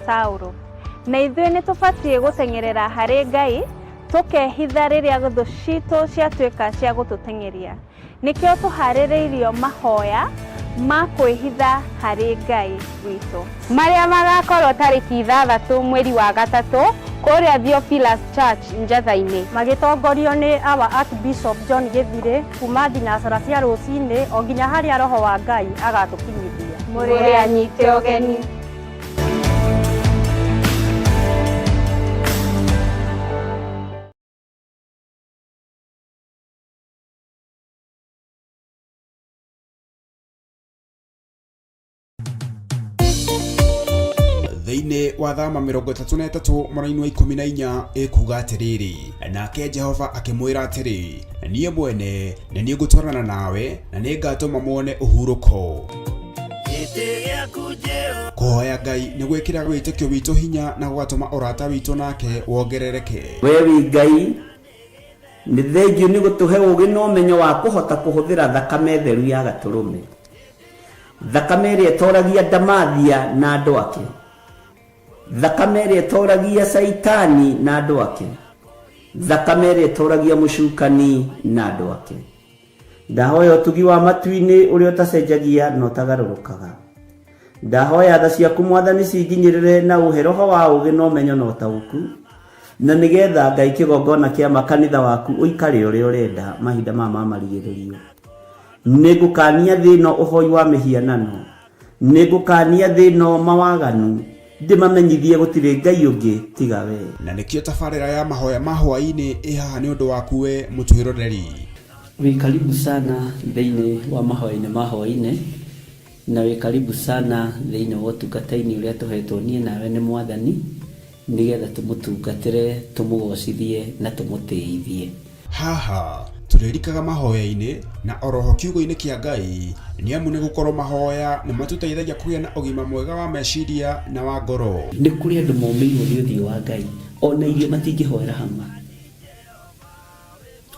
Saũlũ, na ithuĩ nĩ tũbatie gũtengerera harĩ Ngai tukehitha rĩrĩa thũ citũ ciatuĩka cia gũtũtengeria. Nĩkĩo tũharĩrĩirio mahoya ma kwĩhitha harĩ Ngai witũ, marĩa magakorwo tarĩki 6 mweri wa gatatũ kũrĩa Theophilus Church Njatha-inĩ, magĩtongorio nĩ our Archbishop John Gĩthirĩ kuma thinacara cia rũcinĩ o nginya harĩa roho wa Ngai agatũkinyithia. Mũrĩ anyite ũgeni. Thĩinĩ wa thama 33 mweri wa 14 ĩkuga atĩrĩrĩ, nake Jehova akĩmwĩra atĩrĩ, niĩ mwene nĩ niĩ ngũtwarana nawe na nĩ ngatũma muone ũhurũko. Kũhoya Ngai nĩ gwĩkĩra wĩtĩkio witũ hinya na gũgatũma ũrata witũ nake wongerereke. We wi Ngai nĩ thengiũ nĩ gũtũhe ũũgĩ na ũmenyo wa kũhota kũhũthĩra thakame theru ya Gatũrũme, thakame ĩrĩa ĩtoragia ndamathia na andũ ake, thakame ĩrĩa ĩtoragia Saitani na andũ ake, thakame ĩrĩa ĩtoragia mũcukani na andũ ake. Ndahoya ũtugi wa matu-inĩ ũrĩa ũtacenjagia na ũtagarũrũkaga. Ndahoya tha ciaku Mwathani cinginyĩrĩre na ũhe roho wa ũũgĩ na ũmenyo na ũtaũku, na nĩgetha Ngai kĩgongona kĩa makanitha waku ũikare ũrĩa ũrenda mahinda ma marigĩrĩrio. Nĩngũkania thĩno ũhoi wa mĩhianano, nĩngũkania thĩno mawaganu, ndĩmamenyithie gũtirĩ Ngai ũngĩ tiga we. Na nĩkĩo tabarĩra ya mahoya ma hwaĩ-inĩ ĩhaha nĩ ũndũ waku we mũtwĩroreri. Wĩ karibu sana thĩinĩ wa mahoya-inĩ ma hwaĩ-inĩ, na wĩ karibu sana thĩinĩ wa ũtungata-inĩ ũrĩa tũhetwo niĩ nawe nĩ Mwathani, nĩgetha tũmũtungatĩre, tũmũgocithie na tũmũtĩithie. Haha tũrĩrikaga mahoya-inĩ na oroho kiugo-inĩ kĩa Ngai, nĩ amu nĩ gũkorwo mahoya nĩ matũteithagia kũgĩa na ũgima mwega wa meciria na wa ngoro. Nĩ kũrĩ andũ momĩirwo nĩ ũthiũ wa Ngai, ona irio matingĩhoera hamwe,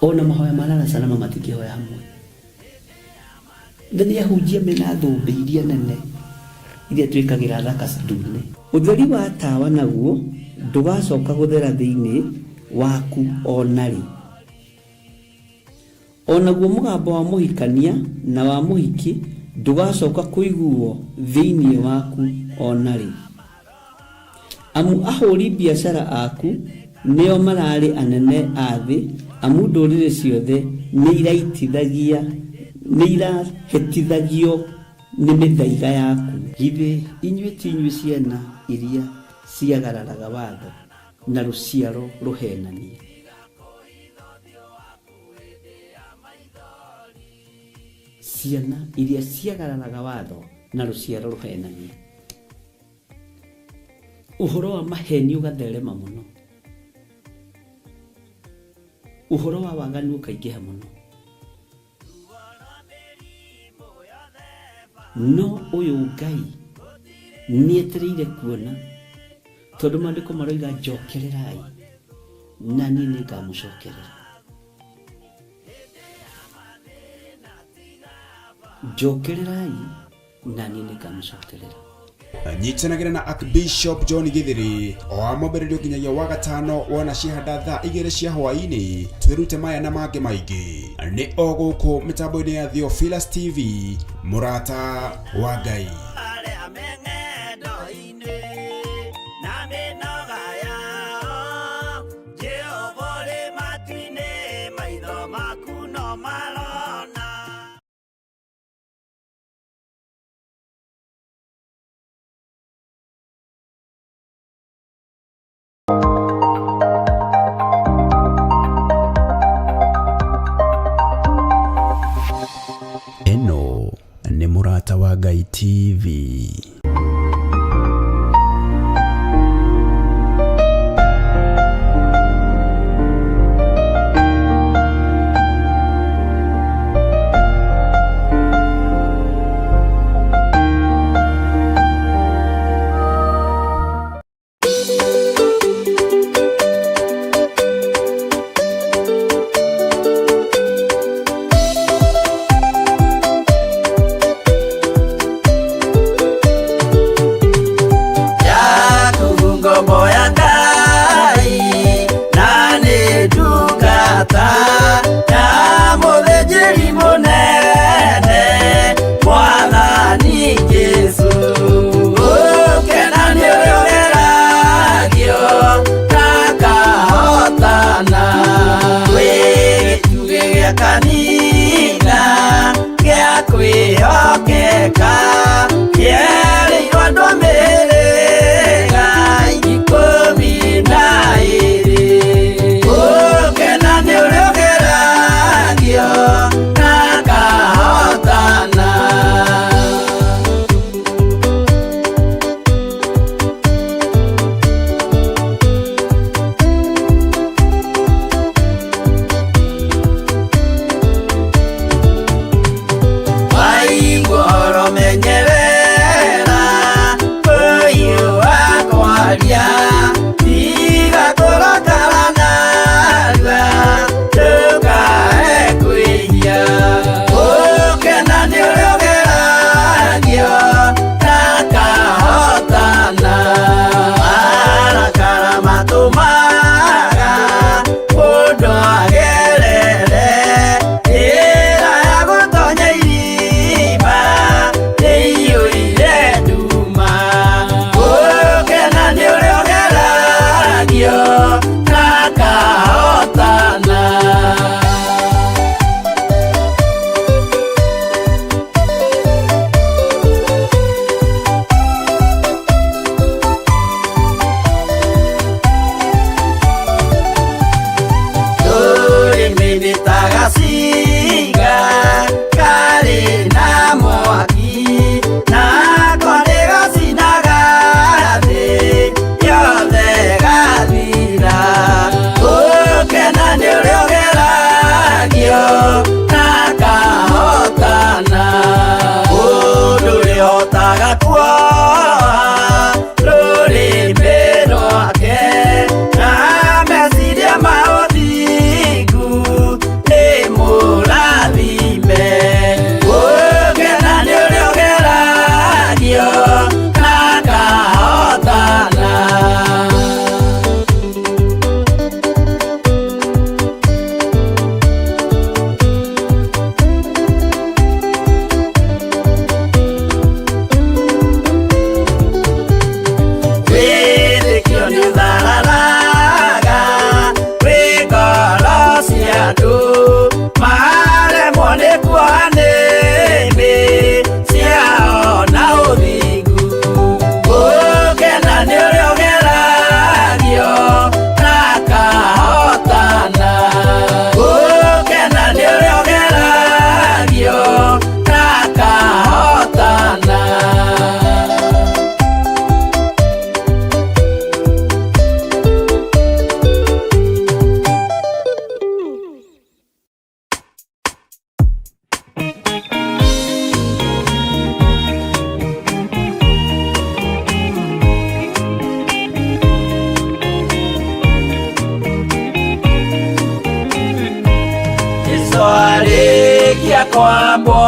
ona mahoya marara salama matingĩhoya hamwe. Nĩ ahunjia mena thũmbĩ iria nene iria twĩkagĩra thaka ndune. Ũtheri wa tawa naguo ndũgacoka gũthera thĩinĩ waku onarĩ. Onaguo mũgambo wa mũhikania na wa mũhiki ndũgacoka kũiguo thĩinĩ waku onarĩ. Amu ahũri biacara aku nĩo mararĩ anene a thĩ, amu ndũrĩrĩ ciothe nĩ irahĩtithagio nĩ mĩthaiga yaku. Githĩ inyuĩ ti inyuĩ ciana iria ciagararaga watho na rũciaro rũhenanie? Ciana iria ciagararaga watho na rũciaro rũhenanie. Ũhoro wa maheni ũgatherema mũno, ũhoro wa waganu ũkaingĩha mũno. No ũyũ Ngai nĩetereire kuona, tondũ maandĩko maroiga njokererai na niĩ nĩngamũcokerera. Njokererai na niĩ nĩngamũcokerera. Nyitanagĩra na Archbishop John Gĩthirĩ o amambĩrĩrio nginyagia wa gatano wona ciahanda thaa 2 cia hwaĩ-inĩ. Twĩrute maya na mangĩ maingĩ nĩ o gũkũ mĩtambo-inĩ ya Theophilus TV, mũrata wa Ngai. Eno nĩ mũrata wa Ngai TV. kwambo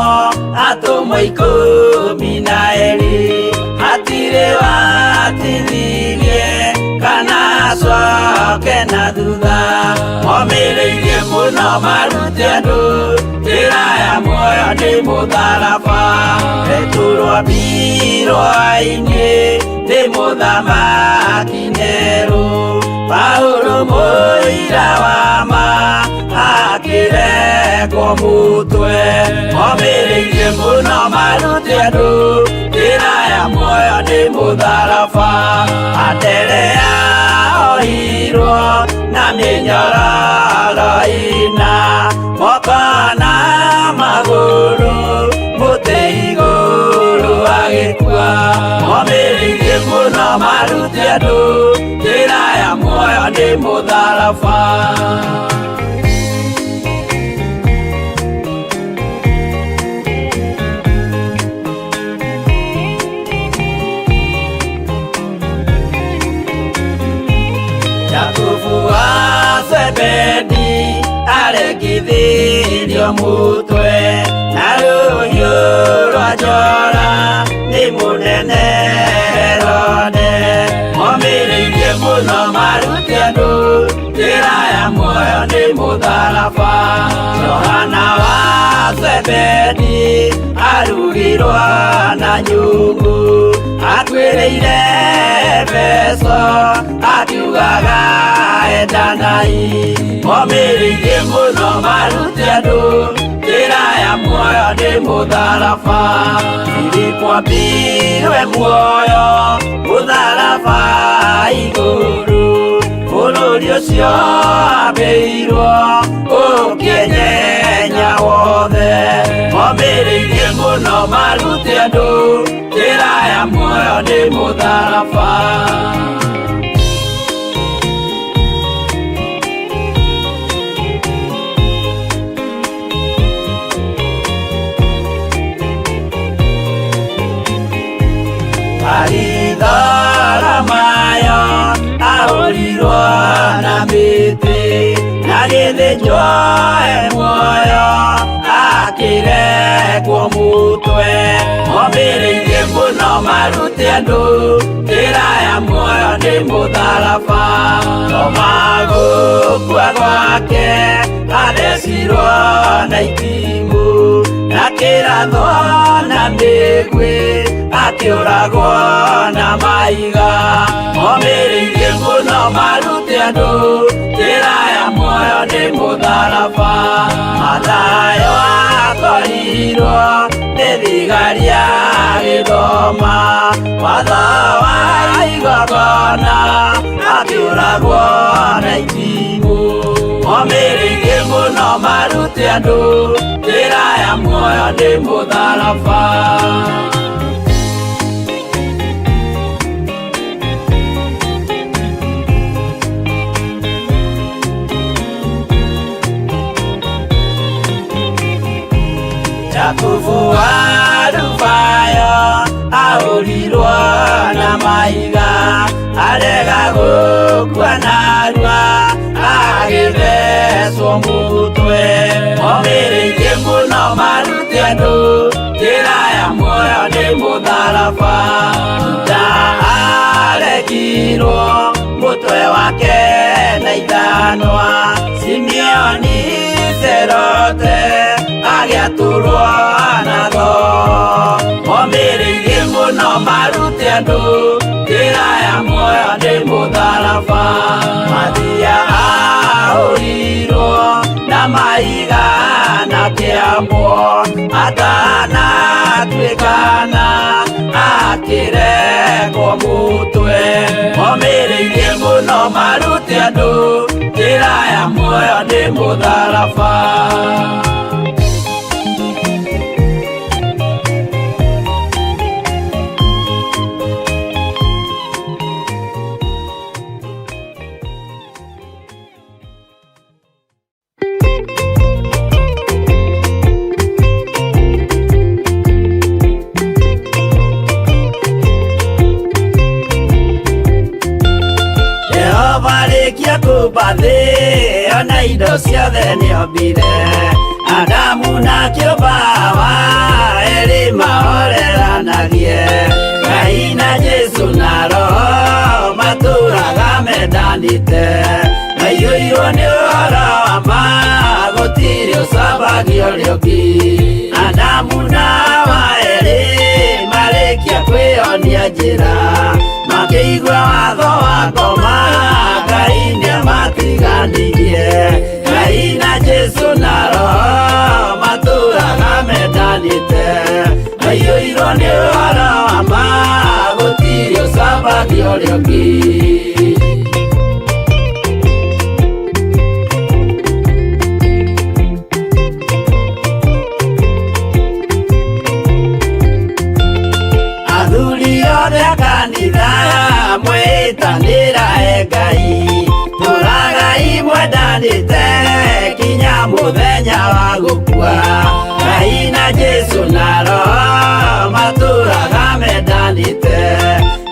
atumwo 12 hatirĩ watithirie kana acoke na thutha momĩrĩirie mũno marute andũ njĩra ya muoyo nĩ mũtharaba rĩturwo mbirwa-inĩ nĩ mũthamaki Nero Paulo mũira wa ma akĩrengwo mũtwe momĩrĩirie mũno marute andũ njĩra ya muoyo nĩ mũtharaba Anderea ohirwo na mĩnyororo ina moko na magũrũ mũtĩ igũrũ agĩkua momĩrĩirie mũno marute andũ njĩra ya muoyo nĩ mũtharaba Zebedi aregithirio mũtwe na rũhiũ rwa njora nĩ mũnene Herode momĩrĩirie mũno marute andũ njĩra ya muoyo nĩ mũtharaba Johana wa Zebedi arugirwo na nyũngũ atuĩrĩire Efeso akiugaga endanai momĩrĩirie mũno marute andũ njĩra ya muoyo nĩ mũtharaba Filipo ambirwe muoyo mũtharaba igũrũ bũrũri ũcio ambĩirwo ũkĩnyenya wothe momĩrĩirie mũno marute andũ njĩra ya muoyo nĩ mũtharaba Mayo ahũrirwo na mĩtĩ na gĩthĩnjwo muoyo akĩrengwo mũtwe momĩrĩirie mũno marute andũ njĩra ya muoyo nĩ mũtharaba Toma gũkua gwake athecirwo na itimũ na kĩrathwo na mĩguĩ akĩũragwo na maiga momĩrĩirie mũno marute andũ njĩra ya muoyo nĩ mũtharaba Mathayo akorirwo nĩ thigari agĩthoma watho wa igongona akĩũragwo na itimũ momĩrĩirie mũno marute andũ njĩra ya muoyo nĩ mũtharaba Yakubu wa Rufayo ahũrirwo na maiga arega gũkua narua agĩthecwo mũtwe momĩrĩirie mũno marute andũ njĩra ya muoyo nĩ mũtharaba Juda aregirwo mũtwe wake na ithanwa Simeoni Zelote agĩatũrwo natho momĩrĩirie mũno marute andũ njĩra ya muoyo nĩ mũtharaba Mathia ahũrirwo na maiga na kĩambo atanatuĩkana akĩrengwo mũtwe momĩrĩirie mũno marute andũ njĩra ya muoyo nĩ mũtharaba Kia kubathi ona indo ciothe nĩombire Adamu na kĩũmba erĩ mahoreranagie Ngai na Jesu na Roho matũũraga mendanĩte maiyũirwo nĩ ũhoro wa ma gũtirĩ ũcambagia ũrĩa ũngĩ Adamu na Hawa erĩ marĩkia kwĩonia njĩra makĩigua watho wa ngoma Ngai nĩamatiganirie Ngai na Jesu na Roho matũũraga mendanĩte maiyũirwo nĩ ũhoro wa ma gũtirĩ ũcambagia ũrĩa ũngĩ athuri othe a kanitha mwĩtanĩra Ngai tũragai mwendanĩte kinya mũthenya wa gũkua Ngai na Jesu na Roho matũũraga mendanĩte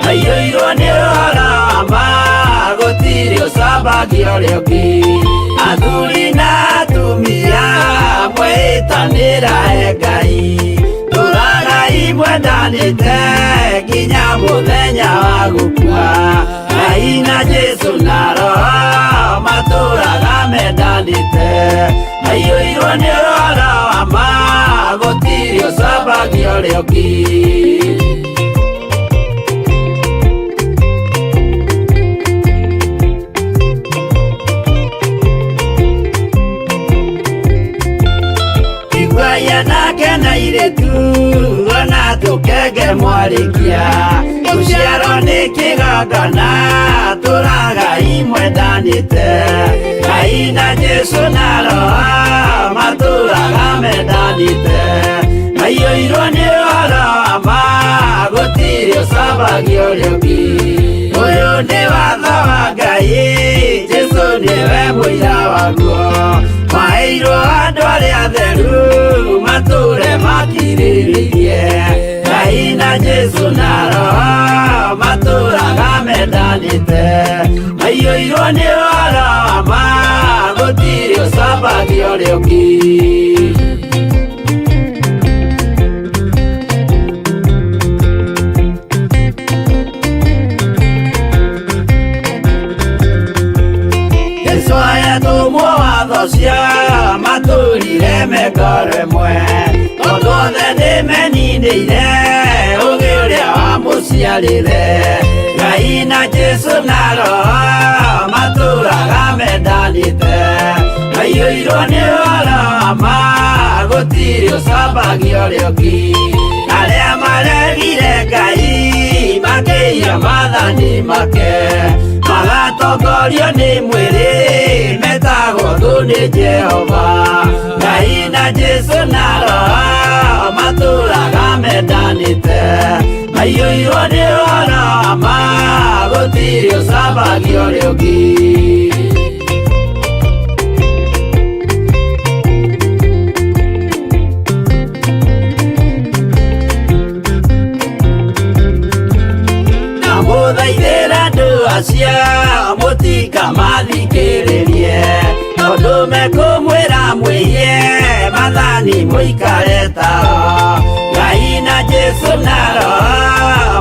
maiyũirwo nĩ ũhoro wa ma gũtirĩ ũcambagia ũrĩa ũngĩ athuri na atumia mwĩtanĩra Ngai tũragai mwendanĩte kinya mũthenya wa gũkua Ngai na Jesu na Roho matũũraga mendanĩte maiyũirwo nĩ ũhoro wa ma gũtirĩ ũcambagia ũrĩa ũngĩ Iguaya nake na airĩtu ona tũkenge mwarĩkia gũciarwo nĩ kĩgongona tũragai mwendanĩte Ngai na Jesu na Roho matũũraga mendanĩte maiyũirwo nĩ ũhoro wa ma gũtirĩ ũcambagia ũrĩa ũngĩ ũyũ nĩ watho wa Ngai Jesu nĩwe mũira waguo maheirwo andũ arĩa atheru matũũre makirĩrĩirie Ngai na Jesu na Roho matũũraga mendanĩte maiyũirwo nĩ ũhoro wa ma gũtirĩ ũcambagia ũrĩa ũngĩ Jesũ ayatũmwo watho cia matũũrire mengoro ĩmwe tondũ othe nĩmeninĩire ũũgĩ ũrĩa wamũciarire Ngai na Jesu na Roho matũũraga mendanĩte maiyũirwo nĩ ũhoro wa ma gũtirĩ ũcambagia ũrĩa ũngĩ arĩa maregire Ngai makĩiya maathani make magatongorio nĩ mwĩrĩ metagwo thũ nĩ Jehova Ngai na Jesu na Roho matũũraga mendanĩte maiyũirwo nĩ ũhoro wa ma gũtirĩ ũcambagia ũrĩa ũngĩ mũthaithĩra andũ acio mũtikamathikĩrĩrie tondũ mekũmwĩra mwĩhie maathani mũikare tao Ngai na Jesu na Roho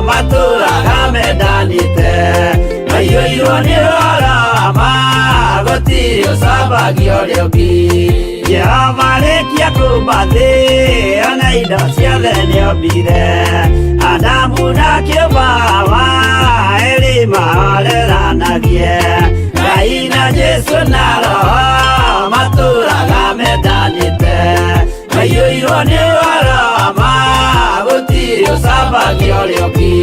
matũũraga mendanĩte maiyũirwo nĩ ũhoro wa ma gũtirĩ ũcambagia ũrĩa ũngĩ Jehova arĩkia kũmba thĩ ona indo ciothe nĩombire Adamu na kĩũmba Hawa erĩ mahoreranagie Ngai na Jesu na Roho matũũraga mendanĩte maiyũirwo nĩ ũhoro wa ma gũtirĩ ũcambagia ũrĩa ũngĩ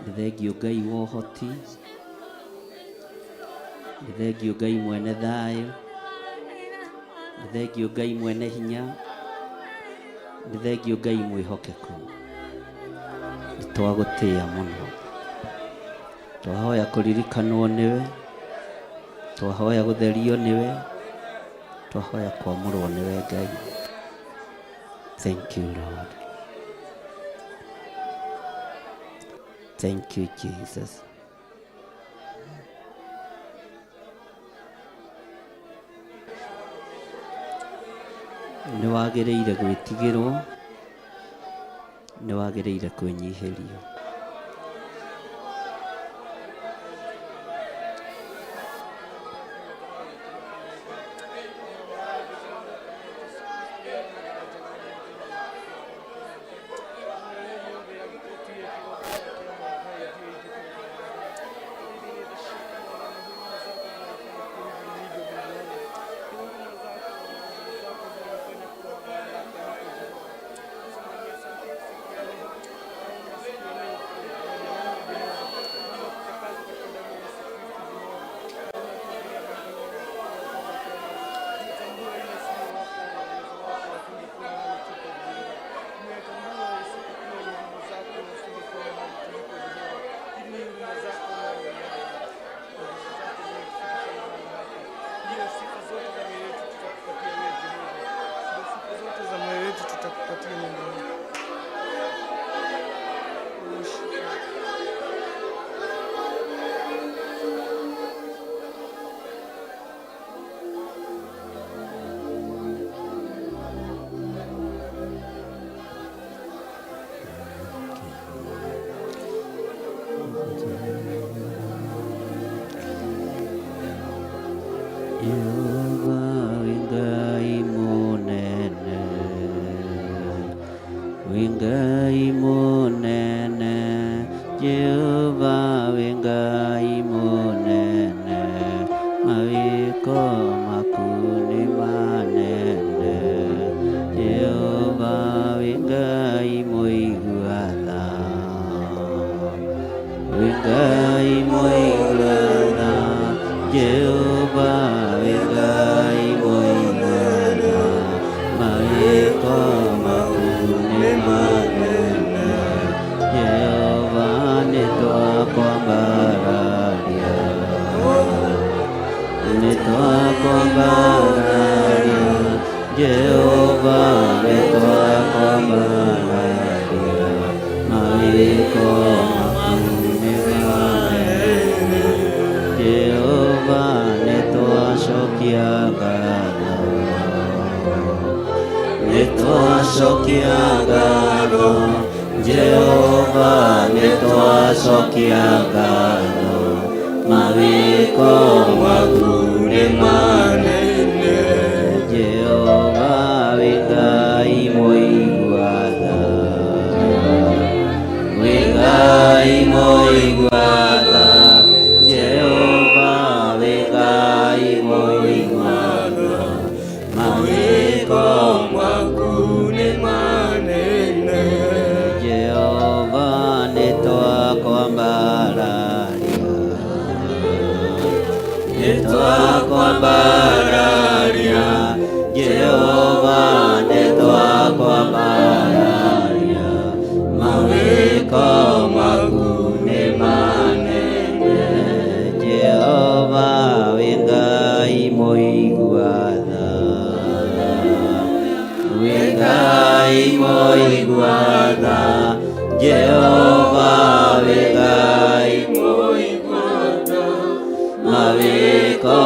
nĩ thengio Ngai wa ũhoti, nĩ thengio Ngai mwene thayũ, nĩ thengio Ngai mwene hinya, nĩ thengio Ngai mwĩhokeku. Nĩ twagũtĩĩa mũno, twahoya kũririkanwo nĩwe, twahoya gũtherio nĩwe, twahoya kwamũrwo nĩwe Ngai. Thank you Lord. Thank you Jesus. Nĩ wagĩrĩire gwĩtigĩrwo, nĩ wagĩrĩire kwĩnyihĩrio. Ngai munene, Jehova wĩ Ngai munene, mawĩko maku nĩ manene. Jehova wĩ Ngai mũigua tha, wĩ Ngai mũigua tha, Jehova wĩ Ngai mũigua tha, mawĩko maku nĩ manene. Jehova nĩtwakwambararia, nĩtwakwambararia, Jehova nĩtwakwambararia, mawĩko maku nĩ manene. Jehova nĩtwacokia ngatho, nĩtwacokia ngatho, Jehova nĩtwacokia ngatho, mawĩko maku nĩ manene. Jehova wĩ Ngai mũigua tha, wĩ Ngai mũigua tha, Jehova wĩ Ngai mũigua tha, mawĩko maku nĩ manene. Jehova nĩtwakwambararia, nĩtwakwambararia, Jehova nĩtwakwambararia, mawĩko maku nĩ manene. Jehova wĩ Ngai mũigua tha, wĩ Ngai mũigua tha, Jehova wĩ Ngai mũigua tha, mawĩko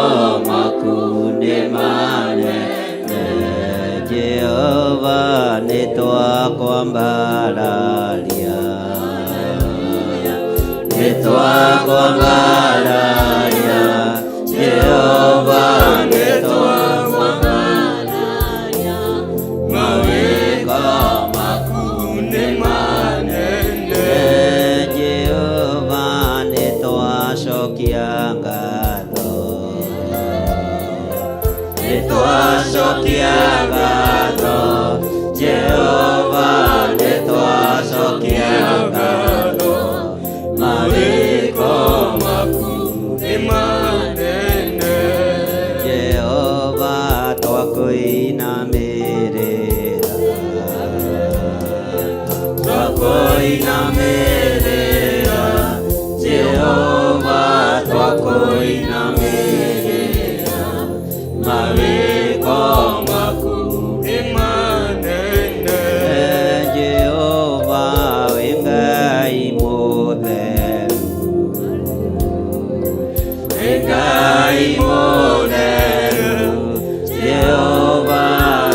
maku nĩ manene. Jehova nĩtwakwambararia, nĩtwakwambararia, Jehova nĩtwakwambararia, mawĩko maku nĩ manene. Jehova nĩtwacokia ngatho, nĩtwacokia ngatho, Jehova nĩtwacokia ngatho, mawĩko maku nĩ manene. Jehova twakũinamĩrĩra, twakũinamĩrĩra, Jehova twakũinamĩrĩra, mawĩko maku nĩ manene. Jehova wĩ Ngai mũtheru, Wĩ Ngai mũtheru, Jehova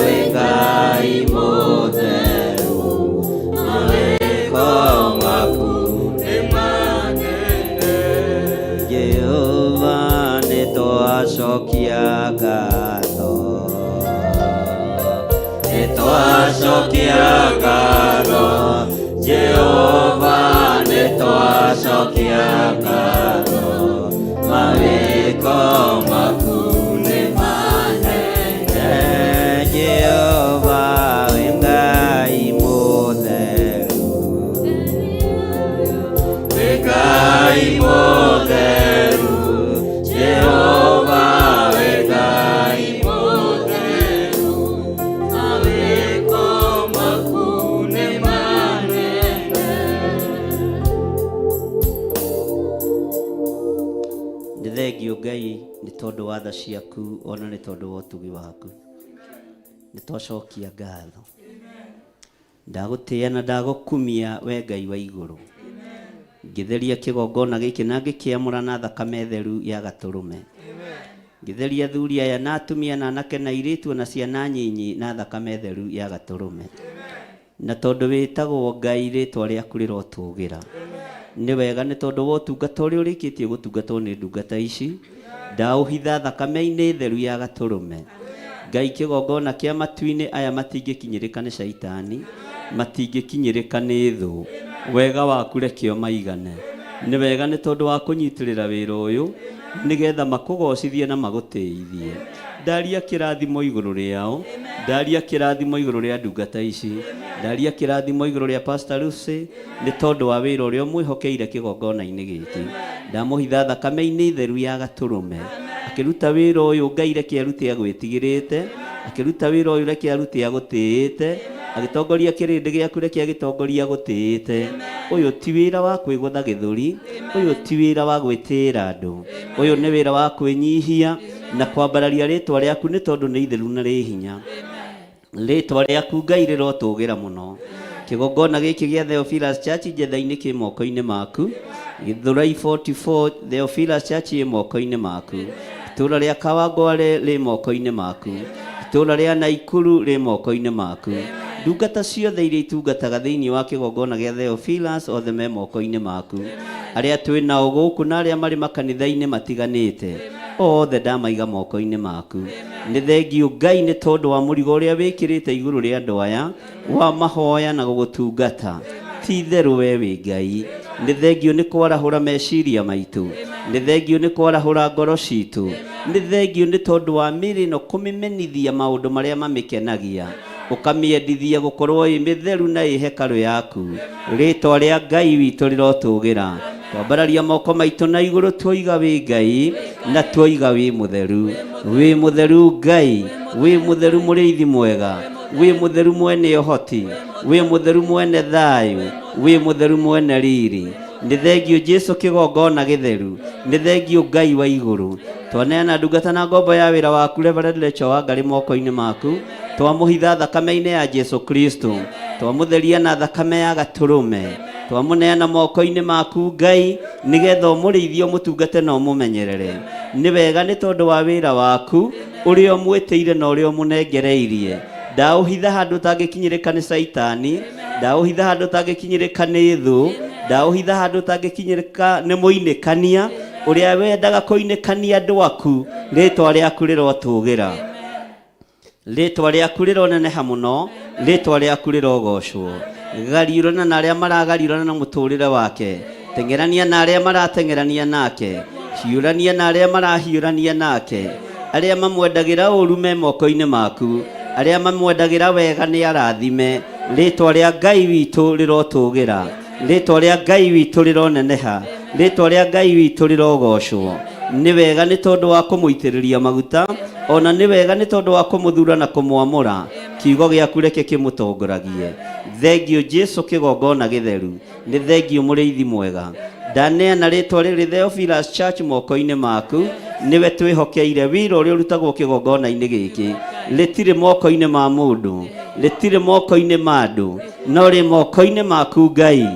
wĩ Ngai mũtheru, mawĩko maku nĩ manene. Jehova nĩtwacokia ngatho, Nĩtwacokia ngatho, Jehova nĩtwacokia ngatho, mawĩko maku nĩ manene. Jehova wĩ Ngai mũtheru, Wĩ Ngai mũtheru, Jehova wĩ Ngai mũtheru, mawĩko maku nĩ manene. nĩ thengio Ngai nĩ tondũ wa tha ciaku, ona nĩ tondũ wa ũtugi waku. Nĩ twacokia ngatho, ndagũtĩĩa na ndagũkumia we Ngai wa igũrũ. Ngĩtheria kĩgongona gĩkĩ na ngĩkĩamũra na thakame theru ya gatũrũme. Ngĩtheria athuri aya na atumia na anake na airĩtu na ciana nyinyi na thakame theru ya gatũrũme. Na tondũ wĩtagwo Ngai, rĩtwa rĩaku rĩrotũgĩra. Nĩ wega nĩ tondũ wa ũtungata ũrĩa ũrĩkĩtie gũtungatwo nĩ ndungata ici, ndaũhitha thakame-inĩ theru ya gatũrũme. Ngai, kĩgongona kĩa matu-inĩ aya matingĩkinyĩrĩka nĩ caitani, matingĩkinyĩrĩka nĩ thũ. Wega waku reke o maigane. Nĩ wega nĩ tondũ wa kũnyitĩrĩra wĩra ũyũ, nĩgetha makũgocithie na magũtĩithie. Ndaria kĩrathimo igũrũ rĩao, ndaria kĩrathimo igũrũ rĩa ndungata ici, ndaria kĩrathimo igũrũ rĩa Pastor Lucy, nĩ tondũ wa wĩra ũrĩa ũmwĩhokeire kĩgongona-inĩ gĩkĩ. Ndamũhitha thakame-inĩ theru ya gatũrũme, akĩruta wĩra ũyũ Ngai reke arute agwĩtigĩrĩte, akĩruta wĩra ũyũ reke arute agũtĩĩte, agĩtongoria kĩrĩndĩ gĩaku reke agĩtongoria agũtĩĩte. Ũyũ ti wĩra wa kwĩgũtha gĩthũri, ũyũ ti wĩra wa gwĩtĩĩra andũ, ũyũ nĩ wĩra wa kwĩnyihia na kwambararia rĩtwa rĩaku, nĩ tondũ nĩ itheru na rĩ hinya. Rĩtwa rĩaku Ngai rĩrotũgĩra mũno. Kĩgongona gĩkĩ gĩa Theophilus Church Njetha-inĩ kĩ moko-inĩ maku. Gĩthũrai 44 Theophilus Church ĩ moko-inĩ maku. Itũũra rĩa Kawangware rĩ moko-inĩ maku. Itũũra rĩa Naikuru rĩ moko-inĩ maku. Ndungata ciothe iria itungataga thĩinĩ wa kĩgongona gĩa Theophilus othe me moko-inĩ maku. Arĩa twĩ nao gũkũ na arĩa marĩ makanitha-inĩ matiganĩte, othe ndamaiga moko-inĩ maku. Nĩ thengio Ngai nĩ tondũ wa mũrigo ũrĩa wĩkĩrĩte igũrũ rĩa andũ aya wa mahoya na gũgũtungata. Ti itherũ we wĩ Ngai. Nĩ thengio nĩ kwarahũra meciria maitũ, nĩ thengio nĩ kwarahũra ngoro citũ, nĩ thengio nĩ tondũ wa mĩrĩ ĩno kũmĩmenithia maũndũ marĩa mamĩkenagia, ũkamĩendithia gũkorwo ĩ mĩtheru na ĩ hekarũ yaku. Rĩtwa rĩa Ngai witũ rĩrotũgĩra. Twambararia moko maitũ na igũrũ tuoiga wĩ Ngai na tuoiga wĩ mũtheru. Wĩ mũtheru Ngai, wĩ mũtheru mũrĩithi mwega, wĩ mũtheru mwene ũhoti, wĩ mũtheru mwene thayũ, wĩ mũtheru mwene riri. Nĩ thengio Jesũ kĩgongona gĩtheru, nĩ thengio Ngai wa igũrũ. Twaneana ndungata na ngombo ya wĩra waku Reverend Rachel Wangarĩ moko-inĩ maku. Twamũhitha thakame-inĩ ya Jesũ Kristo, twamũtheria na thakame ya gatũrũme, twamũneana moko-inĩ maku Ngai, nĩgetha ũmũrĩithie ũmũtungate na ũmũmenyerere. Nĩ wega nĩ tondũ wa wĩra waku ũrĩa ũmwĩtĩire na ũrĩa ũmũnengereirie. Ndaũhitha handũ ũtangĩkinyĩrĩka nĩ caitani, ndaũhitha handũ ũtangĩkinyĩrĩka nĩ thũ, ndaũhitha handũ ũtangĩkinyĩrĩka nĩ mũinĩkania ũrĩa wendaga kũinĩkania andũ aku. Rĩtwa rĩaku rĩrotũgĩra, rĩtwa rĩaku rĩroneneha mũno, rĩtwa rĩaku rĩrogocwo. Gariũrana na arĩa maragariũrana na mũtũrĩre wake, teng'erania na arĩa marateng'erania nake, hiũrania na arĩa marahiũrania nake. Arĩa mamwendagĩra ũũru me moko-inĩ maku, arĩa mamwendagĩra wega nĩ arathime. Rĩtwa rĩa Ngai witũ rĩrotũgĩra. ritwa ria Ngai witũ rĩroneneha, ritwa ria Ngai witũ rĩrogocwo. Nĩ wega nĩ tondũ wa kũmũitĩrĩria maguta, ona nĩ wega nĩ tondũ wa kũmũthura na kũmwamũra. Kiugo gĩaku reke kĩmũtongoragie. Thengio Jesu kĩgongona gĩtheru, nĩ thengio mũrĩithi mwega. Ndaneana rĩtwa rĩrĩ Theophilus Church moko-inĩ maku, niwe twĩhokeire. Wĩra ũrĩa ũrutagwo kĩgongona-inĩ gĩkĩ rĩtirĩ moko-inĩ ma mũndũ, rĩtirĩ moko-inĩ ma andũ, no rĩ moko-inĩ maku Ngai.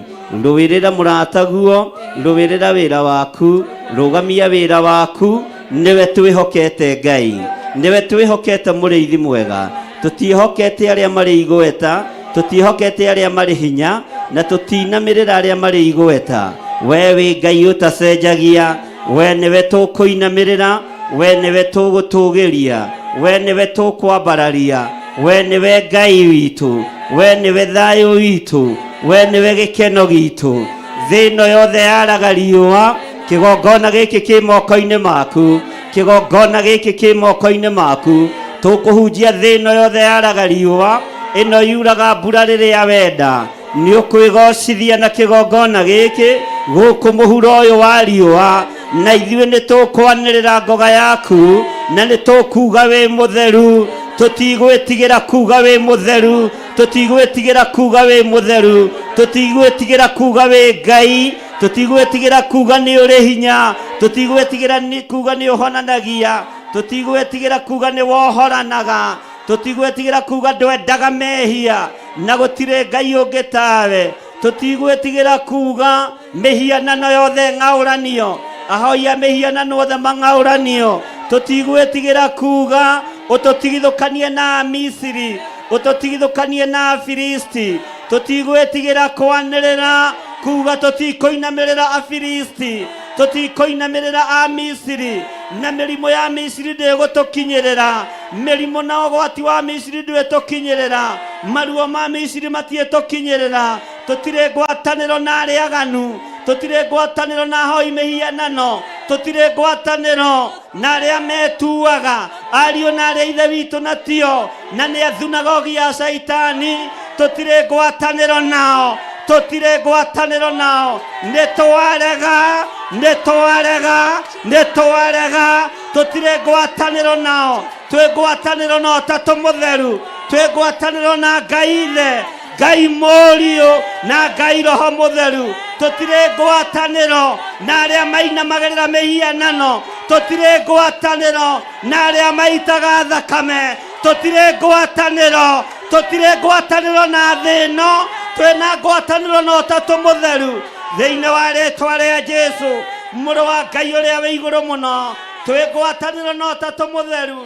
Rũwĩrĩra mũrataguo, rũwĩrĩra wĩra waku, rũgamia wĩra waku. Niwe twĩhokete Ngai, niwe twĩhokete mũrĩithi mwega. Tũtiĩhokete arĩa marĩ igweta, tũtiĩhokete arĩa marĩ hinya, na tũtinamĩrĩra arĩa marĩ igweta. We wĩ Ngai ũtacenjagia, we niwe tũkũinamĩrĩra, we niwe tũgũtũgĩria, we niwe tũkwambararia, we niwe Ngai witũ, we niwe thayũ witũ, we niwe gĩkeno gitũ. Thĩ ĩno yothe yaraga riũa, kĩgongona gĩkĩ kĩ moko-inĩ maku, kĩgongona gĩkĩ kĩ moko-inĩ maku. Tũkũhunjia thĩ ĩno yothe yaraga riũa, ĩno yuraga mbura rĩrĩa wenda. Nĩ ũkwĩgocithia na kĩgongona gĩkĩ gũkũ mũhuro ũyũ wa riũa, na ithuĩ nĩ tũkwanĩrĩra ngoga yaku, na nĩ tũkuga wĩ mũtheru. Tũtigwĩtigĩra kuga wĩ mũtheru, tũtigwĩtigĩra kuga wĩ mũtheru, tũtigwĩtigĩra kuga wĩ Ngai, tũtigwĩtigĩra kuga nĩ ũrĩ hinya, tũtigwĩtigĩra kuga nĩ ũhonanagia, tũtigwĩtigĩra kuga nĩ wohoranaga, tũtigwĩtigĩra kuga ndwendaga mehia na gũtirĩ Ngai ũngĩ tawe. Tũtigwĩtigĩra kuga mĩhianano yothe ng'aũranio, ahoia mĩhianano yothe mang'aũranio. Tũtigwĩtigĩra kuga ũtũtigithũkanie na Misiri, ũtũtigithũkanie na Afilisti. Tũtigwĩtigĩra kwanĩrĩra kuga tũtikũinamĩrĩra Afilisti, tũtikũinamĩrĩra a Misiri, na mĩrimũ ya Misiri ndĩgũtũkinyĩrĩra, mĩrimũ na ũgwati wa Misiri ndĩtũkinyĩrĩra, maruo ma Misiri matiĩtũkinyĩrĩra. Tũtirĩ ngwatanĩro na arĩa aganu, tũtirĩ ngwatanĩro na ahoi mĩhianano, tũtirĩ ngwatanĩro na arĩa metuaga ariũ na arĩa ithe witũ na tio, na nĩ athunagogi ya Saitani. Tũtirĩ ngwatanĩro nao, tũtirĩ ngwatanĩro nao. Nĩ twarega, nĩ twarega, nĩ twarega. Tũtirĩ ngwatanĩro nao. Twĩ ngwatanĩro na Ũtatũ Mũtheru, twĩ ngwatanĩro na Ngai Ithe, Ngai Mũriũ na Ngai Roho Mũtheru. Tũtirĩ ngwatanĩro na arĩa mainamagĩrĩra mĩhianano, tũtirĩ ngwatanĩro na arĩa maitaga thakame, tũtirĩ ngwatanĩro, tũtirĩ ngwatanĩro na thĩ ĩno. Twĩna ngwatanĩro na Ũtatũ Mũtheru thĩinĩ wa rĩtwa rĩa Jesu, mũrũ wa Ngai ũrĩa wĩ igũrũ mũno. Twĩ ngwatanĩro na Ũtatũ Mũtheru,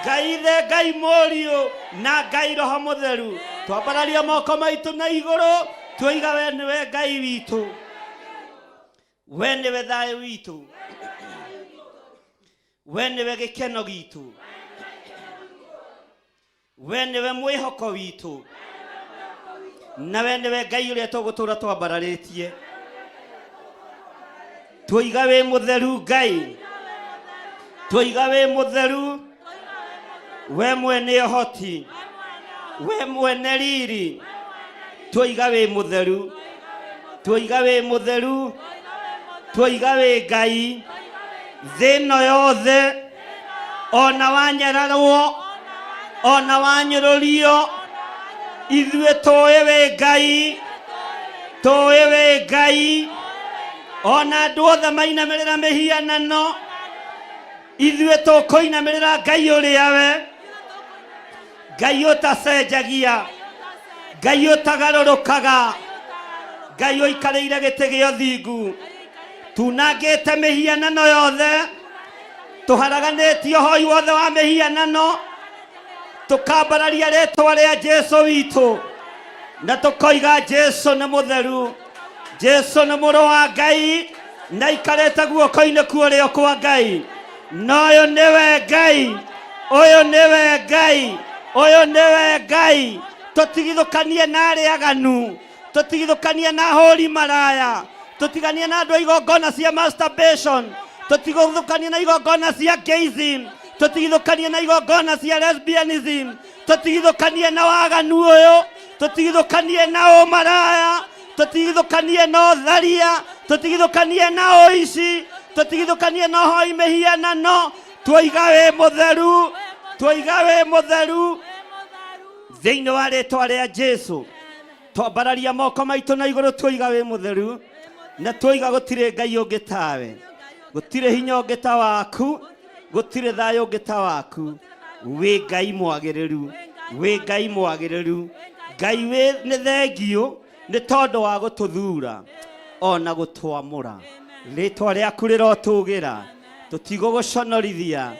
Ngai Ithe, Ngai Mũriũ na Ngai Roho Mũtheru. Twambararia moko maitũ na igũrũ, twoiga we nĩwe Ngai witũ, we nĩwe thayũ witũ, we nĩwe gĩkeno gitũ, we nĩwe mwĩhoko witũ, na we nĩwe Ngai ũrĩa tũgũtũra twambararĩtie. Twoiga wĩ mũtheru Ngai, twoiga wĩ mũtheru, we mwene ũhoti, we mwene riri. Twoiga wĩ mũtheru, twoiga wĩ mũtheru, twoiga wĩ Ngai. Thĩ ĩno yothe ona wanyararwo, ona wanyũrũrio, ithuĩ tũĩ wĩ Ngai, tũĩ wĩ Ngai. Ona andũ othe mainamĩrĩra mĩhianano, ithuĩ tũkũinamĩrĩra Ngai ũrĩa we, Ngai ũtacenjagia, Ngai ũtagarũrũkaga, Ngai ũikarĩire gĩtĩ gĩa ũthingu. Tunangĩte mĩhianano yothe, tũharaganĩtie ũhoi wothe wa mĩhianano, tũkambararia rĩtwa rĩa Jesu witũ, na tũkoiga Jesu nĩ mũtheru, Jesu nĩ mũrũ wa Ngai, na ikarĩte guoko-inĩ kuorĩo kwa Ngai. Na ũyũ nĩwe Ngai, ũyũ nĩwe Ngai, ũyũ nĩwe Ngai. Tũtigithũkanie na arĩa aganu, tũtigithũkanie na ahũri maraya, tũtiganie na andũ a igongona cia masturbation, tũtigithũkanie na igongona cia gayism, tũtigithũkanie na igongona cia lesbianism, tũtigithũkanie na waganu ũyũ, tũtigithũkanie na ũmaraya, tutigithukanie na tharia, tutigithukanie na oici, tutigithukanie na hoi mihianano, tuiga we mutheru, tuiga we mutheru thiini wa ritwa ria Jesu. Twambararia moko maitu na iguru tuiga we mutheru, na tuiga gutire ngai ungi tawe, gutire hinya ungi ta waku, gutire thayo ungi ta waku. We ngai mwagiriru, we ngai mwagiriru, ngai we ni thengio ni tondu wa gututhura ona gutwamura. Ritwa riaku rirotugira, tutiguguconorithia,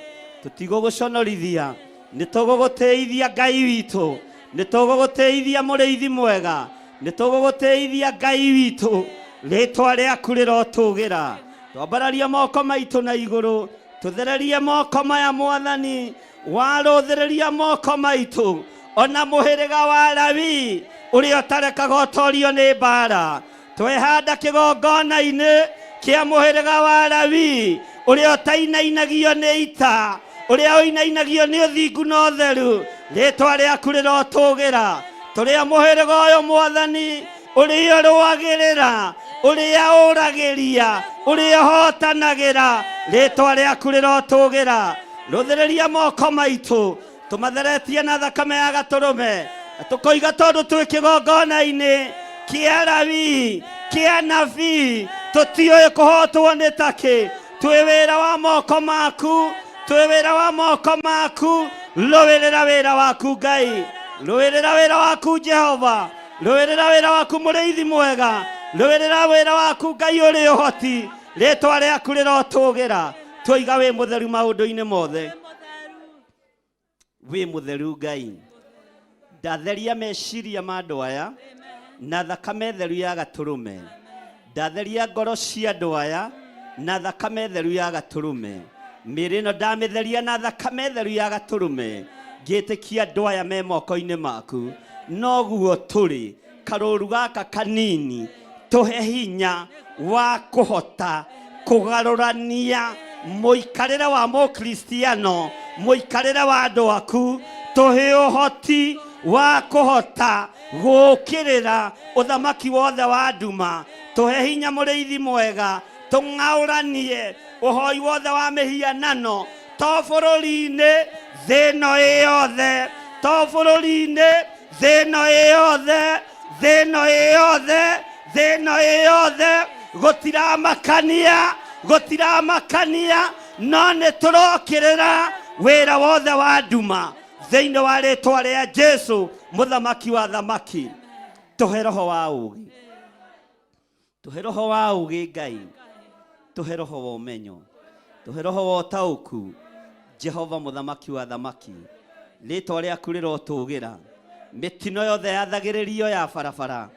tutiguguconorithia, nituguguteithia ngai witu, nituguguteithia muriithi mwega, nituguguteithia ngai witu. Ritwa riaku rirotugira. Twambararia moko maitu na iguru, tuthererie moko maya Mwathani, waruthereria moko maitu ona muhiriga wa Lawi uria utarekaga utorio ni mbara. Twehanda kigongona-ini kia muhiriga wa Lawi uria utainainagio ni ita, uria uinainagio ni uthingu na utheru. Ritwa riaku rirotugira. Turia muhiriga uyu Mwathani uria ruagirira, uria uragiria, uria hotanagira. Ritwa riaku rirotugira. Ruthereria moko maitu, tumatheretie na thakame ya gaturume, tukoiga tondu twi kigongona-ini kia Lawi, kia nabii, tutioe kuhotwo ni taki. Twi wira wa moko maku, twi wira wa moko maku. Ruwirira wira waku Ngai, ruwirira wira waku Jehova, ruwirira wira waku muriithi mwega, ruwirira wira waku Ngai uri uhoti. Ritwa riaku rirotugira. Tuiga we mutheru maundu-ini mothe, we mutheru Ngai. Ndatheria meciria ma andu aya na thakame theru ya gaturume, ndatheria ngoro cia andu aya na thakame theru ya gaturume. Mĩĩrĩ ĩno ndamĩtheria na thakame theru ya gaturume, ngĩtĩkia andu aya me moko-ini maku. Noguo turi karũru gaka kanini, tuhe hinya wa kuhota kugarũrania muikarire wa mukristiano, muikarire wa andu aku. Tuhe uhoti wa kuhota gukirira uthamaki wothe wa nduma. Tuhe hinya muriithi mwega, tung'auranie uhoi wothe wa mihianano to bururi-ini thino iyothe, to bururi-ini thino iyothe, thino iyothe, thino iyothe. Gutiramakania, gutiramakania, no ni turokirira wira wothe wa nduma thiini wa ritwa ria Jesu muthamaki wa thamaki. Tuhe roho wa ugi, tuhe roho wa ugi Ngai, tuhe roho wa umenyo, tuhe roho wa utauku Jehova muthamaki wa thamaki. Ritwa riaku rirotugira. Mitino yothe yathagiririo ya barabara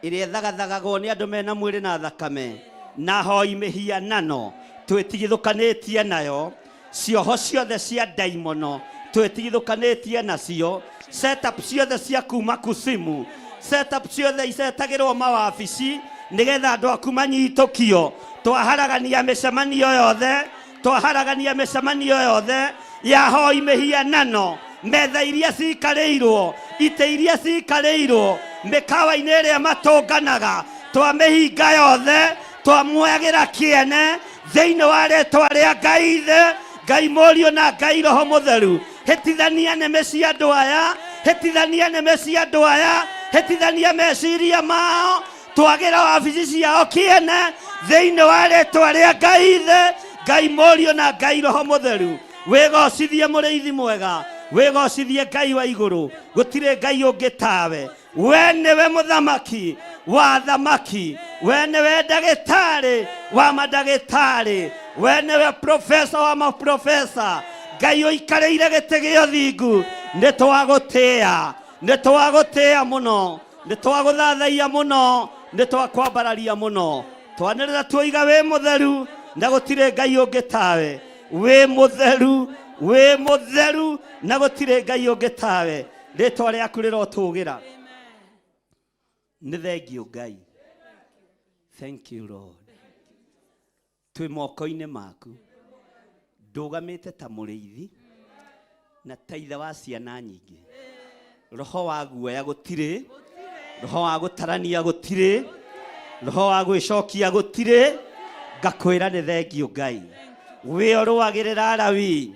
iria thagathagagwo ni andu mena mwiri na thakame na hoi mihianano, twitigithukanitie nayo. Cioho ciothe cia daimono twitigithukanitie nacio. Setup ciothe cia kuma kusimu, setup ciothe icetagirwo mawabici nigetha andu aku manyitukio. Twaharagania micemanio yothe, twaharagania micemanio yothe ya hoi mihianano, metha iria cikarirwo, ite iria cikarirwo, mikawa-ini iria matunganaga, twamihinga yothe, twamuoyagira kiene thiini wa ritwa ria Ngai ithe, Ngai Mũriũ na Ngai Roho Mũtheru. Hitithania nĩmĩ cia andũ aya, hitithania nĩmĩ cia andũ aya, hitithania meciria mao, twagira wabici ciao kiene thiini wa ritwa ria Ngai ithe, Ngai Mũriũ na Ngai Roho Mũtheru. Wigocithie muriithi mwega, wigocithie Ngai wa iguru. Gutire Ngai ungi tawe. We niwe muthamaki wa thamaki, we niwe ndagitari wa madagitari, we niwe profesa wa maprofesa. Ngai uikarĩire gĩtĩ gĩa ũthingu, nĩtwagutia, nĩtwagutia muno, nĩtwaguthathaia muno, nĩtwakwambararia muno. Twanĩrĩra tuoiga we mutheru na gutire Ngai ungi tawe. We mutheru, we mutheru na gutire Ngai ungi tawe. Ritwa riaku rirotugira. Nĩ thengio Ngai. Thank you Lord. Twi moko-ini maku, ndugamite ta muriithi na ta ithe wa ciana nyingi. Roho wa guoya gutire, roho wa gutarania gutire, roho wa gwicokia gutire ngakwira ni thengio Ngai wio ruagirira arawi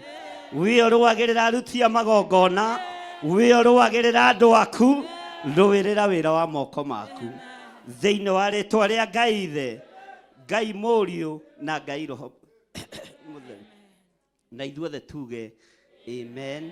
wio ruagirira aruti a magongona wio ruagirira andu aku ruwirira wira wa moko maku thiini wa ritwa ria Ngai Ithe Ngai Mũriũ na Ngai Roho Mũtheru na ithuothe tuge amen.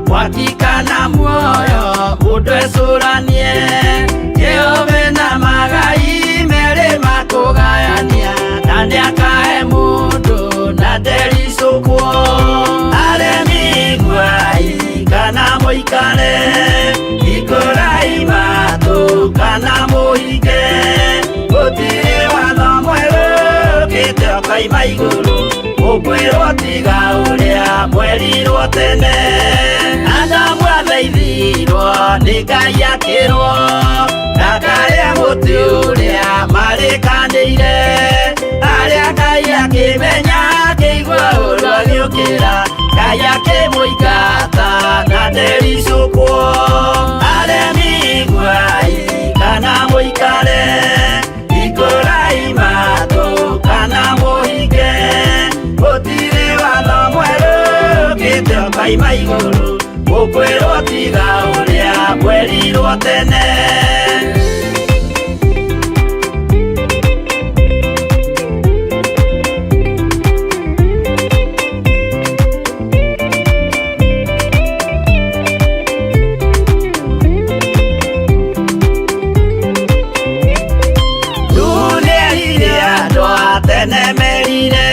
Wakikana muoyo udwesuranie Jehova na magai mere makugayania Nani akae mundu na derisukwo Aremi gwai kana moikane Ikorai matu kana moike Gutire watho mweru kiteo kaima iguru Ukwirwo tiga uria mwerirwo tene Adamu athaithirwo ni Ngai akirwo Ndakaria muti uria marikanĩire Aria Ngai akimenya akĩigua ũru agĩũkĩra Ngai akĩmũingata na ndericũkwo Aremi gwai kana mũikare Ikorai matu kana mũhinge Gutire watho mweru kiteo kaima iguru Ukwirwo tiga uria mwerirwo tene Dunia iria andũ a tene merire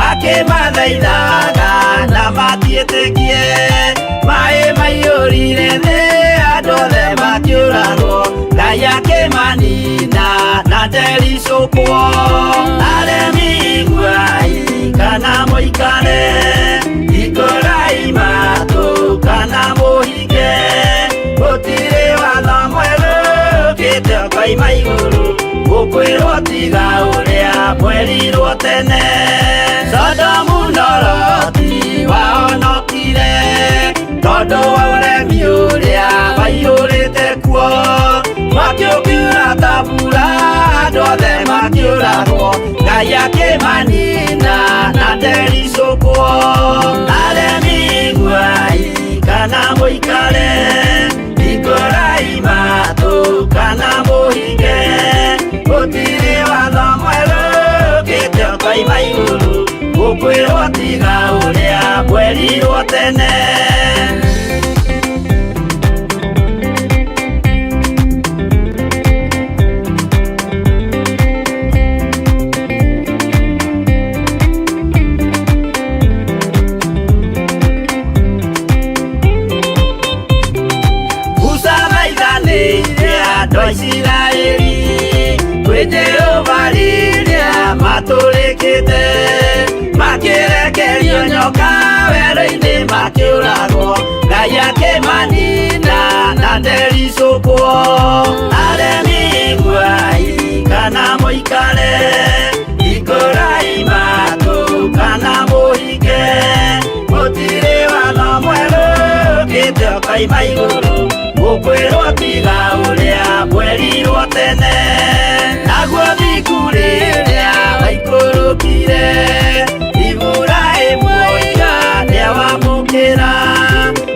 Akimathaithaga na matiĩtĩkie Maĩ maiyũrire thĩ andũ othe makĩũragwo Ngai akĩmanina na ndericũkwo Aremi gwai kana mũikare Ikorai matu kana mũhinge Gũtirĩ watho mweru kiteo kaima igũrũ Ukwirwo tiga uria mwerirwo tene Sodomu na Loti wahonokire Tondu wa uremi uria waiyũrĩte kuo Makĩũkĩra ta mbura andũ othe makĩũragwo Ngai akĩmanina na ndericũkwo Aremi gwai kana mũikare Ikorai matu kana mũhinge Gũtirĩ watho mweru kiteo kaima igũrũ Ukwirwo tiga uria mwerirwo tene Gũcamaithanĩire andũ a Isiraeli Kwĩ Jehova rĩrĩa matũrĩkĩte Makĩrekerio nyoka werũ-inĩ makĩũragwo Ngai akĩmanina na ndericũkwo Aremi gwai kana mũikare Ikorai matu kana mũhinge Gũtirĩ watho mweru kiteo kaima igũrũ Ukwirwo tiga uria mwerirwo tene Naguo thiku rĩrĩa waikũrũkire Iburahĩmu oiga nĩawamũkĩra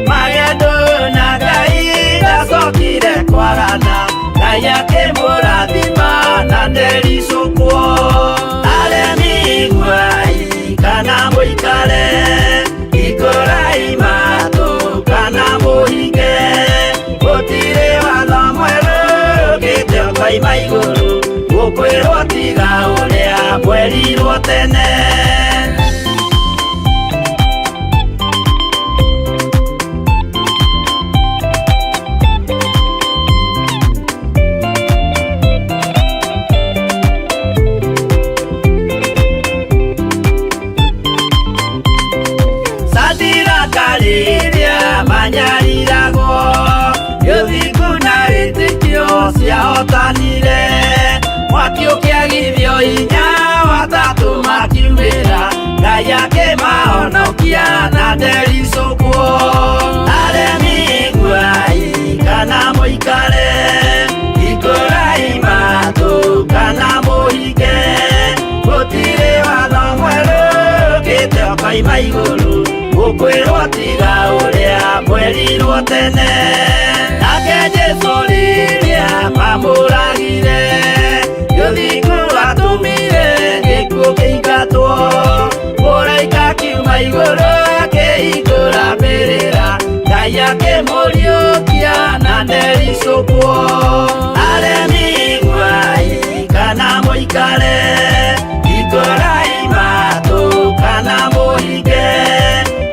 Magendo na Ngai ndacokire kwarana Ngai akĩmũrathima na ndericũkwo Aremi gwai kana mũikare Ikorai matu kana mũhinge Gũtirĩ watho mweru kiteo kaima igũrũ Ukwirwo tiga uria mwerirwo tene rĩrĩa manyariragwo gĩthingu na wĩtĩkio ciahotanire mwaki ũkĩagithio hinya watatũ makiumĩra Ngai akĩmahonokia na ndericũkwo aremi iguai kana mũikare ikũrai matũ kana mũhinge gũtirĩ watho mwerũ ũkĩte ũkoima igũrũ ũkwĩrwo tiga ũrĩa mwerirwo tene nake Jesũ rĩrĩa mamũragire gĩthingu atũmire gĩkuũ kĩingatwo mũraika kiuma igũrũ akĩhingũra mbĩrĩra Ngai akĩmũriũkia na ndericũkwo aremi iguai kana mũikare ikũrai matũ kana mũhinge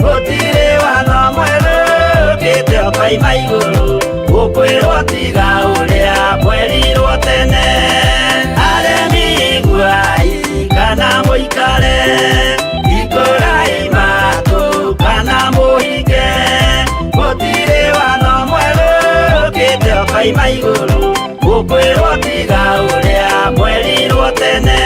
gũtirĩ watho mwerũ ũkĩte ũkoima igũrũ ũkwĩrwo tiga ũrĩa mwerirwo tene aremi iguai kana mũikare ikũrai matũ kana mũhinge gũtirĩ watho mwerũ ũkĩte ũkoima igũrũ ũkwĩrwo tiga ũrĩa mwerirwo tene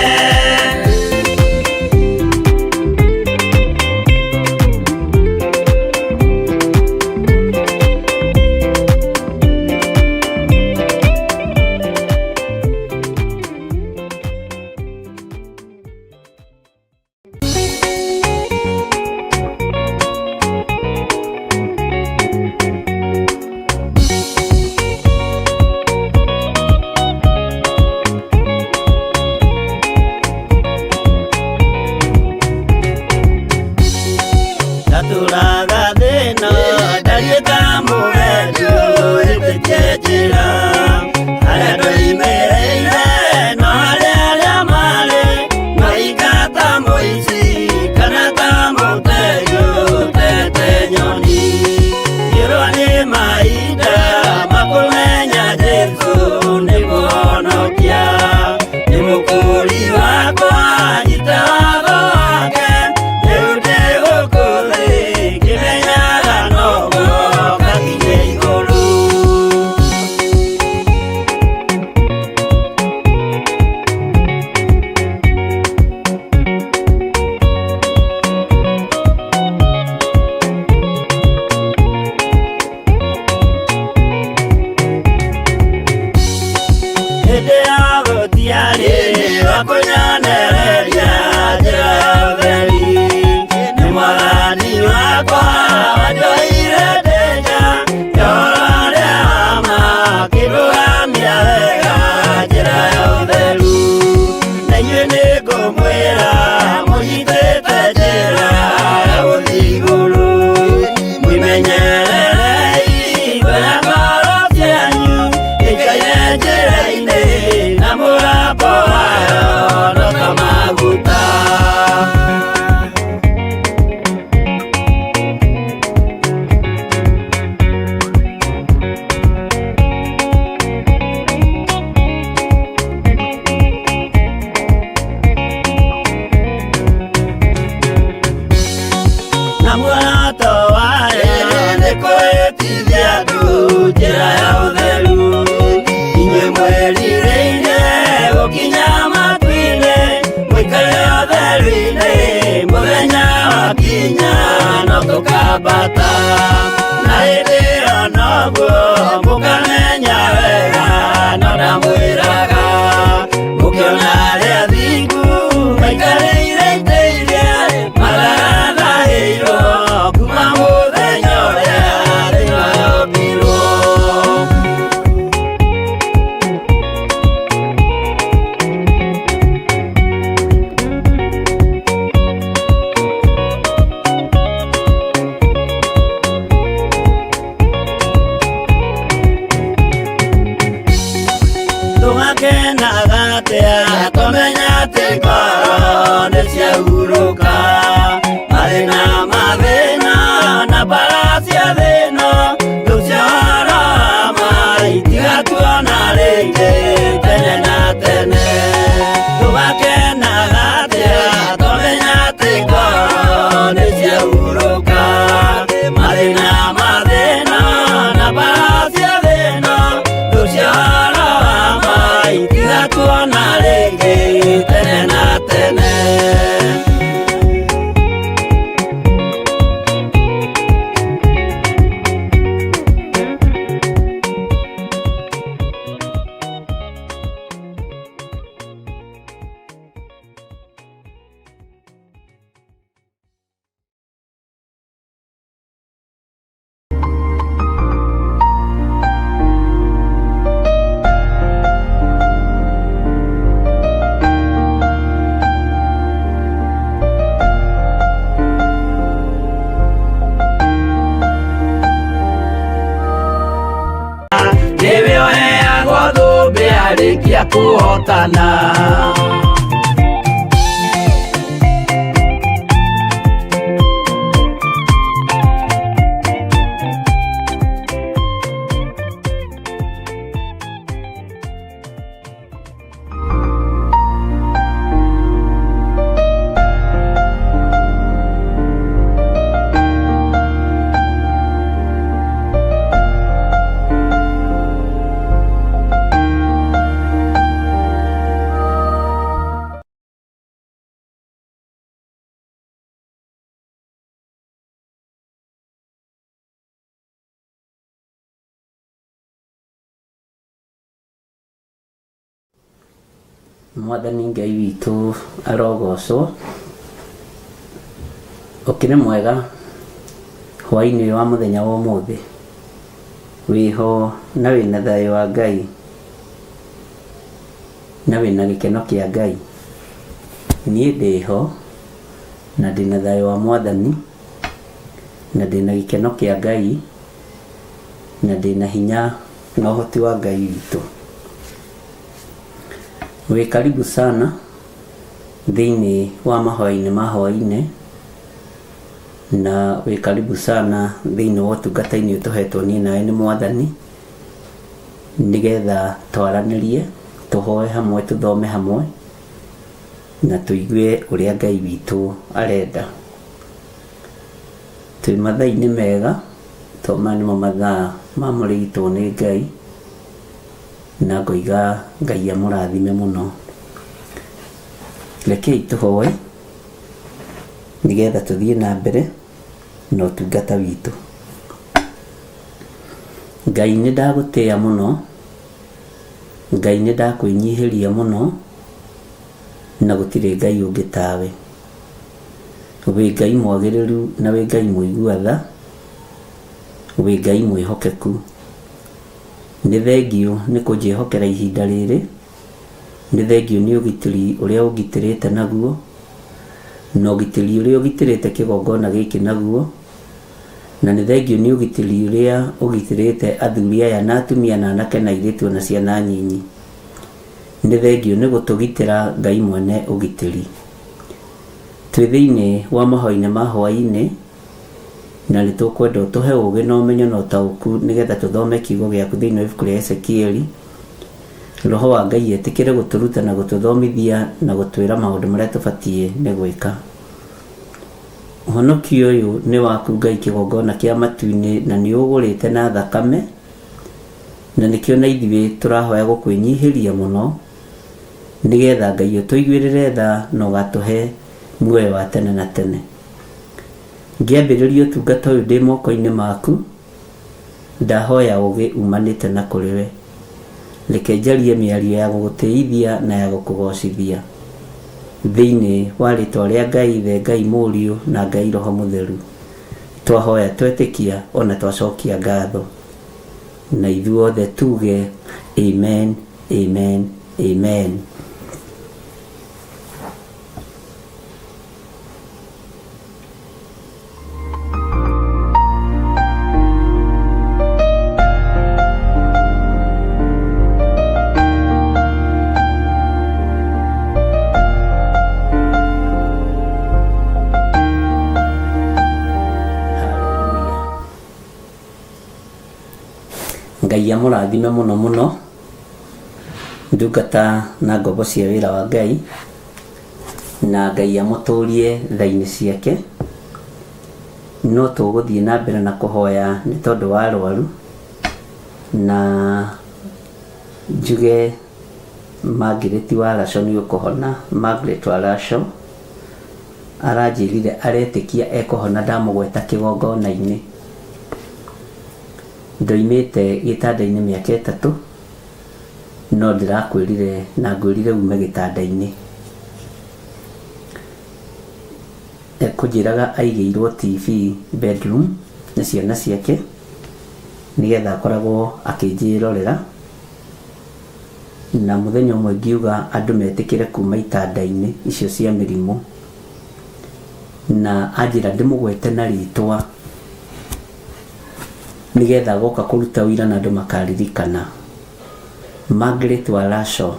bata na hĩndĩ ĩyo noguo mũkamenya wega no ndamwĩraga mũkĩona arĩa athingu maikarĩire itĩ iria marathahĩirwo kuma mũthenya ũrĩa thĩ yombirwo. mathina na baracia thina luciana mai tiga tuona ringi tene na tene. Kia kuhotana Mwathani Ngai witũ arogocwo. Ũkĩrĩ mwega hwaĩ-inĩ wa mũthenya wa ũmũthĩ, wĩho na wĩna thayũ wa Ngai na wĩna gĩkeno kĩa Ngai. Niĩ ndĩho na ndĩna thayũ wa Mwathani na ndĩna gĩkeno kĩa Ngai na ndĩna hinya na ũhoti wa Ngai witũ. Wĩ karibu sana thĩinĩ wa mahoya-inĩ ma hwaĩ-inĩ, na wĩ karibu sana thĩinĩ wa ũtungata-inĩ ũtũhetwo niĩ nawe nĩ Mwathani, nĩgetha twaranĩrie, tũhoe hamwe, tũthome hamwe na tũigue ũrĩa Ngai witũ arenda. Twĩ mathaa-inĩ mega, tondũ maya nĩmo mathaa mamũrĩtwo nĩ Ngai, na ngoiga Ngai amũrathime mũno. Rekei tũhoe nĩgetha tũthiĩ na mbere na ũtungata witũ. Ngai nĩ ndagũtĩĩa mũno, Ngai nĩ ndakwĩnyihĩria mũno, na gũtirĩ Ngai ũngĩ tawe. Wĩ Ngai mwagĩrĩru na wĩ Ngai mũigua-tha, wĩ Ngai mwĩhokeku. Nĩ thengiũ nĩ kũnjĩhokera ihinda rĩrĩ, nĩ thengiũ nĩ ũgitĩri ũrĩa ũgitĩrĩte naguo, na ũgitĩri ũrĩa ũgitĩrĩte kĩgongona gĩkĩ naguo, na nĩ thengiũ nĩ ũgitĩri ũrĩa ũgitĩrĩte athuri aya na atumia na anake na airĩtu na ciana nyinyi. Nĩ thengiũ nĩ gũtũgitĩra Ngai mwene ũgitĩri. Twĩ thĩinĩ wa mahoya-inĩ ma hwaĩ-inĩ, na nĩ tũkwenda ũtũhe ũũgĩ na ũmenyo na ũtaũku nĩgetha tũthome kiugo gĩaku thĩinĩ wa ibuku rĩa Ezekieli. Roho wa Ngai etĩkĩre gũtũruta na gũtũthomithia na gũtwĩra maũndũ marĩa tũbatiĩ nĩ gwĩka. Ũhonokio ũyũ nĩ waku Ngai, kĩgongona kĩa matu-inĩ, na nĩ ũgũrĩte na thakame, na nĩkĩo na ithuĩ tũrahoya gũkwĩnyihĩria mũno, nĩgetha Ngai ũtũiguĩrĩre tha na ũgatũhe muoyo wa tene na tene. Ngĩambĩrĩria ũtungata ũyũ ndĩ moko-inĩ maku, ndahoya ũũgĩ umanĩte na kũrĩ we. Reke njarie mĩario ya gũgũtĩithia na ya gũkũgocithia thĩinĩ wa rĩtwa rĩa Ngai Ithe, Ngai Mũriũ na Ngai Roho Mũtheru. Twahoya twetĩkia ona twacokia ngatho, na ithuothe tuge amen, amen, amen. Ngai amũrathime mũno mũno ndungata na ngombo cia wĩra wa Ngai, na Ngai amũtũrie tha-inĩ ciake, no tũgũthiĩ na mbere na kũhoya nĩ tondũ wa arwaru, na njuge Margaret Waraco nĩ ũkũhona. Margaret Waraco aranjĩrire aretĩkia ekũhona ndamũgweta kĩgongona-inĩ. Ndoimĩte gĩtanda-inĩ mĩaka 3 no ndĩrakwĩrire na ngwĩrire ume gĩtanda-inĩ. Ekũnjĩraga aigĩirwo TV bedroom nĩ ciana ciake nĩgetha akoragwo akĩnjĩrorera, na mũthenya ũmwe ngiuga andũ metĩkĩre kuma itanda-inĩ icio cia mĩrimũ, na anjĩra ndĩmũgwete na rĩtwa nĩgetha goka kũruta wĩra na andũ makaririkana. Margaret Waraco,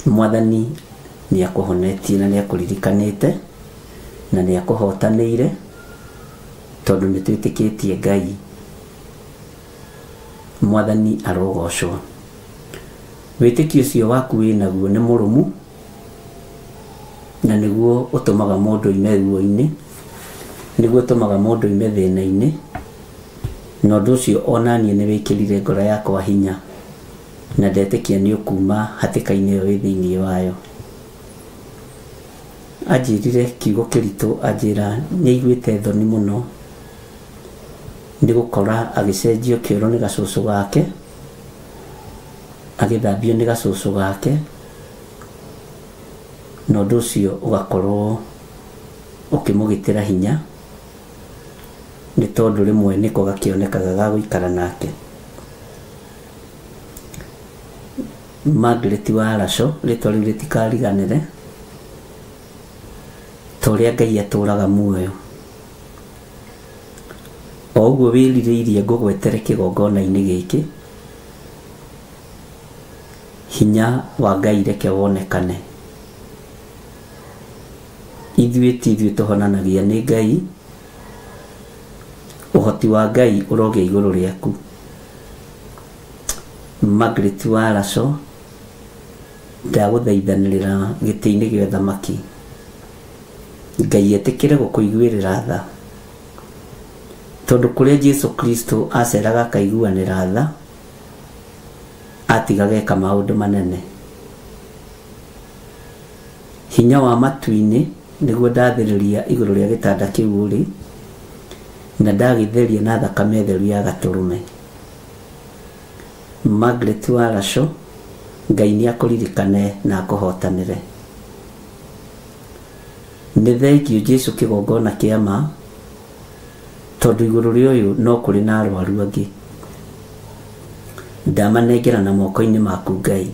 Mwathani nĩ akũhonetie na nĩ akũririkanĩte na nĩ akũhotanĩire tondũ nĩ twĩtĩkĩtie Ngai. Mwathani arogocwo. Wĩtĩkio ũcio waku wĩnaguo nĩ mũrũmu na nĩguo ũtũmaga mũndũ ime ruo-inĩ, nĩguo ũtũmaga mũndũ ime thĩna-inĩ, na ũndũ ũcio onaniĩ nĩ wĩkĩrire ngoro yakwa hinya na ndetĩkia nĩ ũkuma hatĩka-inĩ ĩyo wĩ thĩinĩ wayo. Anjĩrire kiugo kĩritũ, anjĩra nĩ aiguĩte thoni mũno nĩ gũkora agĩcenjio kĩoro nĩ gacũcũ gake, agĩthambio nĩ gacũcũ gake, na ũndũ ũcio ũgakorwo ũkĩmũgĩtĩra hinya nĩ tondũ rĩmwe nĩko gakĩonekaga ga gũikara nake. Margaret Waraco rĩtwa rĩu rĩtikariganĩre ta ũrĩa Ngai atũraga muoyo. O ũguo wĩrirĩirie ngũgwetere kĩgongona-inĩ gĩkĩ, hinya wa Ngai reke wonekane. Ithuĩ ti ithuĩ tũhonanagia nĩ Ngai, ũhoti wa Ngai ũrogĩa igũrũ rĩaku. Margaret Waraco, ndagũthaithanĩrĩra gĩtĩ-inĩ gĩa ũthamaki, Ngai etĩkĩre gũkũiguĩrĩra tha, tondũ kũrĩa Jesu Kristo aceraga akaiguanĩra tha, atiga geka maũndũ manene. Hinya wa matu-inĩ nĩguo ndathĩrĩria igũrũ rĩa gĩtanda kĩu ũrĩ, na ndagĩtheria na thakame theru ya Gatũrũme. Margaret Waraco, Ngai nĩ akũririkane na akũhotanĩre. Nĩ thengiũ Jesu kĩgongona kĩa ma, tondũ igũrũ rĩa ũyũ no kũrĩ na arwaru angĩ. Ndamanengera na moko-inĩ maku Ngai.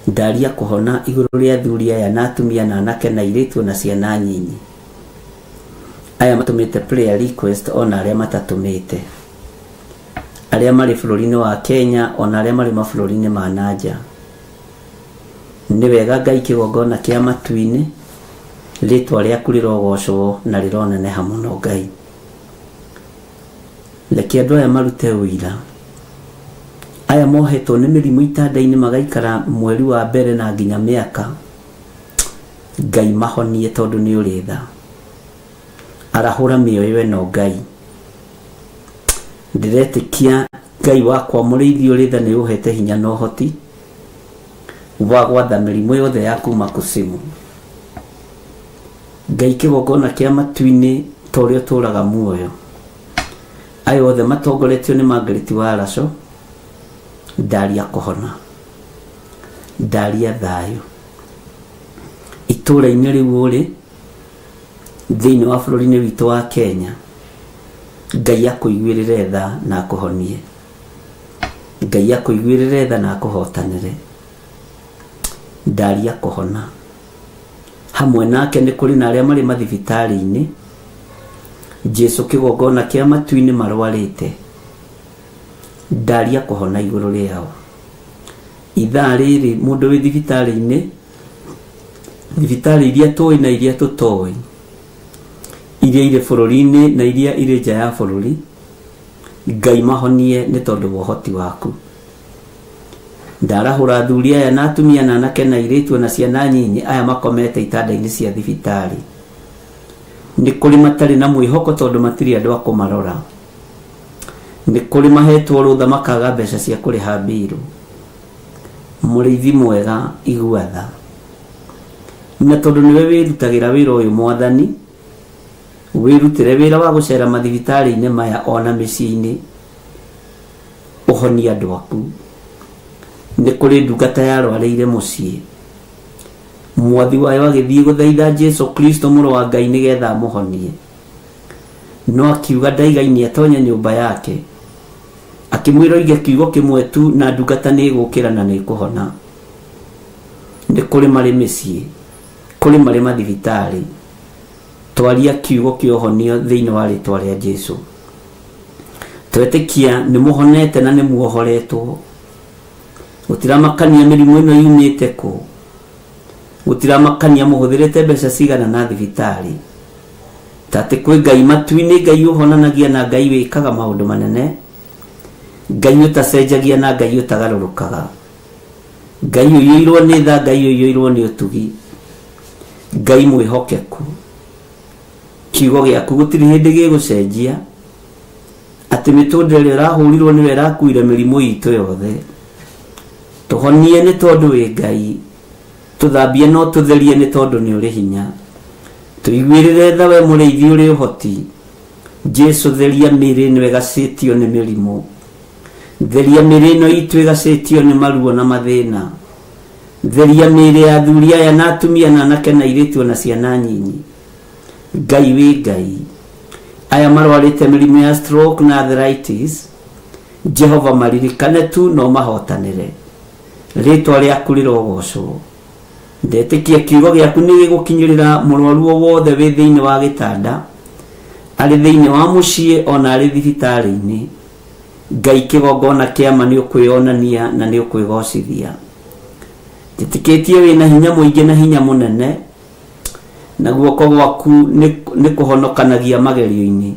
Ndaria kũhona igũrũ rĩa athuri aya na atumia na anake na airĩtu na ciana nyinyi. Aya matũmĩte prayer request ona arĩa matatũmĩte, arĩa marĩ bũrũri-inĩ wa Kenya ona arĩa marĩ mabũrũri-inĩ ma nanja. Nĩ wega Ngai kĩgongona kĩa matu-inĩ rĩtwa rĩaku rĩrogocwo na rĩroneneha mũno Ngai. Reke andũ aya marute ũira, aya mohetwo nĩ mĩrimũ itanda-inĩ magaikara mweri wa mbere na nginya mĩaka. Ngai mahonie tondũ nĩ ũrĩ tha, arahũra mĩoyo ĩno Ngai. Ndiretĩkia Ngai wakwa mũrĩithi ũrĩ tha nĩ ũhete hinya na ũhoti wa gwatha mĩrimũ yothe ya kuma kũcimu. Ngai kĩgongona kĩa matu-inĩ ta ũrĩa ũtũraga muoyo, aya othe matongoretio nĩ Margaret Waraco, ndaria kũhona, ndaria thayũ itũra-inĩ rĩu ũrĩ thĩinĩ wa bũrũri-inĩ witũ wa Kenya. Ngai akũiguĩrĩre tha na akũhonie, Ngai akũiguĩrĩre tha na akũhotanĩre. Ndaria kũhona hamwe nake nĩ kũrĩ na arĩa marĩ mathibitarĩ-inĩ. Jesu kĩgongona kĩa matu-inĩ marwarĩte, ndaria kũhona igũrũ rĩao. Ithaa rĩrĩ mũndũ wĩ thibitarĩ-inĩ, thibitarĩ iria tũĩ na iria tũtoĩ, iria irĩ bũrũri-inĩ na iria irĩ nja ya bũrũri, Ngai mahonie nĩ tondũ wa ũhoti waku. Ndarahũra athuri aya na atumia na anake na airĩtu na ciana nyinyi aya makomete itanda-inĩ cia thibitarĩ, nĩ kũrĩ matarĩ na mwĩhoko tondũ matirĩ andũ a kũmarora, nĩ kũrĩ mahetwo rũtha makaga mbeca cia kũrĩha mbirũ. Mũrĩithi mwega igua tha, na tondũ nĩwe wĩrutagĩra wĩra ũyũ Mwathani, wĩrutĩre wĩra wa gũcera mathibitarĩ-inĩ maya ona mĩciĩ-inĩ ũhonie andũ aku. Nĩ kũrĩ ndungata yarwarĩire mũciĩ, mwathi wayo agĩthiĩ gũthaitha Jesu Kristo mũrũ wa Ngai nĩgetha amũhonie, no akiuga ndaigaine atonye nyũmba yake, akĩmwĩra oige kiugo kĩmwe tu na ndungata nĩ ĩgũkĩra na nĩ ĩkũhona. Nĩ kũrĩ marĩ mĩciĩ, kũrĩ marĩ mathibitarĩ, twaria kiugo kĩa ũhonio thĩinĩ wa rĩtwa rĩa Jesu. Twetĩkia nĩ mũhonete na nĩ muohoretwo, gũtiramakania mĩrimũ ĩno yumĩte kũ, gũtiramakania mũhũthĩrĩte mbeca cigana na thibitarĩ, tatĩ kwĩ Ngai matu-inĩ, Ngai ũhonanagia na Ngai wĩkaga maũndũ manene, Ngai ũtacenjagia na Ngai ũtagarũrũkaga, Ngai ũiyũirwo nĩ tha, Ngai ũiyũirwo nĩ ũtugi, Ngai mwĩhokeku. Kiugo gĩaku gũtirĩ hĩndĩ gĩgũcenjia, atĩ mĩtũrĩre ĩrahũrirwo nĩwe ĩrakuire mĩrimũ itũ yothe. Tũhonie nĩ tondũ wĩ Ngai, tũthambie no tũtherie nĩ tondũ nĩ ũrĩ hinya, tũiguĩrĩre tha we mũrĩithi ũrĩ ũhoti. Jesu theria mĩĩrĩ ĩno ĩgacĩtio nĩ mĩrimũ, theria mĩĩrĩ ĩno itũ ĩgacĩtio nĩ maruo na mathĩna, theria mĩĩrĩ ya athuri aya na atumia na anake na airĩtu na ciana nyinyi. Ngai wĩ Ngai, aya marwarĩte mĩrimũ ya stroke na arthritis, Jehova maririkane tu no mahotanĩre, rĩtwa rĩaku rĩrogocwo. Ndetĩkia kiugo gĩaku nĩ gĩgũkinyĩrĩra mũrwaru o wothe wĩ thĩinĩ wa gĩtanda, arĩ thĩinĩ wa mũciĩ ona arĩ thibitarĩ-inĩ. Ngai kĩgongona kĩama nĩ ũkwĩonania na nĩ ũkwĩgocithia. Njĩtĩkĩtie wĩna hinya mũingĩ na hinya mũnene, na guoko gwaku nĩ kũhonokanagia magerio-inĩ,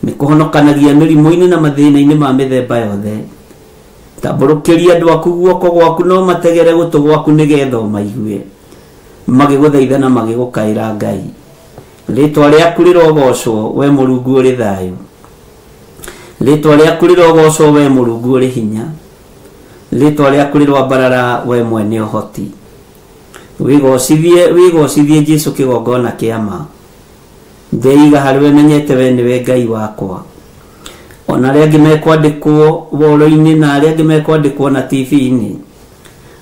nĩ kũhonokanagia mĩrimũ-inĩ na mathĩna-inĩ ma mĩthemba yothe. Tambũrũkĩria andũ aku guoko gwaku, no mategere gũtũ gwaku nĩgetha ũmaigue, magĩgũthaitha na magĩgũkaĩra Ngai. Rĩtwa rĩaku rĩrogocwo we Mũrungu ũrĩ thayũ, rĩtwa rĩaku rĩrogocwo we Mũrungu ũrĩ hinya, rĩtwa rĩaku rĩrwambarara we mwene ũhoti. Wĩgocithie Jesu kĩgongona kĩama, ndeiga harĩ we menyete we nĩwe Ngai wakwa. Ona arĩa angĩ mekwandĩkwo woro-inĩ na arĩa angĩ mekwandĩkwo na TV-inĩ,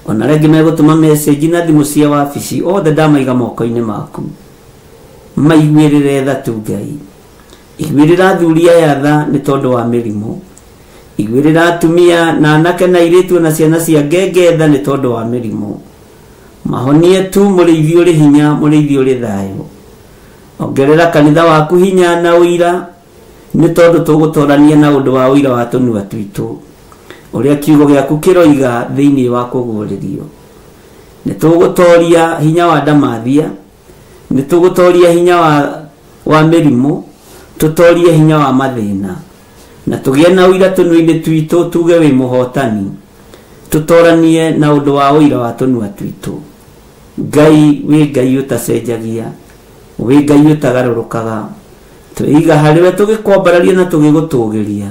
ona arĩa angĩ megũtũma message na thimũ cia wabici, othe ndamaiga moko-inĩ maku. Maiguĩrĩre tha tu Ngai, iguĩrĩra athuri aya tha nĩ tondũ wa mĩrimũ, iguĩrĩra atumia na anake na airĩtu na ciana cia ngenge tha nĩ tondũ wa mĩrimũ. Mahonie tu mũrĩithi ũrĩ hinya, mũrĩithi ũrĩ thayũ. Ongerera kanitha waku hinya na ũira, nĩ tondũ tũgũtorania na ũndũ wa ũira wa tũnua twitũ, ũrĩa kiugo gĩaku kĩroiga thĩinĩ wa kũguũrĩrio. Nĩ tũgũtoria hinya wa ndamathia, nĩ tũgũtoria hinya wa mĩrimũ, tũtorie hinya wa mathĩna, na tũgĩe na ũira tũnua-inĩ twitũ, tuge wĩ mũhotani, tũtoranie na ũndũ wa ũira wa tũnua twitũ. Ngai wĩ Ngai ũtacenjagia, wĩ Ngai ũtagarũrũkaga. Twĩiga harĩ we tũgĩkwambararia na tũgĩgũtũgĩria,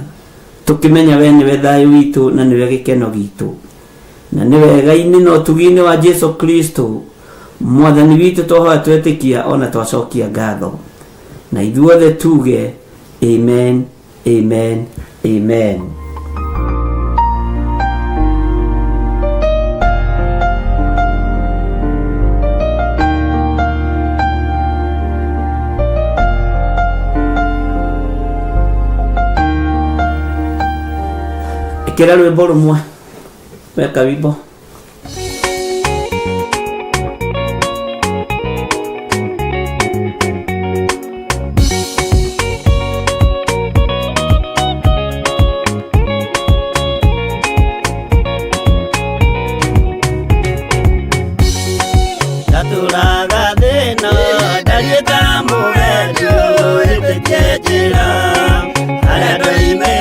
tũkĩmenya we nĩwe thayũ witũ na nĩwe gĩkeno gitũ, na nĩwe Ngai-inĩ na ũtugi-inĩ wa Jesu Kristo Mwathani witũ twahoya twetĩkia ona twacokia ngatho, na ithuothe tuge amen, amen, amen. Quiero el bolo moi. Ve cabibo. Taturaga de no, dalieta muvejo, este chechira. Ale doime.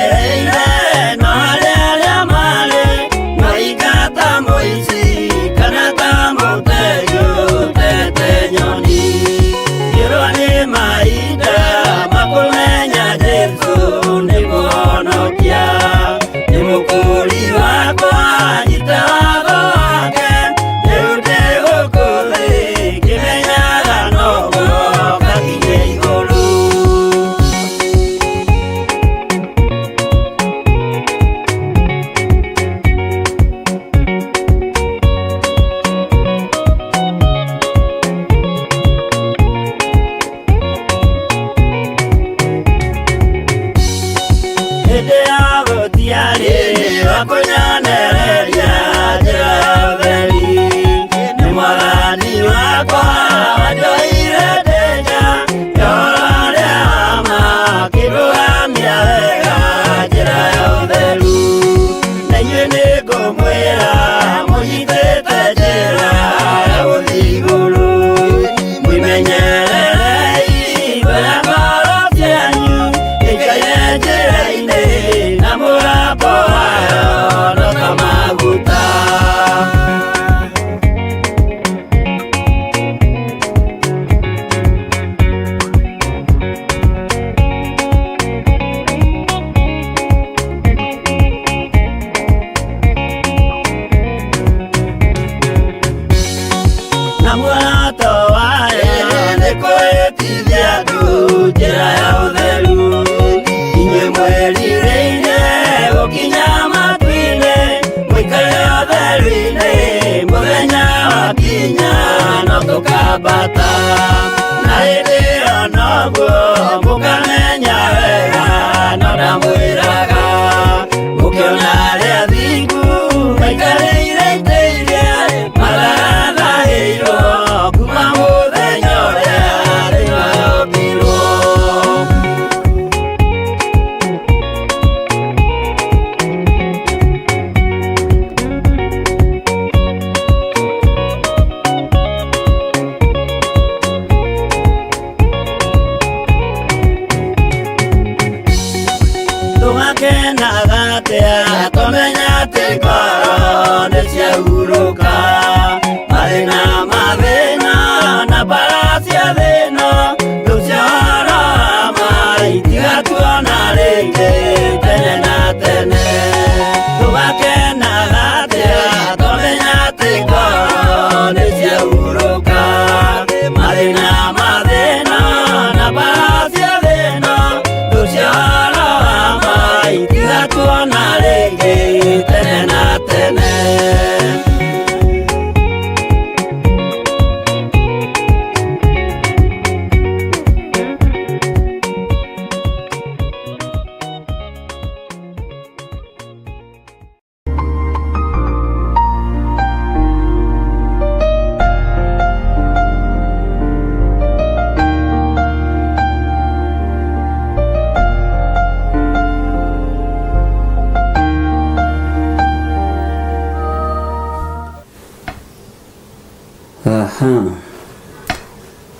atia tumenya ati ngoro niciahuruka mathina na mbara cia thina tuciora maitiga tuona ringi tene na tene tugakena atia tumenya ati ngoro niciahuruka mathina na mbara cia thina tuciora maitiga tuona ringi tene na tene.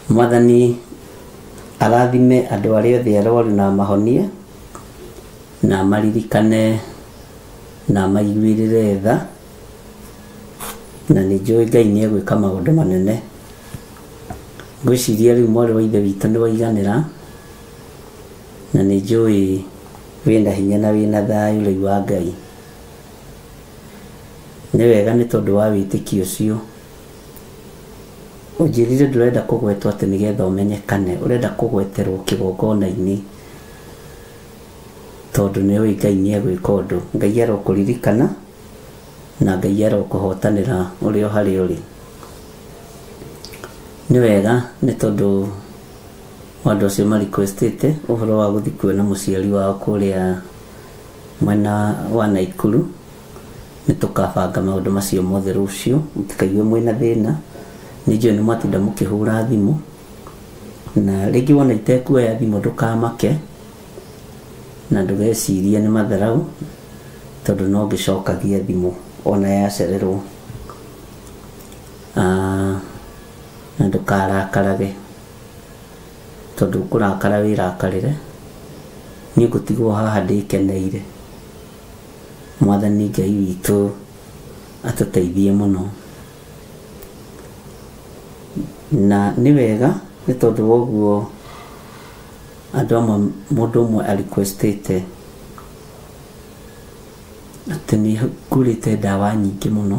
Mwathani arathime andũ arĩa othe arwaru na mahonie na maririkane na maiguĩrĩre tha, na nĩ njũĩ Ngai nĩ egwĩka maũndũ manene. Ngwĩciria rĩu mwarĩ wa ithe witũ nĩ waiganĩra, na nĩ njũĩ wĩna hinya na wĩna thayũ rĩu wa Ngai. Nĩ wega nĩ tondũ wa wĩtĩkio ũcio ũnjĩrire ndũrenda kũgwetwo atĩ nĩgetha ũmenyekane, ũrenda kũgweterwo kĩgongona-inĩ tondũ nĩ ũĩ Ngai nĩ egwĩka ũndũ. Ngai arokũririkana na Ngai arokũhotanĩra ũrĩ o harĩa ũrĩ. Nĩ wega nĩ tondũ andũ acio ma-requestĩte ũhoro wa gũthiĩ kuona mũciari wao kũrĩa mwena wa Naikuru. Nĩ tũkabanga maũndũ macio mothe rũciũ, mũtikaigue mwĩna thĩna. Nĩ njũĩ nĩ mwatinda mũkĩhũra thimũ, na rĩngĩ wona itekuoya thimũ ndũkamake na ndũgecirie nĩ matharaũ, tondũ no ngĩcokagia thimũ ona yacererwo. Na ndũkarakarage, tondũ kũrakara wĩrakarĩre, niĩ ngũtigwo haha ndĩkeneire. Mwathani Ngai witũ atũteithie mũno. Na nĩ wega nĩ tondũ woguo andũ amwe mũndũ ũmwe a-requestĩte atĩ nĩ ngũrĩte ndawa nyingĩ mũno,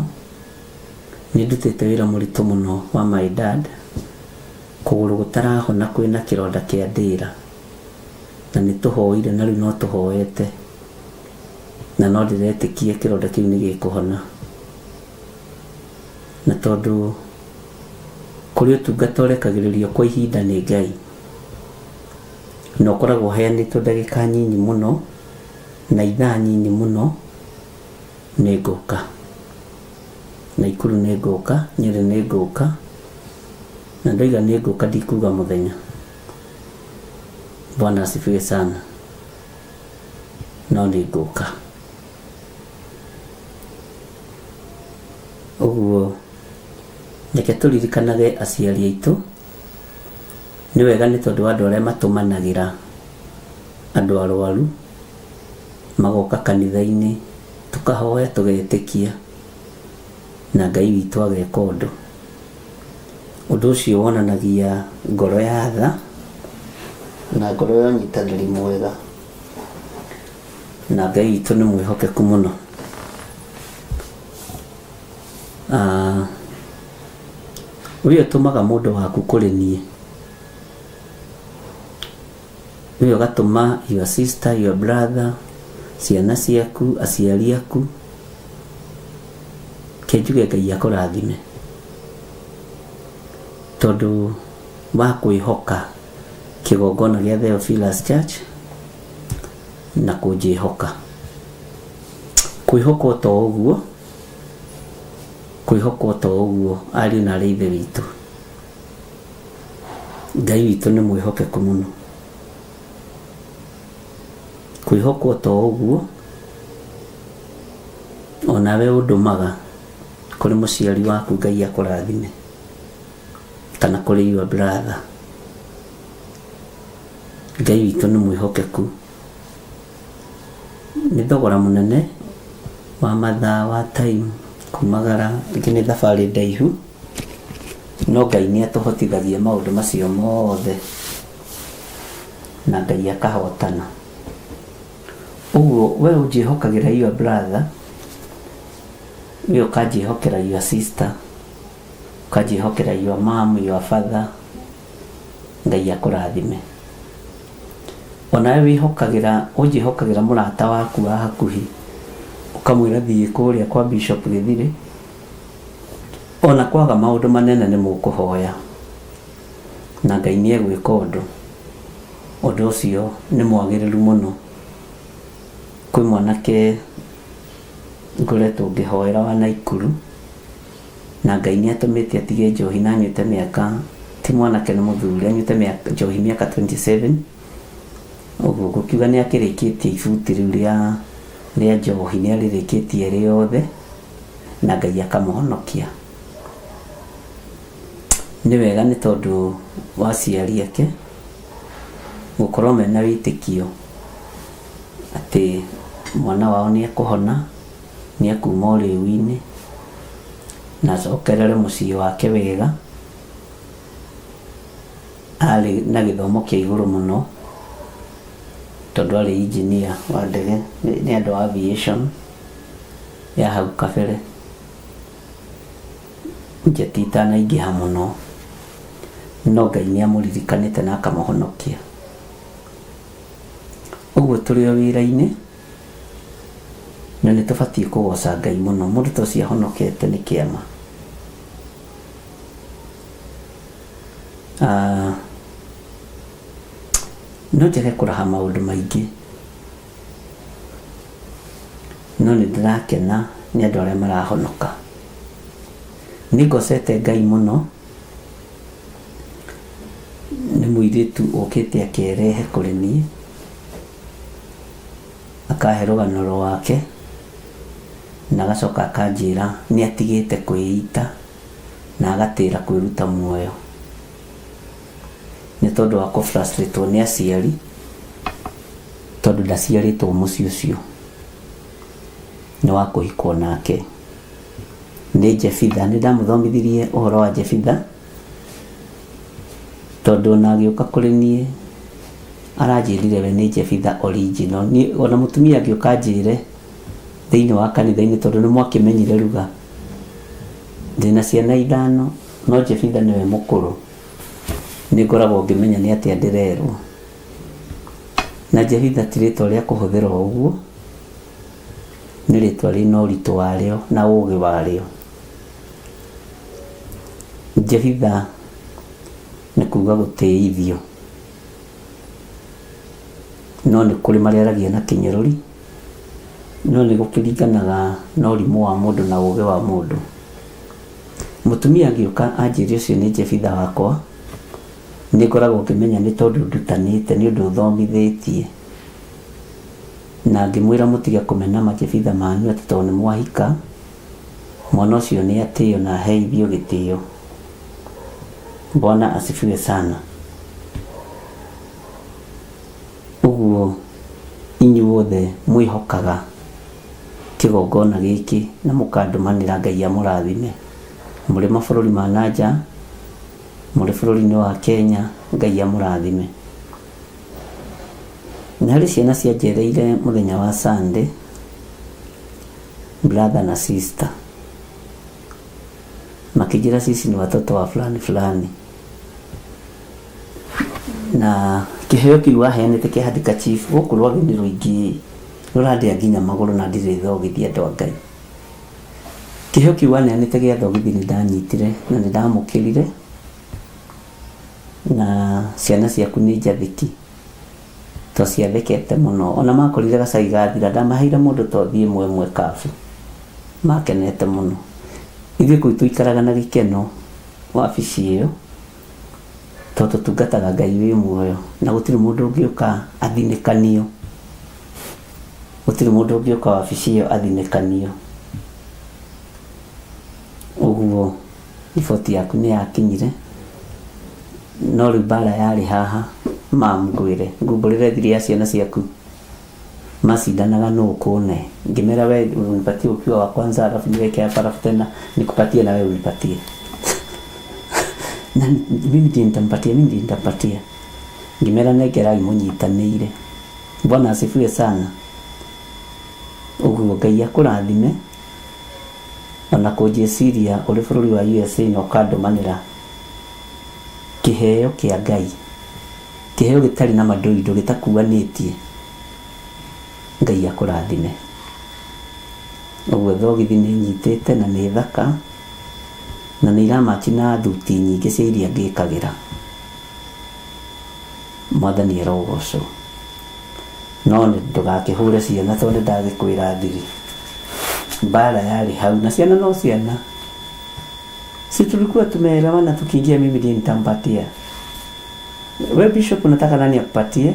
nĩ ndutĩte wĩra mũritũ mũno wa my dad, kũgũrũ gũtarahona kwĩna kĩronda kĩa ndĩra, na nĩ tũhoire na rĩu no tũhoete na no ndĩretĩkia kĩronda kĩu nĩ gĩkũhona. Na tondũ kũrĩ ũtungata ũrekagĩrĩrio kwa ihinda nĩ Ngai, na ũkoragwo ũheanĩtwo ndagĩka nyinyi mũno na ithaa nyinyi mũno, nĩ ngũka. Naikuru nĩ ngũka, Nyĩrĩ nĩ ngũka, na ndoiga nĩ ngũka ndikuga mũthenya. Bwana asifiwe sana. No nĩ ngũka. Ũguo reke tũririkanage aciari aitũ. Nĩ wega nĩ tondũ andũ arĩa matũmanagĩra andũ arwaru magoka kanitha-inĩ, tũkahoya tũgetĩkia na Ngai witũ ageka ũndũ. Ũndũ ũcio wonanagia ngoro ya tha na ngoro ya ũnyitanĩri mwega, na Ngai witũ nĩ mwĩhokeku mũno. Ũrĩa ũtũmaga mũndũ waku kũrĩ niĩ, ũrĩa ũgatũma your sister, your brother, ciana ciaku, aciari aku, kenjuge Ngai akũrathime tondũ wa kwĩhoka kĩgongona gĩa Theophilus Church na kũnjĩhoka. Kwĩhoka to ũguo ariũ na arĩ ithe witũ. Ngai witũ nĩ mwĩhokeku mũno. Kwĩhokwo to ũguo onawe ũndũmaga kũrĩ mũciari waku Ngai akũrathime, kana kũrĩ your brother. Ngai witũ nĩ mwĩhokeku nĩ thogora mũnene wa mathaa wa time kumagara nginya thabarĩ ndaihu, no Ngai nĩ atũhotithagia maũndũ macio mothe na Ngai akahotana. Ũguo we ũnjĩhokagĩra your brother, we ũkanjĩhokera your sister, ũkanjĩhokera your mom, your father, Ngai akũrathime. Onawe ũnjĩhokagĩra mũrata waku wa hakuhĩ, ũkamwĩra thiĩ kũrĩa kwa Bishop Gĩthirĩ, ona kwaga maũndũ manene nĩ mũkũhoya na Ngai nĩ egwĩka ũndũ ũcio nĩ mwagĩrĩru mũno. Kwĩ mwanake ngoretwo ngĩhoera wa Naikuru, na Ngai nĩ atũmĩte atige njohi na anyuĩte mĩaka, ti mwanake nĩ mũthuri, anyuĩte njohi mĩaka 27. Ũguo gũkiuga nĩ akĩrĩkĩtie ibuti rĩu rĩa njohi, nĩ arĩrĩkĩtie rĩothe na Ngai akamũhonokia. Nĩ wega nĩ tondũ wa aciari ake gũkorwo mena wĩtĩkio atĩ mwana wao nĩ ekũhona, nĩ ekuma ũrĩu-inĩ na acokerere mũciĩ wake wega, arĩ na gĩthomo kĩa igũrũ mũno tondũ arĩ engineer wa ndege, nĩ andũ a aviation ya hau kabere, njeti itanaingĩha mũno, no Ngai nĩ amũririkanĩte na akamũhonokia. Ũguo tũrĩ o wĩra-inĩ na nĩ tũbatiĩ kũgoca Ngai mũno. Mũndũ ta ũcio ahonokete nĩ kĩama. No njage kũraha maũndũ maingĩ, no nĩ ndĩrakena nĩ andũ arĩa marahonoka. Nĩ ngocete Ngai mũno nĩ mũirĩtu ũkĩte akerehe kũrĩ niĩ, akahe rũgano rwake na agacoka akanjĩra nĩ atigĩte kwĩita na agatĩra kwĩruta muoyo nĩ tondũ wa kũfrustratwo nĩ aciari, tondũ ndaciarĩtwo mũciĩ ũcio, nĩ wa kũhikwo nake. Nĩ Jefitha, nĩ ndamũthomithirie ũhoro wa Jefitha, tondũ ona agĩũka kũrĩ niĩ aranjĩrire we nĩ Jefitha original. Ona mũtumia agĩũka anjĩre thĩinĩ wa kanitha-inĩ, tondũ nĩ mwakĩmenyire ruga ndĩna ciana 5 no Jefitha nĩwe mũkũrũ, nĩ ngoragwo ngĩmenya nĩ atĩa ndĩrerwo. Na Jefitha ti rĩtwa rĩa kũhũthĩra ũguo, nĩ rĩtwa rĩna ũritũ warĩo na ũũgĩ warĩo. Jefitha nĩ kuuga gũtĩithio, no nĩ kũrĩ marĩa aragia na kĩnyũrũri, no nĩ gũkĩringanaga na ũrimũ wa mũndũ na ũũgĩ wa mũndũ. Mũtumia agĩũka anjĩre ũcio nĩ Jefitha wakwa, nĩ ngoragwo ngĩmenya nĩ tondũ ndutanĩte, nĩ ũndũ thomithĩtie, na ngĩmwĩra mũtige kũmena Majefitha manyu atĩ tondũ nĩ mwahika, mwana ũcio nĩ atĩo na aheithio gĩtĩo. Bwana asifiwe sana. Ũguo inyuothe mwĩhokaga kĩgongona gĩkĩ na mũkandũmanĩra, Ngai amũrathime. Mũrĩ mabũrũri ma nanja, mũrĩ bũrũri-inĩ wa Kenya, Ngai amũrathime. Nĩ harĩ ciana cianjereire mũthenya wa Sunday, brother na sister, makĩnjĩra sisi ni watoto wa fulani fulani, na kĩheo kĩu waheanĩte kĩa handkerchief gũkũ rwagĩ rũingĩ rũrandĩa nginya magũrũ na ndirĩ thogithia andũ a Ngai. Kĩheo kĩu waneanĩte gĩa thogithi nĩ ndanyitire na nĩ ndamũkĩrire, na ciana ciaku nĩ njathĩki to ciathekete mũno, ona makorire gacai gathira ndamaheire mũndũ tothiĩ ĩmwe kabu, makenete mũno. Ithuĩ kũu tũikaraga na gĩkeno wabici ĩyo, tondũ tũtungataga Ngai wĩ muoyo na gũtirĩ mũndũ ũngĩũka athinĩkanio, gũtirĩ mũndũ ũngĩũka wabici ĩyo athinĩkanio. Ũguo riboti yaku nĩ yakinyire, no rĩu mbara yarĩ haha, ngwĩre ngumbũrĩre thiri ya ciana ciaku, Masindanaga no kuone. Ngimera wewe unipatie ukiwa wa kwanza alafu niweke hapa alafu tena nikupatie na wewe unipatie. Na mimi nitampatia. Ngimera negera imunyitanĩire. Bwana asifiwe sana. Uguo Ngai akũrathime. Ona kũnjĩciria ũrĩ bũrũri wa USA na ũkandũmanĩra kĩheo kĩa Ngai. Kĩheo gĩtarĩ na madoido gĩtakuanĩtie. Ngai akũrathime. Uguo thogithi nĩ nyitĩte na nĩ thaka. Na nĩ iramachi na thuti nyingĩ cia iria ngĩkagĩra. Mwathani arogocwo. No ndũgakĩhũre ciana tondũ ndagĩkwĩra thiri. Bara yari hau na ciana no ciana. Si tulikuwa tumeelewana tukiingia mimi ndiye nitampatia. Wewe bishop unataka nani akupatie?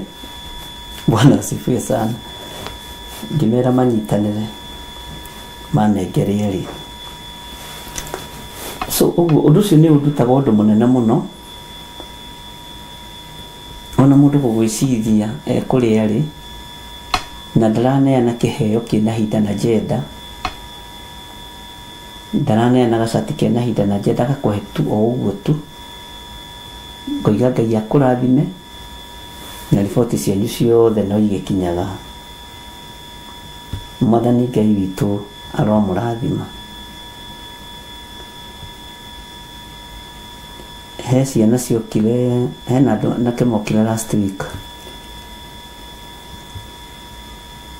Bwana asifiwe sana. Ngimera manyitanire. Manegereri. So ũndũ ũcio nĩ ũndutaga ũndũ mũnene mũno. Ona mũndũ gũgwĩciria kũrĩa arĩ na ndaraneana kĩheo kĩna hinda na jenda. Ndaraneana gacati kĩna hinda na jenda gakũhe tu o ũguo tu. Ngoiga Ngai akũrathime na riboti cianyu ciothe no igĩkinyaga. Mwathani Ngai witũ aromũrathima. He ciana ciokire hena andũ anake mokire last week.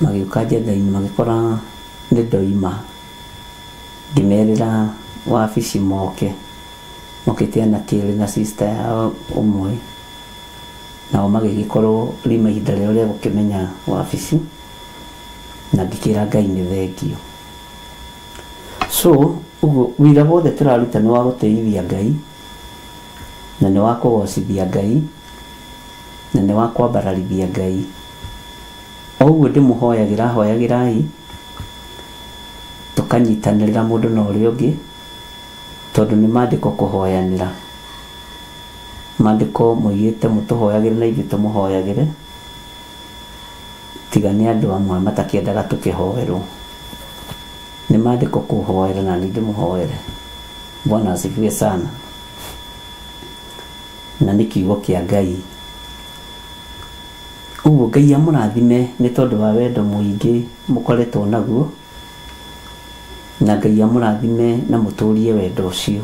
Magĩũka njetha-inĩ magĩkora nĩ ndoima. Ngĩmerĩra wabici moke. Mokĩte anake erĩ na sister yao ũmwe. Nao magĩgĩkorwo rima ihinda rĩao rĩa gũkĩmenya wabici. Na ngĩkĩra Ngai nĩ thengio. So ũguo wĩra wothe tũraruta nĩ wa gũteithia Ngai. Na nĩ wa kũgocithia Ngai. Na nĩ wa kwambararithia Ngai. Ũguo hoyagĩrai. Tũkanyitanĩrĩra mũndũ na ũrĩa ũngĩ. Tondũ nĩ maandĩko kũhoyanĩra. Maandĩko moigĩte mũtũhoyagĩre na ithuĩ tũmũhoyagĩre. Tiga nĩ andũ amwe matakĩendaga tũkĩhoerwo. Nĩ maandĩko kũhoera na nĩ ndĩmũhoere. Bwana asifiwe sana. Na nĩ kiugo kĩa Ngai. Ũguo Ngai amũrathime nĩ tondũ wa wendo mũingĩ mũkoretwo naguo. Na Ngai amũrathime na mũtũrie wendo ũcio.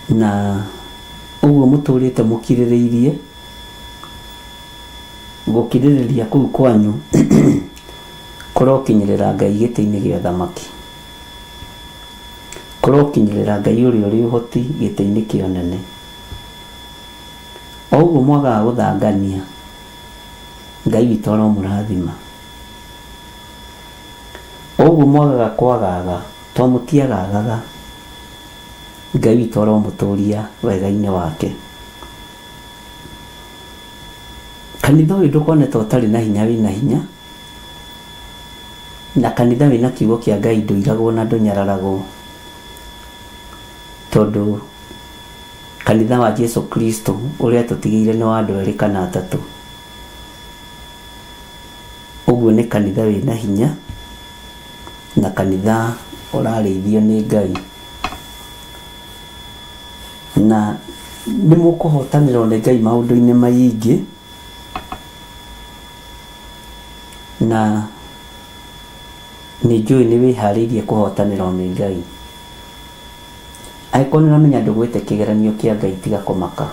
Na ũguo mũtũrĩte mũkirĩrĩirie. Gũkirĩrĩria kũu kwanyu kũrokinyĩrĩra Ngai gĩtĩ-inĩ gĩa ũthamaki. Kũrokinyĩrĩra Ngai ũrĩa ũrĩ ũhoti gĩtĩ-inĩ kĩa ũnene. Ũguo mwagaga gũthangania. Ngai witũ aromũrathima. Ũguo mwagaga kwagaga to mũtiagaga. Ngai witũ aromũtũria wega-inĩ wake. Kanitha ũyũ ndũkoneta ũtarĩ na hinya wĩna hinya. Na kanitha wĩna kiugo kĩa Ngai ndũiragwo na ndũnyararagwo. Tondũ kanitha wa Jesu Kristo ũrĩa tũtigĩire nĩ wa andũ erĩ kana atatũ. Ũguo nĩ kanitha wĩna hinya. Na kanitha ũrarĩithio nĩ Ngai. Na nĩ mũkũhotanĩrwo nĩ Ngai maũndũ-inĩ maingĩ. Na nĩ njũĩ nĩ wĩharĩirie kũhotanĩrwo nĩ Ngai. Angĩkorwo nĩũramenya ndũgwĩte kĩgeranio kĩa Ngai tiga kũmaka.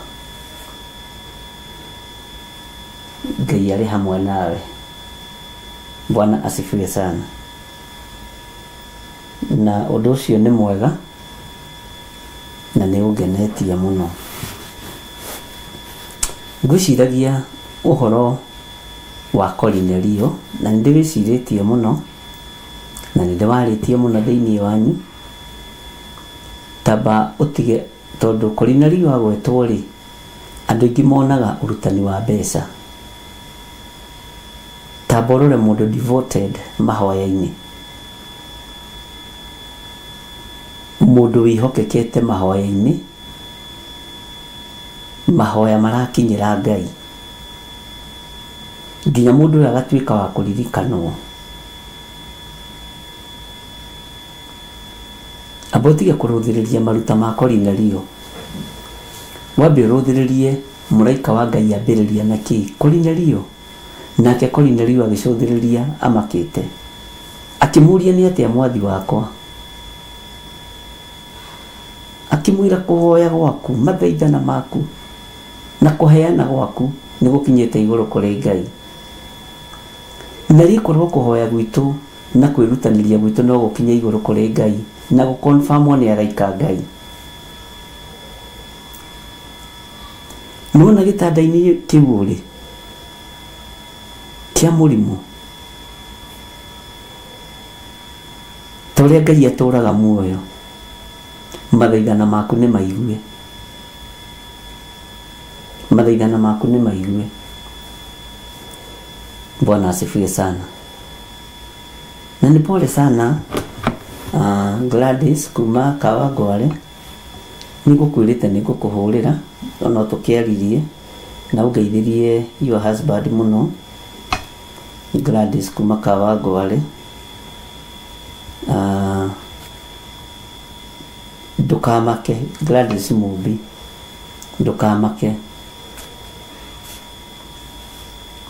Ngai arĩ hamwe nawe. Bwana asifiwe sana. Na ũndũ ũcio nĩ mwega na nĩ ũngenetie mũno. Ngwĩciragia ũhoro wa Kornelio na nĩ ndĩwĩcirĩtie mũno na nĩ ndĩwarĩtie mũno thĩinĩ wanyu. Tamba ũtige tondũ Kornelio agwetwo rĩ, andũ aingĩ monaga ũrutani wa mbeca. Tamba ũrore mũndũ devoted mahoya-inĩ. Mũndũ wĩhokekete mahoya-inĩ. Mahoya marakinyĩra Ngai. nginya mundu agatuika wa kuririkanwo. Abotige kuruthiriria maruta ma Kornelio. Wambe ruthiririe muraika wa Ngai ambiriria na ki Kornelio. Nake Kornelio agicuthiriria amakite. Akimuria ni atia mwathi wakwa. Akimwira kuhoya gwaku, mathaithana maku na kuheana gwaku ni gukinyete iguru kuri Ngai. Na rikorwo kuhoya gwitu na kwirutaniria gwitu no gukinya iguru kuri Ngai na gukonfirmwo ni araika Ngai. Nona gitanda-ini kiu uri kia murimu toria Ngai aturaga muoyo, mathaithana maku ni maigue, mathaithana maku ni maigue. Bwana asifiwe sana. Na ni pole sana Gladys kuma Kawangware. Nigukwirite nigukuhurira ona tukiaririe na ugeithirie your husband muno. Gladys kuma Kawangware. Ndukamake Gladys Mumbi, ndukamake.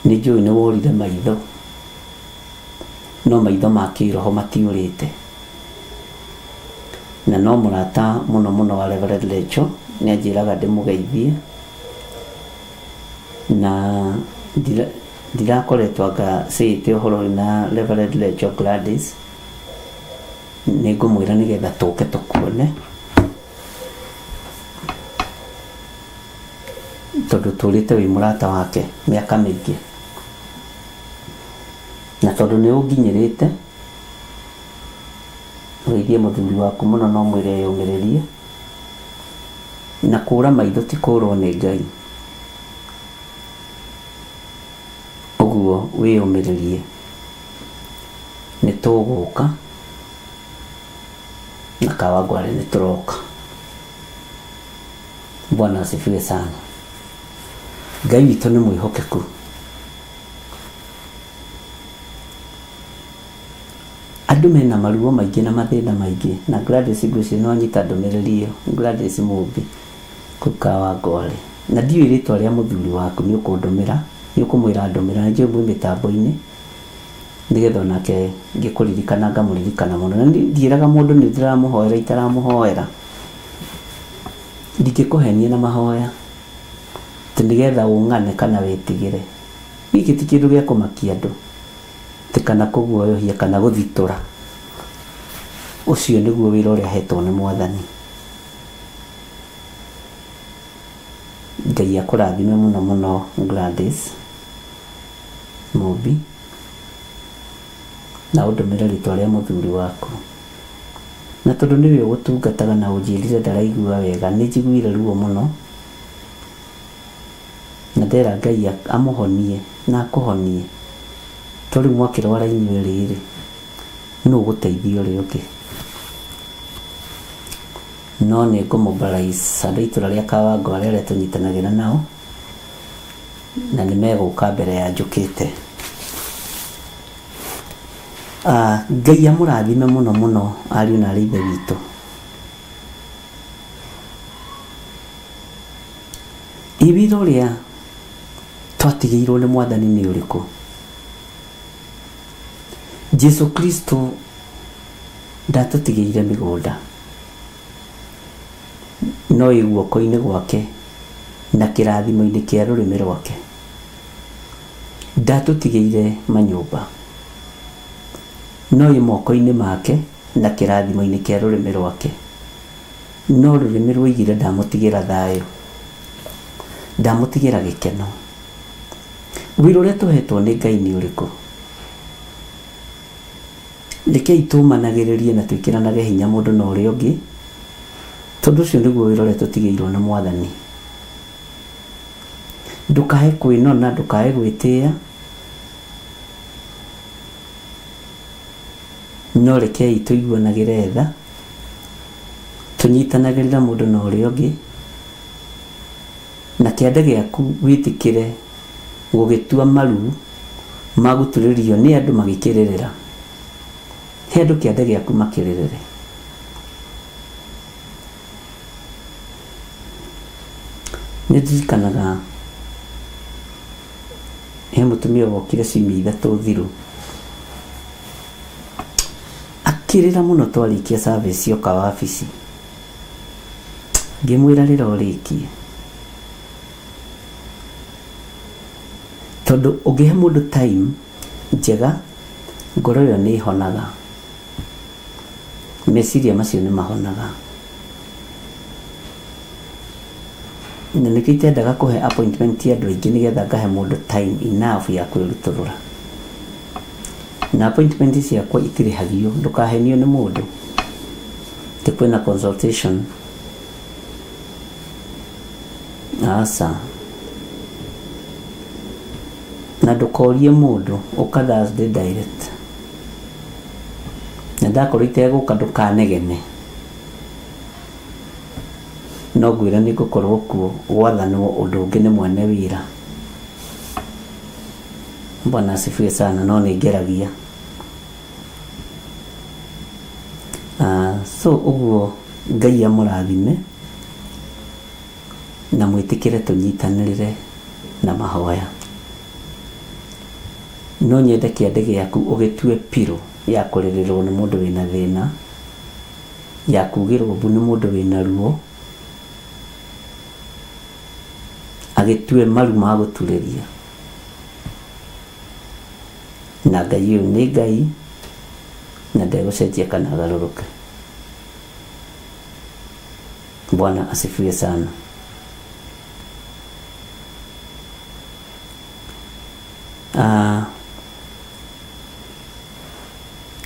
Nijui ni worire maitho, no maitho ma kiroho matiurite. Na no murata muno muno wa Reverend Lecho ni ajiraga ndimugeithie, na ndirakoretwo anga ciite uhoro na Reverend Lecho Gladys. Ni ngumwira nigetha tuke tukuone, tondu turite wi murata wake miaka mingi, na tondu ni unginyirite withie muthuri waku muno no mwire yumiririe, na kura maitho ti kurwo ni Ngai. Uguo wiyumiririe ni tuguka na Kawangware ni turoka. Bwana asifiwe sana. Ngai witu ni mwihokeku. Andu mena maruo maingi na mathina maingi, na Gladys Nguci no anyita ndumiriri iyo. Gladys Mumbi ku Kawangware. Na ndiu ritwa ria muthuri waku ni ukundumira, ni ukumwira ndumira na njumbu mitambo-ini nigetha nake ngikuririkana ngamuririkana muno. Na ndiiraga mundu ni ndiramuhoera itaramuhoera, ndingikuhenia na mahoya nigetha ung'ane kana witigire. Giki ti kindu gia kumakia andu, ti kana kuguoyohia kana guthitura. Ucio niguo wira uria hetwo ni Mwathani. Ngai akurathime muno muno Gladys Mumbi, na udumire ritwa ria muthuri waku. Na tondu niwe ugutungataga na unjirire ndaraigua wega, ni njiguire ruo muno, na ndera Ngai amuhonie na akuhonie. Tori mwakirwara inyuĩ rĩrĩ no guteithio ri ungi, no ni ngumubaraica andũ itũra ria Kawangware aria tunyitanagira nao, na ni meguka mbere ya njukite. Ngai amurathime muno muno ariũ na arĩ ithe witũ. Ibiro ria twatigiirwo ni Mwathani ni uriku. Jesu Kristo ndatutigĩire mĩgũnda, no ĩ guoko-inĩ gwake na kĩrathimo-inĩ kĩa rũrĩmĩ rwake. Ndatutigĩire manyũmba, no ĩ moko-inĩ make na kĩrathimo-inĩ kĩa rũrĩmĩ rwake. No rũrĩmĩ rwaugire ndamũtigĩra thayũ, ndamũtigĩra gĩkeno. Wĩra ũrĩa tũhetwo nĩ Ngai nĩ ũrĩkũ? Rekei tũmanagĩrĩrie na twĩkĩranage hinya mũndũ na ũrĩa ũngĩ, tondũ ũcio nĩguo wĩra ũrĩa tũtigĩirwo nĩ Mwathani. Ndũkae kwĩnona, ndũkae gwĩtĩĩa, no rekei tũiguanagĩre tha, tũnyitanagĩrĩra mũndũ na ũrĩa ũngĩ, na kĩande gĩaku wĩtĩkĩre gũgĩtua maru maguturirio ni andu magikirerera he andu kiande giaku makirerere nĩndirikanaga he mũtumia wokire ciumia 3 thiru akirĩra mũno twarĩkia service yoka wabici ngĩmwĩra rĩra ũrĩkie tondũ ũngĩhe mũndũ time njega ngoro ĩyo nĩ ihonaga meciria macio nĩ mahonaga na nĩkĩo itendaga kũhe appointment ya andũ aingĩ nĩgetha ngahe mũndũ time enough ya kwĩrutũrũra na appointment ciakwa itirĩhagio ndũkahenio nĩ mũndũ tĩ kwĩna consultation asa na ndũkorie mũndũ ũka Thursday direct na ndakorwo itegũka ndũkanegene no ngwĩra nĩ ngũkorwo kuo gwathanwo ũndũ ũngĩ nĩ mwene wĩra Bwana asifiwe sana no nĩ ngeragia so ũguo Ngai amũrathime na mwĩtĩkĩre tũnyitanĩrĩre na mahoya no nyende kĩande gĩaku ũgĩtue piro ya kũrĩrĩrwo nĩ mũndũ wĩna thĩna ya kugĩrwo mbu nĩ mũndũ wĩna ruo agĩtue maru ma gũturĩria na Ngai ũyũ nĩ Ngai na ndegũcenjia kana agarũrũke. Bwana asifiwe sana.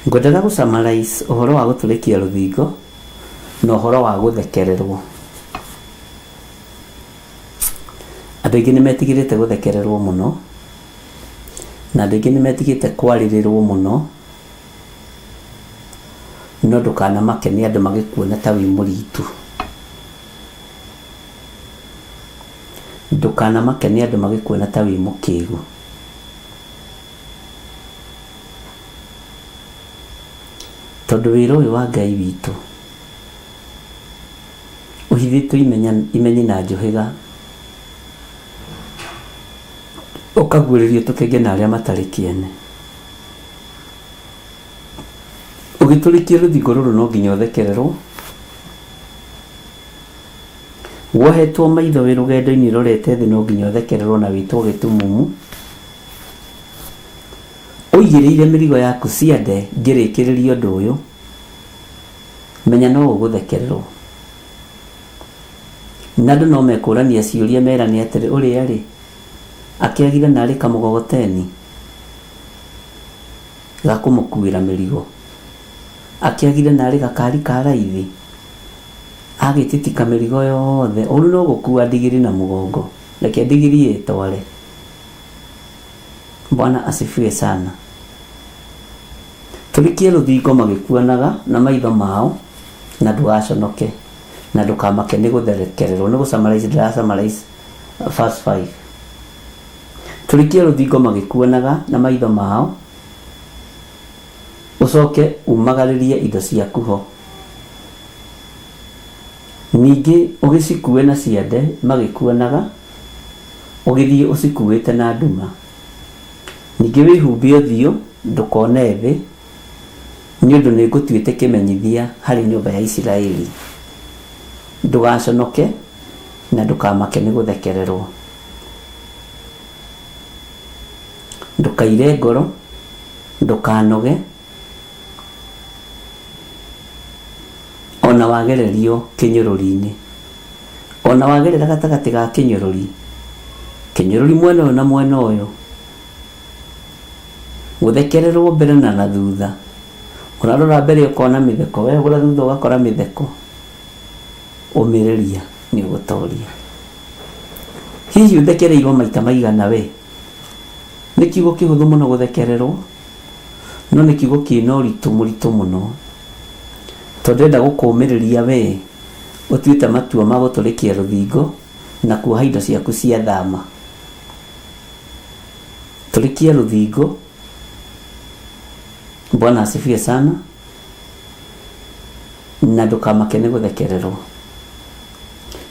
Ngwendaga gũsummarize ũhoro wa gũtũrĩkia rũthingo na ũhoro wa gũthekererwo. Andũ aingĩ nĩ metigĩrĩte gũthekererwo mũno na andũ aingĩ nĩ metigĩrĩte kwarĩrĩrwo mũno no ndũkanamake nĩ andũ magĩkuona ta wĩ mũritu. Ndũkanamake nĩ andũ magĩkuona ta wĩ mũkĩgu. Tondũ wĩra ũyũ wa Ngai witũ ũhithĩtwo imenyi na njũhĩga ũkaguũrĩrio tũkenge na arĩa matarĩ kĩene. Ũgĩtũrĩkia rũthingo rũrũ no nginya ũthekererwo. Wohetwo maitho wĩ rũgendo-inĩ rũrete thĩ no nginya ũthekererwo na wĩtwo gĩtumumu. Ũigĩrĩire mĩrigo yaku ciande ngĩrĩkĩrĩria ũndũ ũyũ menya no ũgũthekererwo. Na andũ no mekũrania ciũria merani atĩrĩ ũrĩa rĩ akĩagire narĩ kamũgogoteni ga kũmũkuĩra mĩrigo, akĩagire narĩ gakari ka raithi agĩtitika mĩrigo yothe ũru no gũkua ndigiri na mũgongo reke ndigiri ĩtware. Bwana asifiwe sana. Tũrĩkie rũthingo magĩkuanaga na maitho mao na ndũgaconoke na ndũkamake nĩ gũthekererwo. Nĩ gũsummarize ndĩrasummarize verse 5. Tũrĩkie rũthingo magĩkuanaga na maitho mao ũcoke umagarĩrie indo ciaku ho. Ningĩ ũgĩcikue na ciande magĩkuanaga ũgĩthiĩ ũcikuĩte na nduma. Ningĩ wĩhumbe ũthiũ ndũkone thĩ nĩ ũndũ nĩ ngũtuĩte kĩmenyithia harĩ nyũmba ya Isiraeli. Ndũgaconoke na ndũkamake nĩ gũthekererwo. Ndũkaire ngoro, ndũkanoge ona wagererio kĩnyũrũri-inĩ. Ona wagerera gatagatĩ ga kĩnyũrũri mwena ũyũ na mwena ũyũ gũthekererwo mbere na thutha. Ũrarora mbere ũkona mĩtheko, we ũgũra thutha ũgakora mĩtheko, ũmĩrĩria nĩ ũgũtoria. Hihi ũthekereirwo maita maigana we? Nĩ kiugo kĩhũthũ mũno gũthekererwo no nĩ kiugo kĩna ũritũ mũritũ mũno tondũ ndenda gũkũmĩrĩria we ũtuĩte matua ma gũtũrĩkia rũthingo na kuoha indo ciaku cia thama. Tulikia ruthingo. Bwana asifiwe sana. Na ndukamake nĩ gũthekererwo.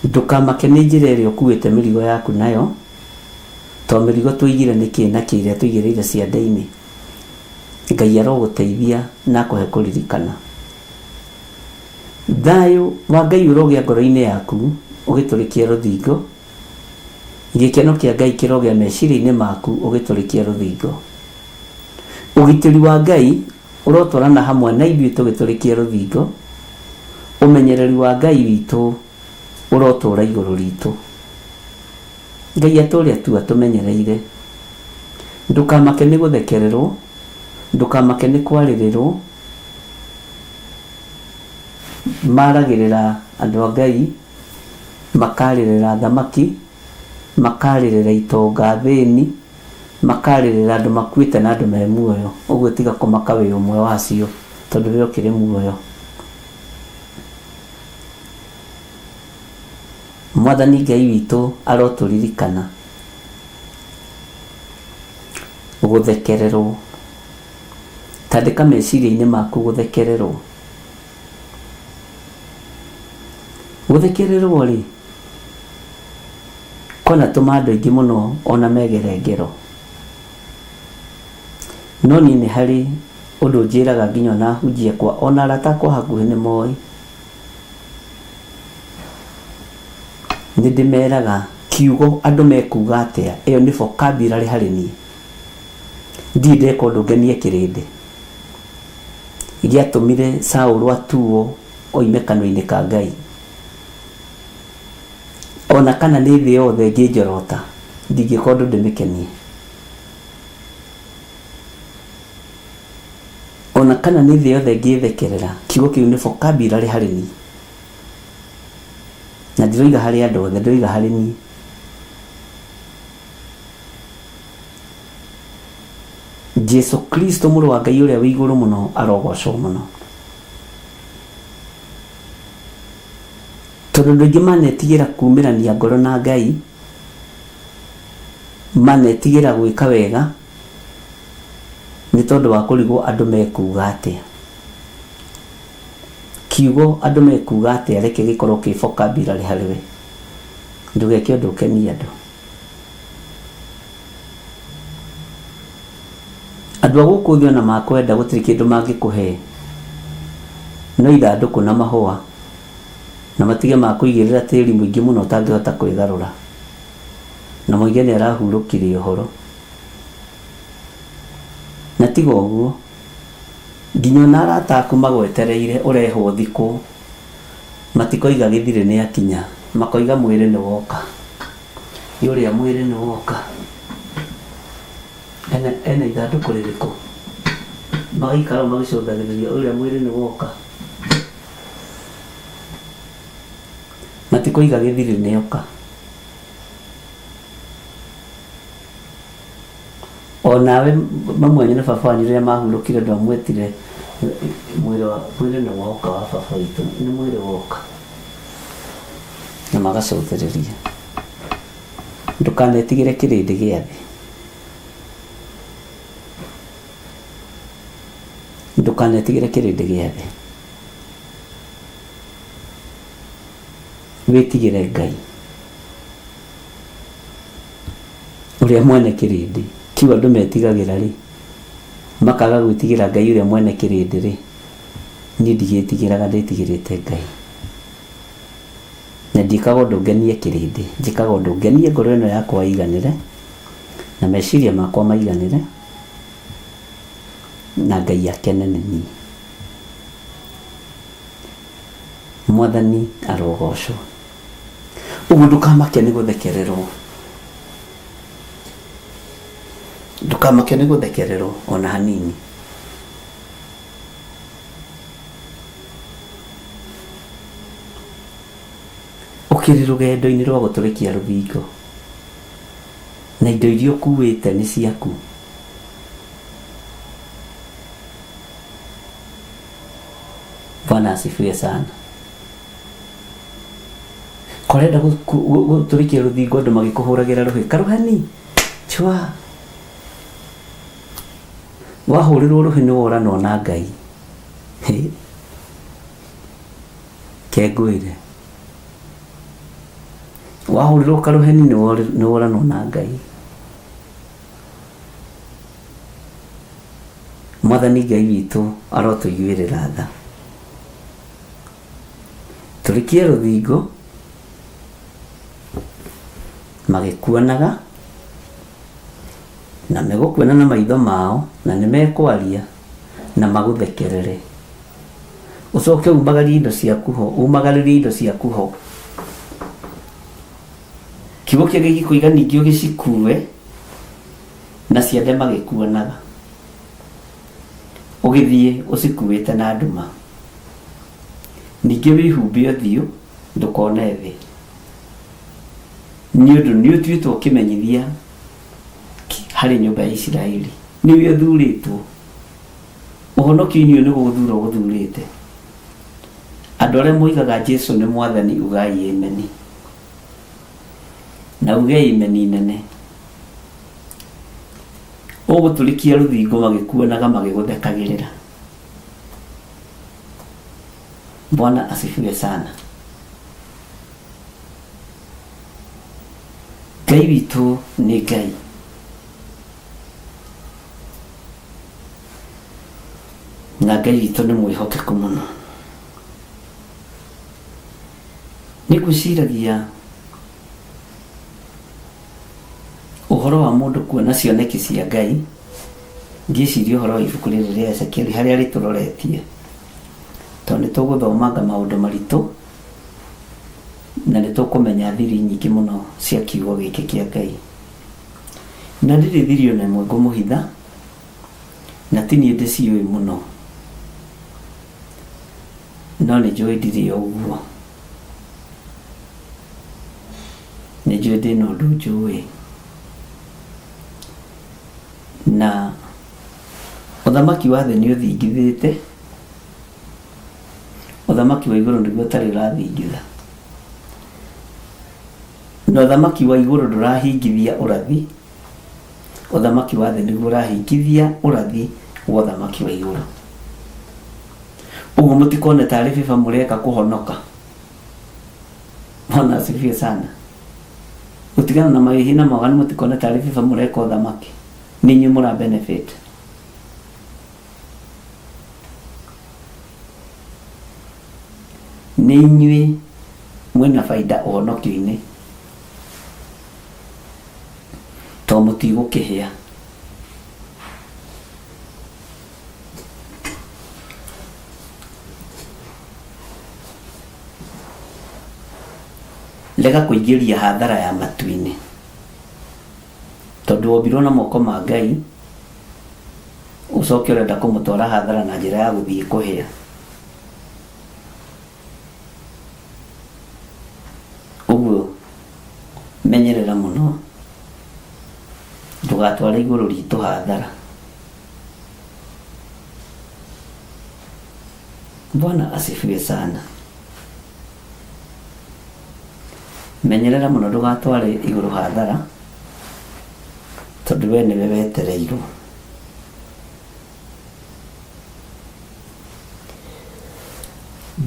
Ndukamake nĩ njĩra ĩrĩa ũkuĩte mĩrigo yaku nayo, to mĩrigo tũigire nĩ kĩ na kĩ iria tũigĩrĩire ciande-inĩ. Ngai arogũteithia na kũhe kũririkana. Thayũ wa Ngai ũrogĩa ngoro-inĩ yaku ũgĩtũrĩkia rũthingo. Gĩkeno kĩa Ngai kĩrogĩa meciria-inĩ maku ũgĩtũrĩkia rũthingo. Ũgitĩri wa Ngai ũrotwarana hamwe na ithuĩ tũgĩtũrĩkia rũthingo. Ũmenyereri wa Ngai witũ ũrotũra igũrũ ritũ. Ngai atũre tu atũmenyereire. Ndukamake nĩ gũthekererwo, ndukamake nĩ kwarĩrĩrwo. Maragĩrĩra andũ a Ngai, makarĩrĩra thamaki, makarĩrĩra itonga thĩni, makarĩrĩra andũ makuĩte na andũ me muoyo. Ũguo tiga kũmaka wĩ ũmwe wacio, tondũ wĩ ũkĩrĩ muoyo. Mwathani Ngai witũ arotũririkana gũthekererwo. Tandĩka meciria-inĩ maku gũthekererwo. Gũthekererwo rĩ, kona tũma andũ aingĩ mũno ona megere ngero. No niĩ nĩ harĩ ũndũ njĩraga nginya na hunjia kwa ona arata akwa hakuhĩ nĩ moĩ. Nĩ ndĩmeraga kiugo andũ mekuga atĩa, ĩyo nĩ vocabulary harĩ niĩ. Ndirĩ ndeka ũndũ ngenie kĩrĩndĩ. Gĩatũmire Saũlũ atuo oime kanua-inĩ ka Ngai. Ona kana nĩ thĩ yothe ngĩnjorota, ndingĩka ũndũ ndĩmĩkenie. Ona kana nĩ thĩ yothe ngĩthekerera, kiugo kĩu nĩ vocabulary harĩ niĩ. Na ndiroiga harĩ andũ othe, ndiroiga harĩ niĩ. Jesu Kristo mũrũ wa Ngai ũrĩa wĩ igũrũ mũno arogocwo mũno. Tondũ andũ aingĩ manetigĩra kumĩrania ngoro na Ngai, manetigĩra gwĩka wega, nĩ tondũ wa kũrigwo andũ mekuga atĩa. Kiugo andũ mekuga atĩa reke gĩkorwo kĩ vocabulary harĩ we. Ndũgeke ũndũ ũkenie andũ. Andũ a gũkũ thĩ ona makwenda gũtirĩ kĩndũ mangĩkũhe, no ithandũkũ na mahũa, na matige makũigĩrĩra tĩri mũingĩ mũno ũtangĩhota kwĩgarũra, na moige nĩ arahurũkirie ũhoro. Na tiga ũguo, nginya ona arata aku magwetereire ũrehwo thikũ, matikoiga gĩthirĩ nĩ akinya, makoiga mwĩrĩ nĩ woka. Yũrĩa mwĩrĩ nĩ woka. Ena ithandũkũ rĩrĩkũ? Magaikara magĩcũthagĩrĩria ũrĩa mwĩrĩ nĩ woka. Matikoiga gĩthirĩ nĩ oka. Onawe mamwenye na baba wanyu rĩrĩa mahurũkire ndwamwĩtire mwĩrĩ nĩ woka wa baba witũ, nĩ mwĩrĩ woka. Na magacũthĩrĩria. Ndũkanetigĩre kĩrĩndĩ gĩa thĩ. Ndũkanetigĩre kĩrĩndĩ gĩa thĩ. Wĩtigĩre Ngai ũrĩa mwene kĩrĩndĩ. Kiugo andũ metigagĩra rĩ, makaga gwĩtigĩra Ngai ũrĩa mwene kĩrĩndĩ rĩ, niĩ ndigĩtigĩraga, ndĩtigĩrĩte Ngai. Na ndikaga ũndũ ngenie kĩrĩndĩ, njĩkaga ũndũ ngenie ngoro ĩno yakwa iganĩre, na meciria makwa maiganĩre, na Ngai akene nĩ niĩ. Mwathani arogocwo. Ũguo ndũkamake nĩ gũthekererwo. Ndũkamake nĩ gũthekererwo ona hanini. Ũkĩrĩ rũgendo-inĩ rwa gũtũrĩkia rũthingo, na indo iria ũkuĩte nĩ ciaku. Bwana asifiwe sana. Korenda gũtũrĩkia rũthingo andũ magĩkũhũragĩra rũhĩ, karuhani chwa wahurirwo ruhi ni woranwo na Ngai kengwire wahurirwo karuheni ni woranwo na Ngai. Mwathani Ngai witũ arotũiguĩrĩra tha. Tũrĩkie rũthingo magĩkuanaga na megũkuana na maitho mao na nĩmekwaria na magũthekerere. Ũcoke umagarie indo ciaku ho, umagaririe indo ciaku ho. Kiugo kĩa Ngai gĩkũiga ningĩ ũgĩcikue na ciande magĩkuanaga. Ũgĩthiĩ ũcikuĩte na nduma. Ningĩ wĩhumbe ũthiũ ndũkone thĩ. Nĩ ũndũ nĩ ũtuĩtwo kĩmenyithia harĩ nyũmba ya Isiraeli. Nĩwe ũthurĩtwo. Ũhonokio-inĩ ũyũ nĩ gũthurwo gũthurĩte. Andũ arĩa moigaga Jesũ nĩ Mwathani ugai ameni. Na uge ameni nene. Ũgũtũrĩkia rũthingo magĩkuanaga magĩgũthekagĩrĩra. Bwana asifiwe sana. Ngai witũ nĩ Ngai. Na Ngai witũ nĩ mwĩhokeku mũno. Nĩngwĩciragia ũhoro wa mũndũ kuona cioneki cia Ngai. Ngĩciria ũhoro wa ibuku rĩrĩ rĩa Ezekieli harĩa rĩtũroretie. Tondũ nĩtũgũthomanga maũndũ maritũ na nĩtũkũmenya thiri nyingĩ mũno cia kiugo gĩkĩ kĩa Ngai. Na ndĩrĩ thiri ona ĩmwe ngũmũhitha na ti niĩ ndĩciũĩ mũno, no nĩnjũĩ ndirĩ o ũguo. Nĩnjũĩ ndĩna ũndũ njũĩ. Na ũthamaki wa thĩ nĩ ũthingithĩte, ũthamaki wa igũrũ nĩguo ũtarĩ ũrathingitha. Na ũthamaki wa igũrũ ndũrahingithia ũrathi, ũthamaki wa thĩ nĩguo ũrahingithia ũrathi wa ũthamaki wa igũrũ. Ũguo mũtikone tarĩ bĩba mũreka kũhonoka. Bwana asifiwe sana. Gũtigana na mawĩhi na mawaganu mũtikone tarĩ bĩba mũreka ũthamaki. Nĩ inyuĩ mũra benefit. Nĩ inyuĩ mwĩna baida ũhonokio-inĩ. To mũtigũkĩhĩa. Lega kũingĩria hathara ya matu-inĩ. Tondũ wombirwo na moko ma Ngai, ũcoke ũrenda kũmũtwara hathara na njĩra ya gũthiĩ kũhĩa. Ũguo menyerera mũno ndũgatware igũrũ ritũ hathara. Bwana asifiwe sana. Menyerera mũno ndũgatware igũrũ hathara, tondũ we nĩwe wetereirwo.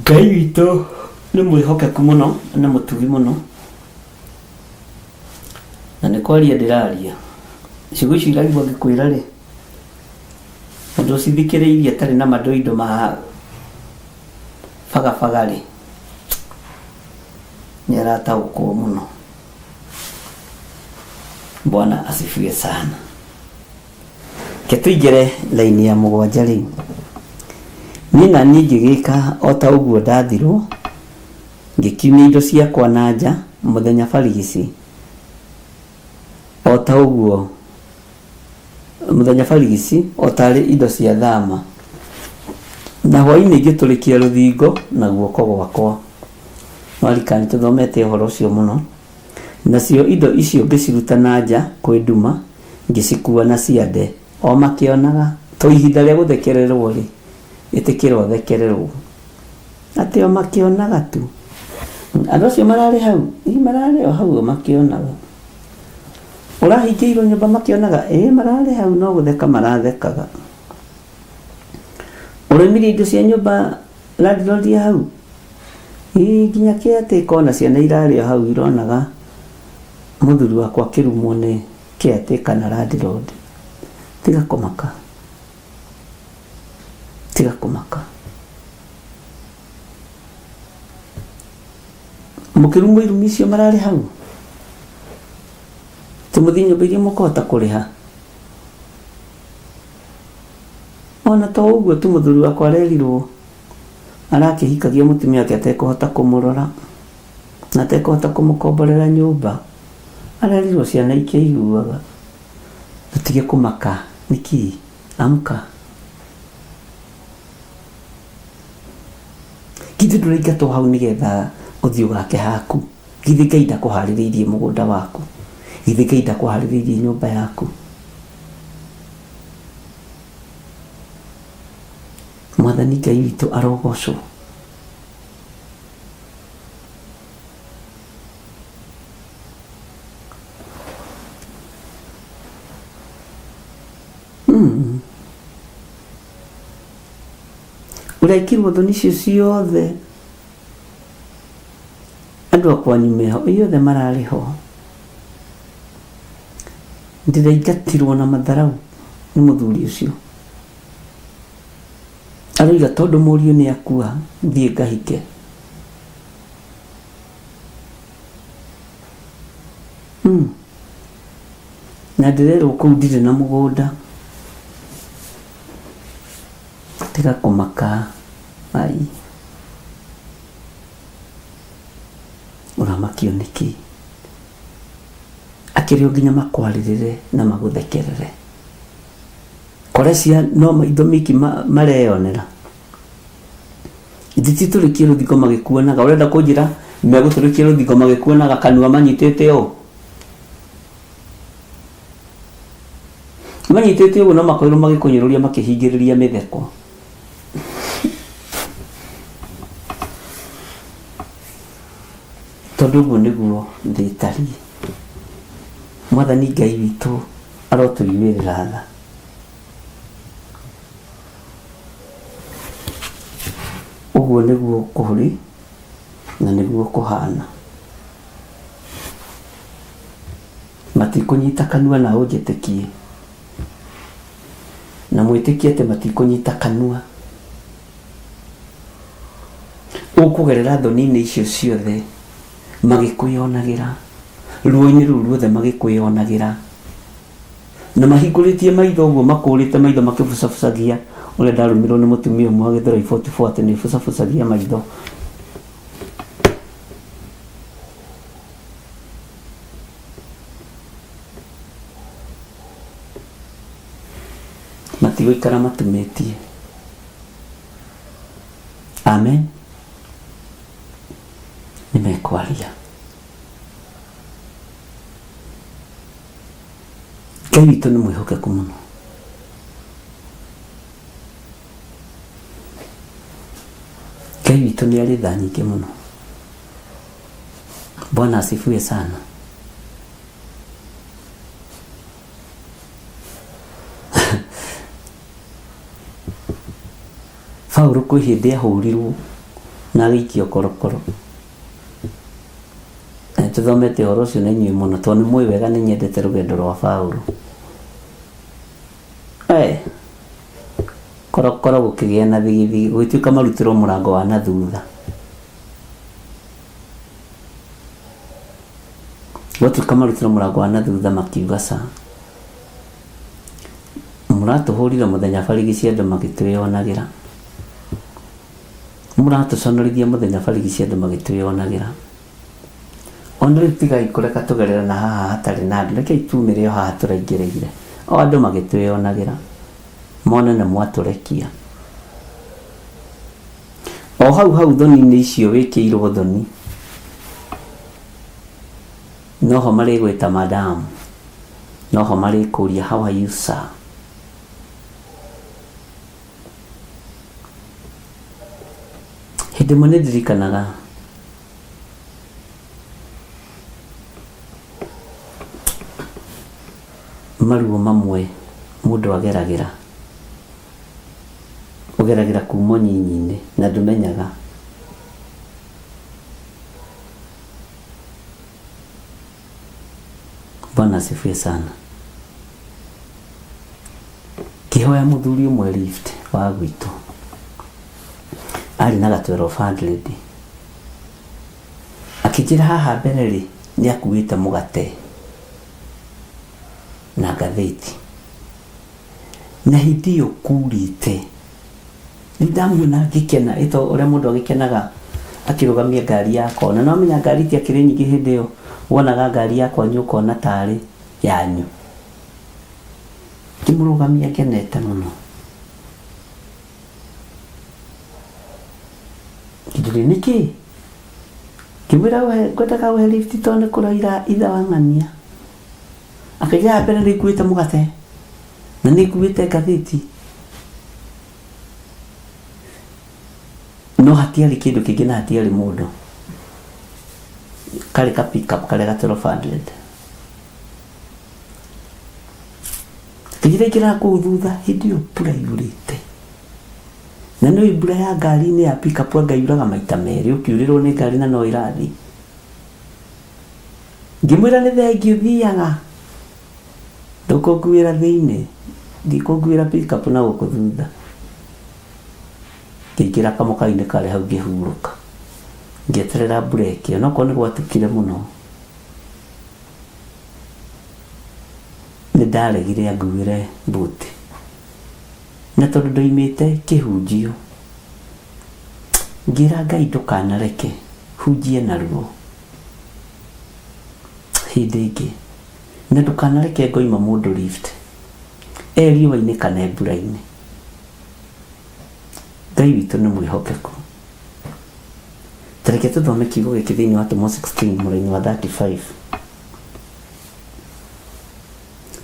Ngai witũ nĩ mwĩhokeku mũno na mũtugi mũno, na nĩ kwaria ndĩraria. Ciugo icio iragwo ngĩkwĩra rĩ, mũndũ ũcithikĩrĩirie atarĩ na madoido ma bagabaga rĩ, nĩ arataũkwo mũno. Bwana asifiwe sana. Ketũingĩre laini ya mũgwanja rĩu. Niĩ na niĩ ngĩgĩka o ta ũguo ndathirwo, ngĩkiumia indo ciakwa na nja mũthenya barigici. O ta ũguo mũthenya barigici o tarĩ indo cia thama. Na hwaĩ-inĩ ngĩtũrĩkia rũthingo na guoko gwakwa. Mwarikani tũthomete ũhoro ũcio mũno. Nacio indo icio ngĩciruta na nja kwĩ nduma, ngĩcikua na ciande. O makĩonaga to ihinda rĩa gũthekererwo rĩ, ĩtĩkĩra ũthekererwo. Atĩ o makĩonaga tu. Andũ acio mararĩ hau, mararĩ o hau makĩonaga. Ũrahingĩirwo nyũmba makĩonaga, mararĩ hau no gũtheka marathekaga. Uremire indo cia nyumba landlord ya hau nginya kiate kona ciana irarĩa hau ironaga muthuri wakwa kirumwo ni kiate kana landlord. Tiga kumaka mukirumwo irumi icio mararĩ hau tumuthi nyumba iria mukahota kuriha. Ona to uguo tu muthuri wakwa arerirwo arakĩhikagia mutumia wake atekũhota kũmũrora na atekũhota kũmũkomborera nyũmba. Arerirwo ciana ikĩiguaga. Tutige kũmaka niki amka. Githĩ ndũraingatwo hau nĩgetha ũthiũ gake haku. Githĩ Ngai ndakũharĩrĩirie mũgũnda waku. Githĩ Ngai ndakũharĩrĩirie nyũmba yaku. Mwathani Ngai witũ arogocwo. Ũrekirwo thoni icio ciothe andũ akwanyu meho iothe mararĩ ho. Ndĩraingatirwo na matharau nĩ mũthuri ũcio. Aroiga tondũ mũriũ nĩ akua thiĩ ngahike. Na ndĩrerwo kũu ndirĩ na mũgũnda. Tiga kũmaka. Ai. Ũramakio nĩkĩ? Akĩrĩo nginya makwarĩrĩre na magũthekerere. Korecia no maitho miki mareyonera. Ithiti tũrĩkie rũthingo magĩkuonaga. Ũrenda kũnjĩra megũtũrĩkia rũthingo magĩkuonaga kanua manyitĩte ũũ? Manyitĩte ũguo no makoirwo magĩkũnyũrũria makĩhingĩrĩria mĩtheko. Tondũ ũguo nĩguo thĩ ĩtariĩ. Mwathani Ngai witũ arotũiguĩrĩra tha. Ũguo nĩguo kũrĩ na nĩguo kũhana. Matikũnyita kanua na ũnjĩtĩkie. Na mwĩtĩkie atĩ matikũnyita kanua. Ũkũgerera thoni-inĩ icio ciothe magĩkwĩonagĩra. Ruo-inĩ rũu ruothe magĩkwĩonagĩra. Na mahingũrĩtie maitho ũguo makũrĩte maitho makĩbucabucagia. Ũrĩa ndarũmirwo nĩ mũtumia ũmwe wa Gĩthũrai 44 atĩ nĩ bucabucagia maitho. Matigũikara matumĩtie. Amen. Nĩmekwaria. Ngai witũ nĩ mwĩhokeku mũno. Ngai witũ nĩ arĩ tha nyingĩ mũno. Bwana asifiwe sana. Paulo kwĩ hĩndĩ ahũrirwo na agĩikio korokoro. Tũthomete ũhoro ũcio na inyuĩ mũno tondũ nĩ mũĩ wega nĩ nyendete rũgendo rwa Paulo. Korokoro gũkĩgĩa na thigithigi gũgĩtuĩka marutĩrwo mũrango wa na thutha. Gwatuĩka marutĩrwo mũrango wa na thutha makiuga ca. Mũratũhũrire mũthenya barigici andũ magĩtwĩonagĩra. Mũratũconorithia mũthenya barigici andũ magĩtwĩonagĩra. Ona rĩu tigai kũreka tũgerera na haha hatarĩ na andũ. Rekei tumĩre o haha tũraingĩrĩire. O andũ magĩtwĩonagĩra. Mone nĩ mwatũrekia. O hau thoni-inĩ icio wĩkĩirwo thoni. Noho marĩgwĩta madam. Noho marĩkũria how are you sir? Hĩndĩ ĩmwe nĩndirikanaga maruo mamwe mũndũ ageragĩra ũgeragĩra kuma nyinyi-inĩ na ndũmenyaga. Bwana asifiwe sana. Kĩhoya mũthuri ũmwe lift wa gwitũ arĩ na ga 1200 akĩnjĩra haha mbere rĩ nĩ akuĩte mũgate na ngathĩti na hindi ĩyo kurĩte. Nĩ ndamuona ngĩkena ĩto ũrĩa mũndũ agĩkenaga akĩrũgamia ngari yakwa, na no menya ngari ti akĩrĩ nyingĩ hĩndĩ ĩyo wonaga ngari yakwa nyũkona tarĩ yanyu. Ngĩmũrũgamia ngenete mũno. Kĩndũrĩ nĩkĩ? Ngĩmwĩra we ngwendaga we lift tondũ nĩ kũraira ithe wa ng'ania. Akaigua mbere nĩ ikuĩte mũgate na nĩ ikuĩte ngathĩti. No hatiarĩ kĩndũ kĩngĩ na hatiarĩ mũndũ. Karĩ ka pick up karĩ ga 1200. Kĩgĩra kũu thutha hĩndĩ ĩyo mbura yurĩte. Na no mbura ya ngari-inĩ ya pick up anga yuraga maita merĩ ũkiurĩrwo nĩ ngari na no ĩrathiĩ. Ngĩmwĩra nĩ thengiũ thiaga. Ndũkũnguĩra thĩinĩ. Ndikũnguĩra pick up na gũkũ thutha. Ngĩingĩra kamũkari-inĩ karĩ hau ngĩhurũka. Ngĩeterera bureki no korwo nĩ gwatukire mũno. Nĩ ndaregire anguĩre buti. Na tondũ ndoimĩte kĩhunjio. Ngĩra Ngai ndũkanareke hunjie naruo. Hĩndĩ ĩngĩ. Na ndũkanareke ngoima mũndũ lift. Riũa-inĩ kana mbura-inĩ. Ngai witũ nĩ mwĩhokeku. Tareke tũthome kiugo gĩkĩ thĩinĩ wa Tomo 16 mũraini wa 35.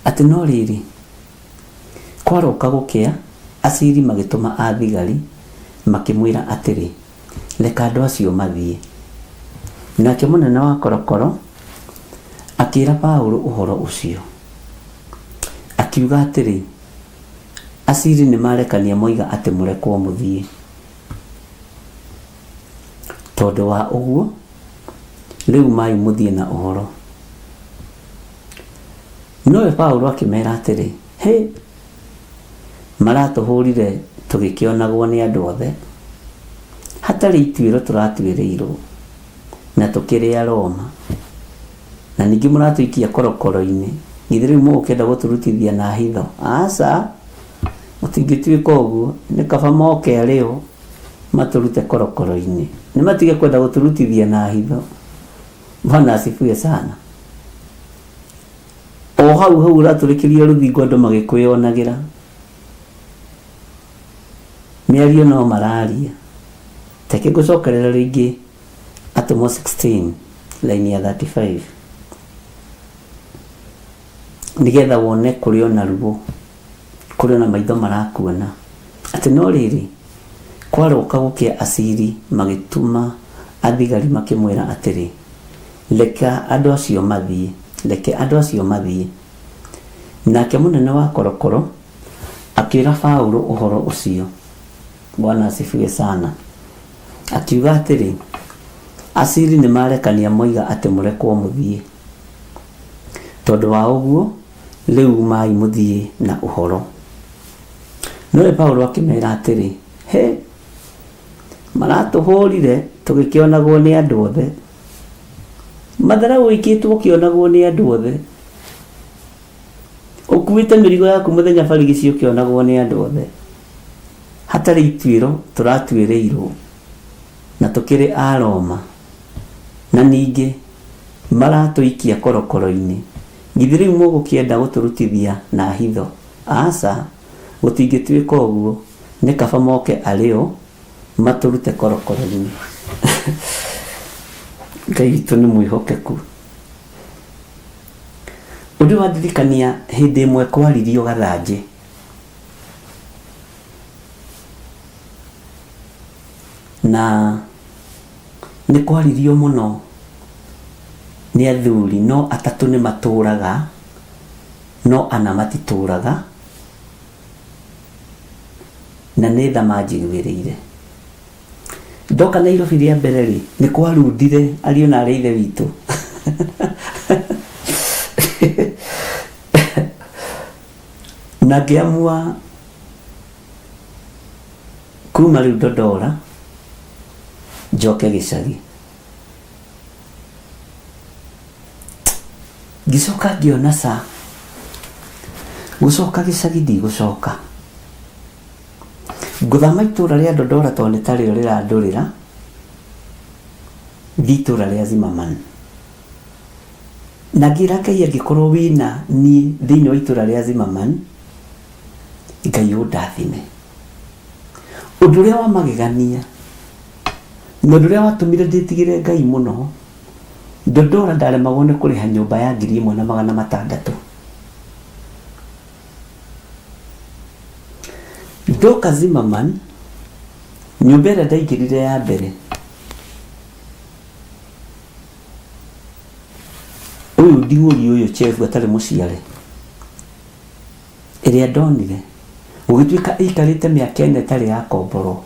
Atĩ no rĩrĩ kwaroka gũkĩa Asiri magĩtũma athigari makĩmwĩra atĩrĩ reka andũ acio mathiĩ. Nake mũnene wa korokoro akĩra Paulo ũhoro ũcio. Akiuga atĩrĩ Asiri nĩ marekania moiga atĩ mũrekwo mũthiĩ. Tondũ wa ũguo rĩu mai mũthiĩ na ũhoro. Nowe Paulo akĩmera atĩrĩ maratũhũrire tũgĩkĩonagwo nĩ andũ othe. Hatarĩ ituĩro tũratuĩrĩirwo na tũkĩrĩ a Roma. Na ningĩ mũratũikia korokoro-inĩ. Githĩ rĩu mũgũkĩenda gũtũrutithia na hitho? Aca mũtingĩtuĩka ũguo. Nĩ kaba moke arĩo matũrute korokoro-inĩ. Nĩ matige kwenda gũtũrutithia na hitho. Bwana asifiwe sana. O hau ũratũrĩkĩria rũthingo andũ magĩkwĩonagĩra. Mĩario no mararia. Teke ngũcokerera rĩngĩ Atomo 16 laini ya 35. Nĩgetha wone kũrĩ ona ruo, kũrĩ ona maitho marakuona. Atĩ no rĩrĩ kwaroka gũkĩa Asiri magĩtuma athigari makĩmwĩra atĩrĩ reka andũ acio mathiĩ. Reke andũ acio mathiĩ. Nake mũnene wa korokoro akĩra Paulo ũhoro ũcio. Bwana asifiwe sana. Akiuga atĩrĩ Asiri nĩ marekania moiga atĩ mũrekwo mũthiĩ. Tondũ wa ũguo rĩu mai mũthiĩ na ũhoro. Nowe Paulo akĩmera atĩrĩ maratũhũrire tũgĩkĩonagwo nĩ andũ othe. Matharaũ ikĩtwo kĩonagwo nĩ andũ othe. Ũkuĩte mĩrigo yaku mũthenya barigĩci ũkĩonagwo nĩ andũ othe. Hatarĩ ituĩro tũratuĩrĩirwo na tũkĩrĩ a Roma. Na ningĩ maratũikia korokoro-inĩ. Githĩ rĩu mũgũkĩenda gũtũrutithia na hitho? Aca gũtingĩtuĩka ũguo. Nĩ kaba moke arĩo matũrute korokoro-inĩ. Ngai witũ nĩ mwĩhokeku. Ũndũ wa ndirikania hĩndĩ ĩmwe kwaririo Gathanjĩ. Na nĩ kwaririo mũno nĩ athuri no atatũ nĩ matũraga no ana matitũraga na nĩ tha manjiguĩrĩire. Ndoka Nairobi rĩa mbere rĩ, nĩ kwarundire ariũ na arĩ ithe witũ. Na ngĩamua kuma rĩu Ndondora njoke gĩcagi. Ngĩcoka ngĩona ca gũcoka gĩcagi ndigũcoka, ngũthama itũra rĩa Ndondora tondũ nĩ tarĩo rĩrandũrĩra, thiĩ itũra rĩa Zimmerman. Na ngĩra Ngai angĩkorwo wĩna niĩ thĩinĩ wa itũra rĩa Zimmerman, Ngai ũndathime. Ũndũ ũrĩa wa magegania na ũndũ ũrĩa watũmire ndĩtigĩre Ngai mũno, Ndondora ndaremagwo nĩ kũrĩha nyũmba ya 1,600. Ndoka Zimmerman, nyũmba ĩrĩa ndaingĩrire ya mbere, ũyũ nding'ũri ũyũ chef atarĩ mũciare, ĩrĩa ndonire gũgĩtuĩka ĩikarĩte mĩaka 4 ĩtarĩ yakomborwo,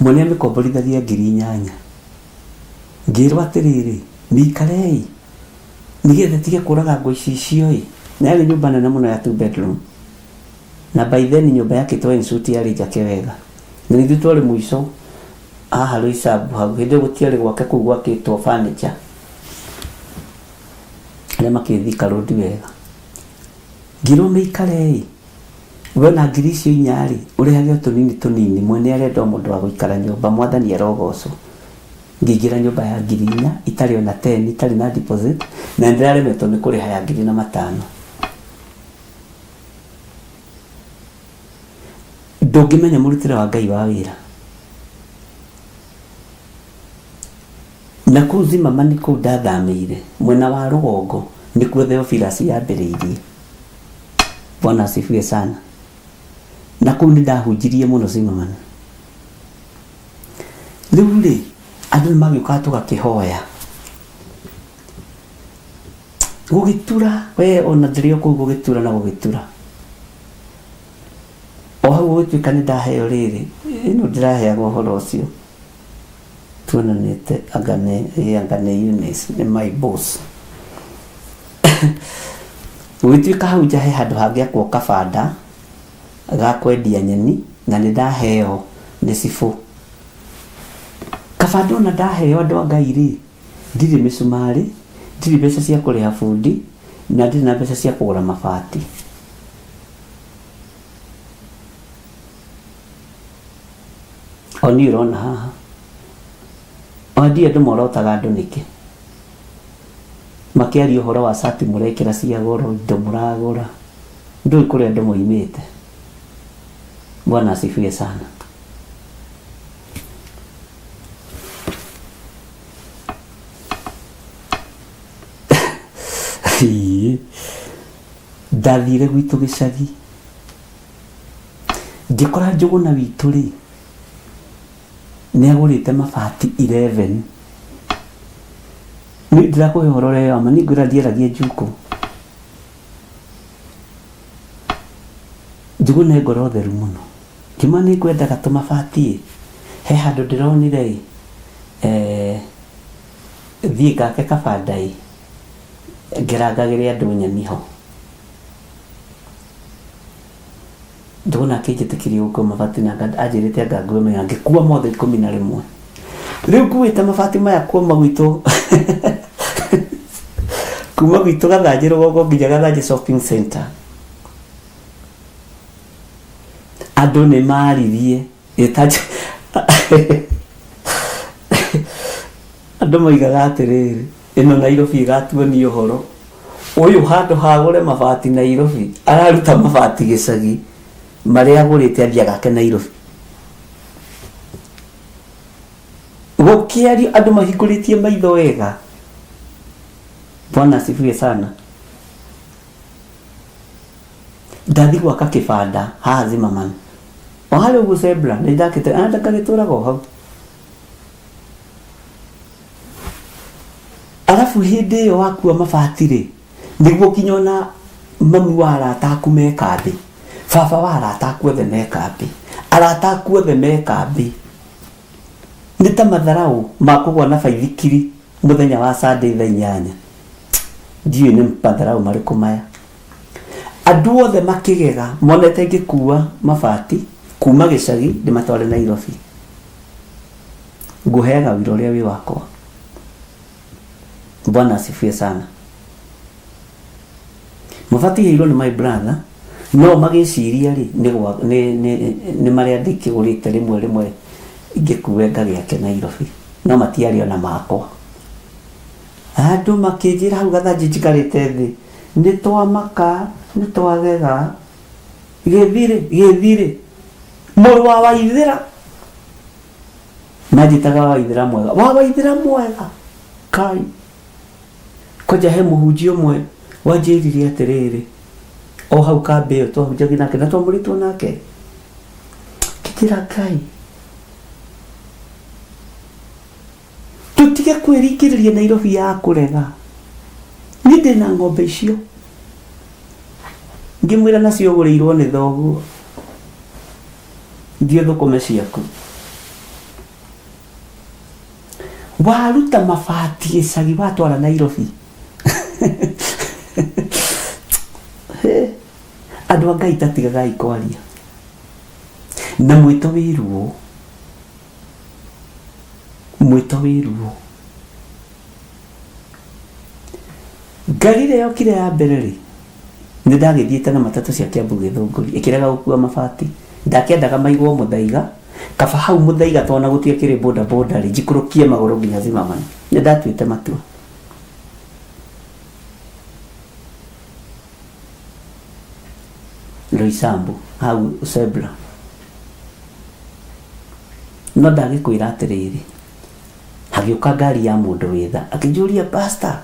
mwene amĩkomborithagia 8,000. Ngĩrwo atĩrĩrĩ, mĩikarei nĩgetha tige kũraga ngũ icio na yarĩ nyũmba nene mũno ya 2 bedroom, na by then nyũmba yake twa suit yarĩ njake wega, na ithuĩ twarĩ mũico haha Roysambu hau, hĩndĩ gũtiarĩ gwake kũu gwakĩtwo furniture arĩa makĩthika road wega. Ngĩrwo mĩikarei, wona 4,000 rĩ, ũrĩhage tũnini, mwene arenda mũndũ wa gũikara nyũmba, mwathani arogocwo. Ngĩingĩra nyũmba ya 4,000 itarĩ ona 10, itarĩ na deposit, na ndĩraremetwo nĩ kũrĩha ya 2,500. Ndũngĩmenya mũrutĩre wa Ngai wa wĩra. Na kũu Zimmerman kũu ndathamĩire mwena wa rũgongo nĩkuo Theophilus yambĩrĩirie. Bwana asifiwe sana. Na kũu nĩndahunjirie mũno Zimmerman. Rĩu rĩ, andũ nĩmagĩũkaga tũgakĩhoya, gũgĩtura, we ona ndĩrĩ o kũu gũgĩtura na gũgĩtura. O hau gũgĩtuĩka nĩndaheo rĩrĩ, ĩno ndĩraheagwo ũhoro ũcio, tuonanĩte Angane Eunice nĩ my boss. Gũgĩtuĩka hau nja he handũ hangĩakwo kabanda ga kwendia nyeni, na nĩndaheo nĩ cibũ. Kabanda ona ndaheo andũ a Ngai rĩ, ndirĩ mĩcumarĩ, ndirĩ mbeca cia kũrĩha bundi, na ndirĩ na mbeca cia kũgũra mabati. Oni ũrona haha, ndiĩ andũ morotaga andũ nĩkĩ, makĩaria ũhoro wa cati mũrekĩra cia goro, indo mũragũra, ndũĩ kũrĩa andũ moimĩte. Bwana asifiwe sana. Ndathire gwitũ gĩcagi, ngĩkora Njũgũna witũ rĩ, nĩagũrĩte mabati 11. Nĩ ndĩrakũhe ũhoro ũrĩa wama, nĩ ngwĩra ndieragia Njuku. Njũgũna ngoro theru mũno, ngiuma nĩ ngwendaga tũmabati, he handũ ndĩronire thiĩ ngake kabanda ngerangagĩre andũ nyeni ho. Njũgũna akĩnjĩtĩkĩria gũkua mabati na anjĩrĩte anga ngue maya, ngĩkua mothe 11. Rĩu nguĩte mabati maya kuuma gwitũ kuma gwitũ Gathanjĩ rũgongo nginya Gathanjĩ shopping center. Andũ nĩ maririe andũ moigaga atĩrĩrĩ, ĩno Nairobi ĩgatuonia ũhoro, ũyũ handũ hagũre mabati Nairobi araruta mabati gĩcagi marĩa agũrĩte athiĩ gake Nairobi. Gũkĩario andũ mahingũrĩtie maitho wega. Bwana asifiwe sana. Ndathi gwaka kĩbanda haha Zimmerman, o harĩ ũguo Zebra, nĩ ndakĩte ngagĩtũraga o hau. Arabu hĩndĩ ĩyo wakua mabati rĩ, nĩguo kinya ona mami wa arata aku me kambĩ, baba wa arata aku othe me kambĩ, arata kuothe mekambi nĩ ta matharau makũgwa na baithikiri mũthenya wa Sunday thaa 8 ndiũĩ nĩ matharau marĩkũ maya. Andũ othe makĩgega monete ngĩkua mabati kuma gĩcagi ndĩmatware Nairobi. Ngũheaga wĩra ũrĩa wĩ wakwa. Bwana asifiwe sana. Mabati hĩirwo nĩ my brother no magĩciria rĩ nĩ marĩa ndĩkĩgũrĩte rĩmwe ingĩkue ngagĩake Nairobi no matiarĩ ona makwa. Andũ makĩnjĩra hau gathanjĩ njikarĩte thĩ nĩ twamaka nĩ twagega gĩthirĩ mũrũ wa Waithĩra najitaga Waithĩra mwega Waithĩra mwega kai koja he mũhunjia ũmwe wanjĩrire atĩrĩrĩ o hau kambĩ ĩyo twahunjagia nake na twamũrĩtwo nake kĩkĩra Ngai tutige kwĩringĩrĩria Nairobi ya kũrega. Niĩ ndĩna ng'ombe icio ngĩmwĩra nacio ũgũrĩirwo nĩ thoguo thiĩ thũkũme ciaku. Waruta mabati gĩcagi watwara Nairobi. Andũ a Ngai tatigagai kwaria na mwĩto wĩruo. Ngari ĩrĩa yokire ya mbere rĩ nĩ ndagĩthiĩte na matatũ cia Kĩambu Gĩthũngũri ĩkĩrega gũkua mabati ndakĩendaga maigwo Mũthaiga kaba hau Mũthaiga twana gũtiga kĩrĩ boda rĩ njikũrũkie magũrũ nginya Zimmerman nĩ ndatuĩte matua. Roysambu hau Zebra no ndagĩkwĩra atĩrĩrĩ hagĩũka ngari ya mũndũ wĩtha akĩnjũria pastor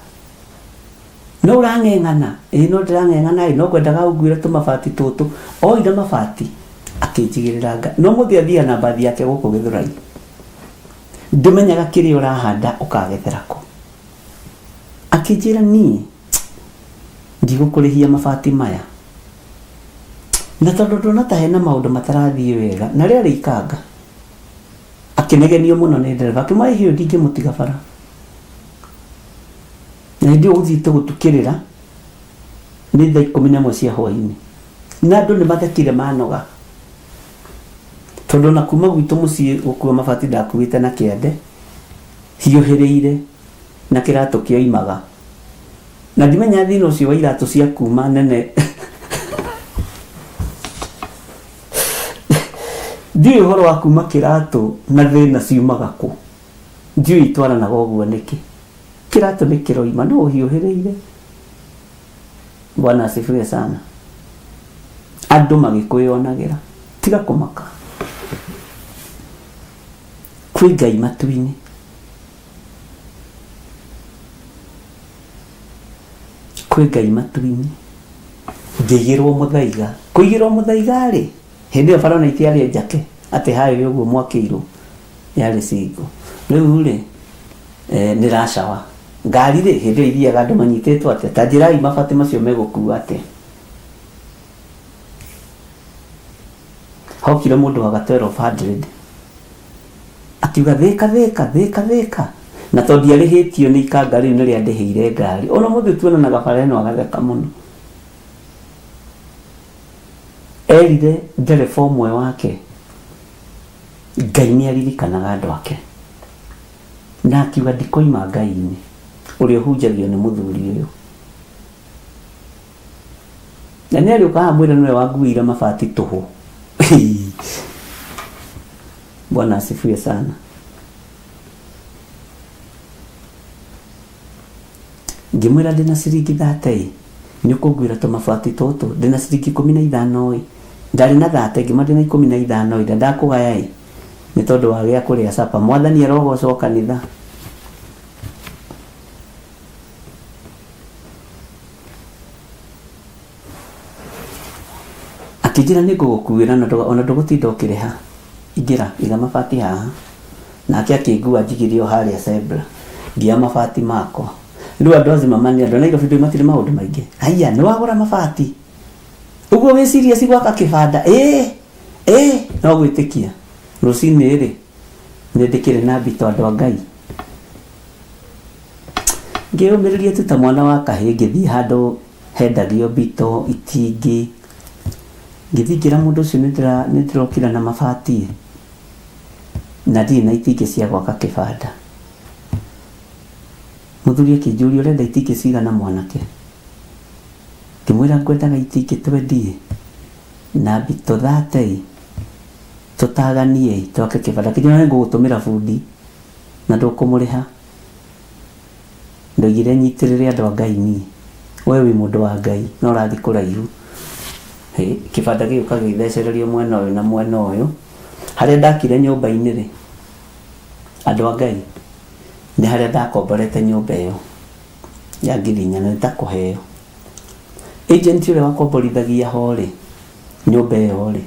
no ũrang'eng'ana no ndĩrang'eng'ana no kwendaga ũnguĩre tũmabati tũtũ oire mabati akĩnjigĩrĩra no mũthia na bathi yake gũkũ Gĩthũrai ndĩmenyaga kĩrĩa ũrahanda ũkagethera kũ. Akĩnjĩra niĩ ndigũkũrĩhia mabati maya na tondũ ndona ta hena maũndũ matarathiĩ wega na rĩarĩ ikanga. Akĩnegenio mũno nĩ ndereba akĩmwĩra hiũ ndingĩmũtiga bara na hĩndĩ ĩyo gũthiĩte gũtukĩrĩra nĩ thaa 11 cia hwaĩ-inĩ na andũ nĩ mathekire manoga tondũ na kuma gwitũ mũciĩ gũkua mabati ndakuĩte na kĩande hiũhĩrĩire na kĩratũ kĩoimaga na ndimenya thĩna ũcio wa iratũ cia kuma nene ndiũĩ ũhoro wa kuma kĩratũ na thĩna ciumaga kũ ndiũĩ itwaranaga ũguo nĩkĩ kĩratũ nĩ kĩroima no ũhiũhĩrĩire. Bwana asifiwe sana. Andũ magĩkwĩonagĩra tiga kũmaka kwĩ Ngai matu-inĩ. Kwĩ Ngai matu-inĩ ngĩigĩrwo Mũthaiga kũigĩrwo Mũthaiga rĩ hĩndĩ ĩyo bara itiarĩ njake atĩ hayo ũguo mwakĩirwo yarĩ cingo rĩu rĩ nĩ racawa ngari rĩ hĩndĩ ĩyo ithiaga andũ manyitĩtwo atĩ ta njĩrai mabati macio megũkua atĩ hokire mũndũ wa 1200 akiuga thĩka na tondũ ndiarĩhĩtio nĩ ikanga rĩu nĩrĩa ndĩhĩire ngari ona mũthĩ tuonanaga bara ĩno agatheka mũno. Erire ndereba ũmwe wake Ngai nĩ aririkanaga andũ ake na akiuga ndikoima Ngai-inĩ ũrĩa ũhunjagio nĩ mũthuri ũyũ na nĩ arĩũka hamwĩra nĩwe wanguĩire mabati tũhũ. Bwana asifiwe sana. Ngĩmwĩra ndĩna ciringi 30 nĩ ũkũnguĩra tũmabati tũtũ ndĩna ciringi 15 ndarĩ na 30 ngĩma ndĩna 15 ĩrĩa ndakũgaya nĩ tondũ wa gĩa kũrĩa capa mwathani arogocwo kanitha. Akĩnjĩra nĩ ngũgũkuĩra ona ndũgũtinda ũkĩrĩha ingĩra iga mabati haha nake akĩngua njigĩre o harĩa Zebra ngĩa mabati makwa. Rĩu andũ a Zimmerman andũ Nairobi ndĩ matirĩ maũndũ maingĩ aya nĩ wagũra mabati ũguo wĩciria cigwaka kĩbanda no gwĩtĩkia rũcinĩ rĩ nĩndĩkĩrĩ na mbito andũ a Ngai ngĩyũmĩrĩria tu ta mwana wa kahĩĩ ngĩthiĩ handũ hendagio mbito itingĩ ngĩthiĩ ngĩra mũndũ ũcio nĩndĩrokĩra na mabati na ndirĩ na itingĩ cia gwaka kĩbanda mũthuri akĩnjũria ũrenda itingĩ cigana mwanake ngĩmwĩra ngwendaga itingĩ 20 na mbito 30 tũtaganie twake kĩbanda kĩnyo nĩngũgũtũmĩra bundi na ndũkũmũrĩha ndoigire nyitĩrĩre andũ a Ngai niĩ we wĩ mũndũ wa Ngai no ũrathiĩ kũraihu kĩbanda gĩũka gĩthecererio mwena ũyũ na mwena ũyũ harĩa ndakire nyũmba-inĩ rĩ andũ a Ngai nĩ harĩa ndakomborete nyũmba ĩyo ya 4,000 na nĩtakũheo agent ũrĩa wakomborithagia ho rĩ nyũmba ĩyo rĩ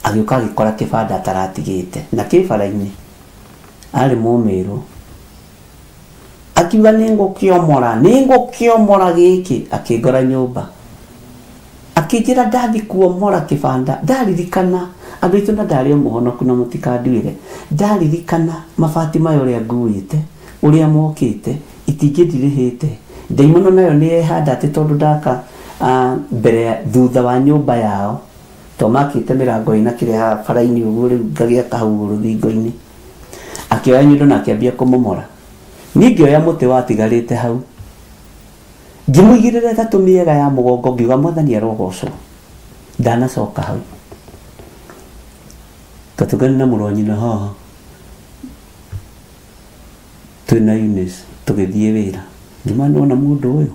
agĩũka agĩkora kĩbanda ataratigĩte na kĩbara-inĩ arĩ mũmĩrũ akiuga nĩngũkĩomora gĩkĩ akĩngora nyũmba akĩnjĩra ndathi kuomora kĩbanda ndaririkana andũ aitũ na ndarĩ mũhonoku na mũtikanduĩre ndaririkana mabati maya ũrĩa nguĩte ũrĩa mokĩte itingĩ ndirĩhĩte ndaimono nayo nĩyehanda atĩ tondũ ndaka mbere thutha wa nyũmba yao to makĩte mĩrango ĩna kĩrĩa bara-inĩ ũguo rĩu ngagĩaka hau rũthingo-inĩ akĩoya nyundo na akĩambia kũmomora niĩ ngĩoya mũtĩ watigarĩte hau ngĩmũigĩrĩra tatũ mĩega ya mũgongo ngiuga Mwathani arogocwo ndanacoka hau katũngani na mũrũ wa nyina haha twĩna Eunice tũgĩthiĩ wĩra ngĩma nĩwona mũndũ ũyũ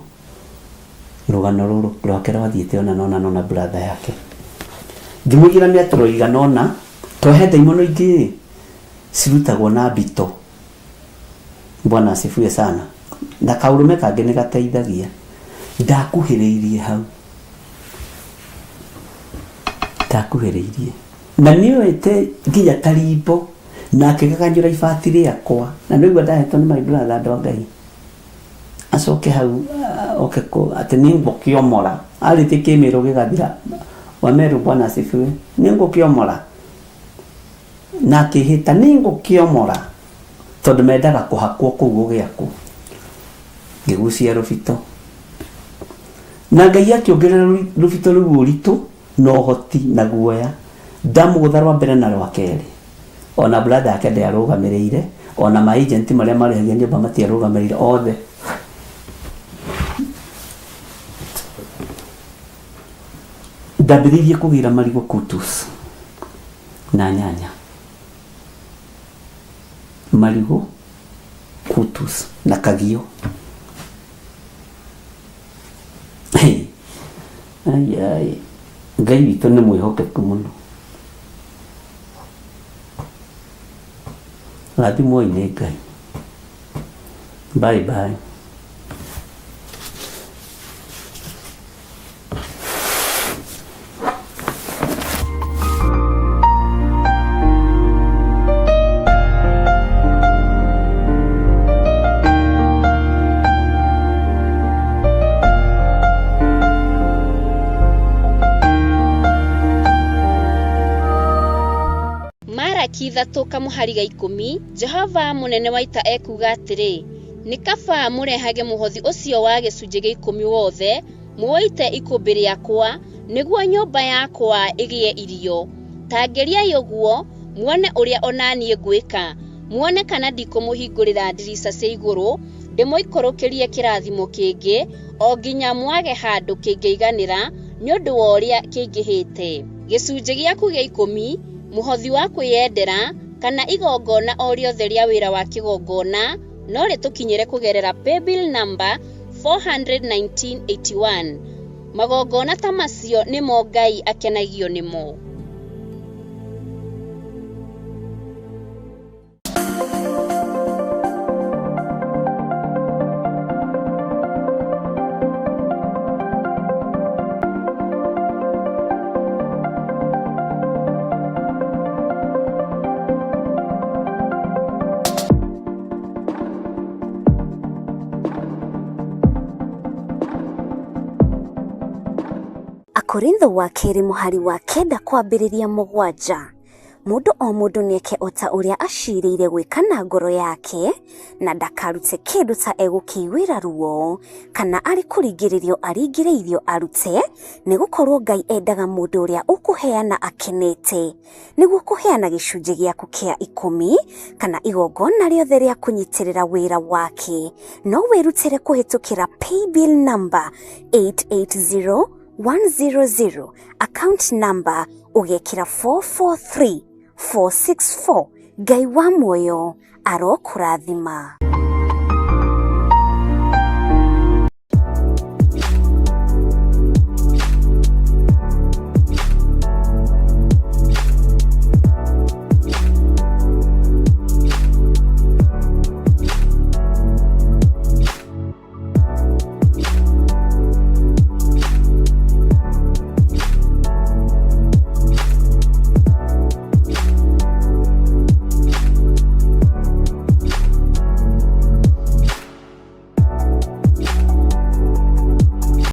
rũgano rũrũ rwake rwathiĩte ona brother yake ngĩmũigĩra mĩatũro igana ũna twahe ndaimono ingĩ cirutagwo na mbito Bwana asifiwe sana na kaũrũme kangĩ nĩ gateithagia ndakuhĩrĩirie hau ndakuhĩrĩirie na nĩoete nginya tarimbo na akĩgaganyũra ibati rĩakwa na nĩguo ndahetwo nĩ my brother andũ a Ngai acoke hau oke atĩ nĩngũkĩomora arĩtie kĩmĩrũ gĩgathira Wameru Bwana asifiwe nĩngũkĩomora na akĩhĩta nĩngũkĩomora tondũ mendaga kũhakwo kũu gũgĩakwo ngĩgucia rũbito na Ngai akĩongerera rũbito rũu ũritũ na ũhoti na guoya ndamũgũtha rwa mbere na rwa kerĩ ona brother yake ndarũgamĩrĩire ona ma agent marĩa marĩhagia nyũmba matiarũgamĩrĩire othe ndambĩrĩirie kũgĩra marigũ kutus na nyanya marigũ kutus na kagio Ngai witũ nĩ mwĩhokeku mũno rathimwo nĩ Ngai bye bye Ithatũ kamuhariga 10 Jehova munene wa ita ekuga atĩrĩ nĩ kaba mũrehage mũhothi ũcio wa gĩcunjĩ gĩa 10 wothe muoite ikũmbĩ rĩakwa nĩguo nyũmba yakwa ĩgĩe irio tangeriai ũguo muone ũrĩa onanie ngwĩka muone kana ndikũmũhingũrĩra ndirica cia igũrũ ndĩmũikũrũkĩrie kĩrathimo kĩngĩ o nginya mwage handũ kĩngĩiganĩra nĩ ũndũ wa ũrĩa kĩingĩhĩte gĩcunjĩ gĩaku gĩa 10 muhothi wa kwĩyendera kana igongona o rĩothe rĩa wĩra wa kĩgongona no rĩtũkinyĩre kũgerera paybill number 41981 magongona ta macio nĩmo Ngai akenagio nĩmo. Korintho wa keri muhari wa kenda kwambĩrĩria 7. Mũndũ o mũndũ nĩeke ota ũrĩa acirĩire gwĩka na ngoro yake na ndakarute kĩndũ ta egũkĩiguĩra ruo kana arĩ kũringĩrĩrio aringĩrĩirio arute, nĩgũkorwo Ngai endaga mũndũ ũrĩa ũkũheana akenete, nĩguo kũheana gĩcunjĩ gĩaku kĩa 10 kana igongona rĩothe rĩa kũnyitĩrĩra wĩra wake. No wĩrutĩre kũhĩtũkĩra paybill number 880100, account number ugekĩra 443464. Ngai wa muoyo arokũrathima.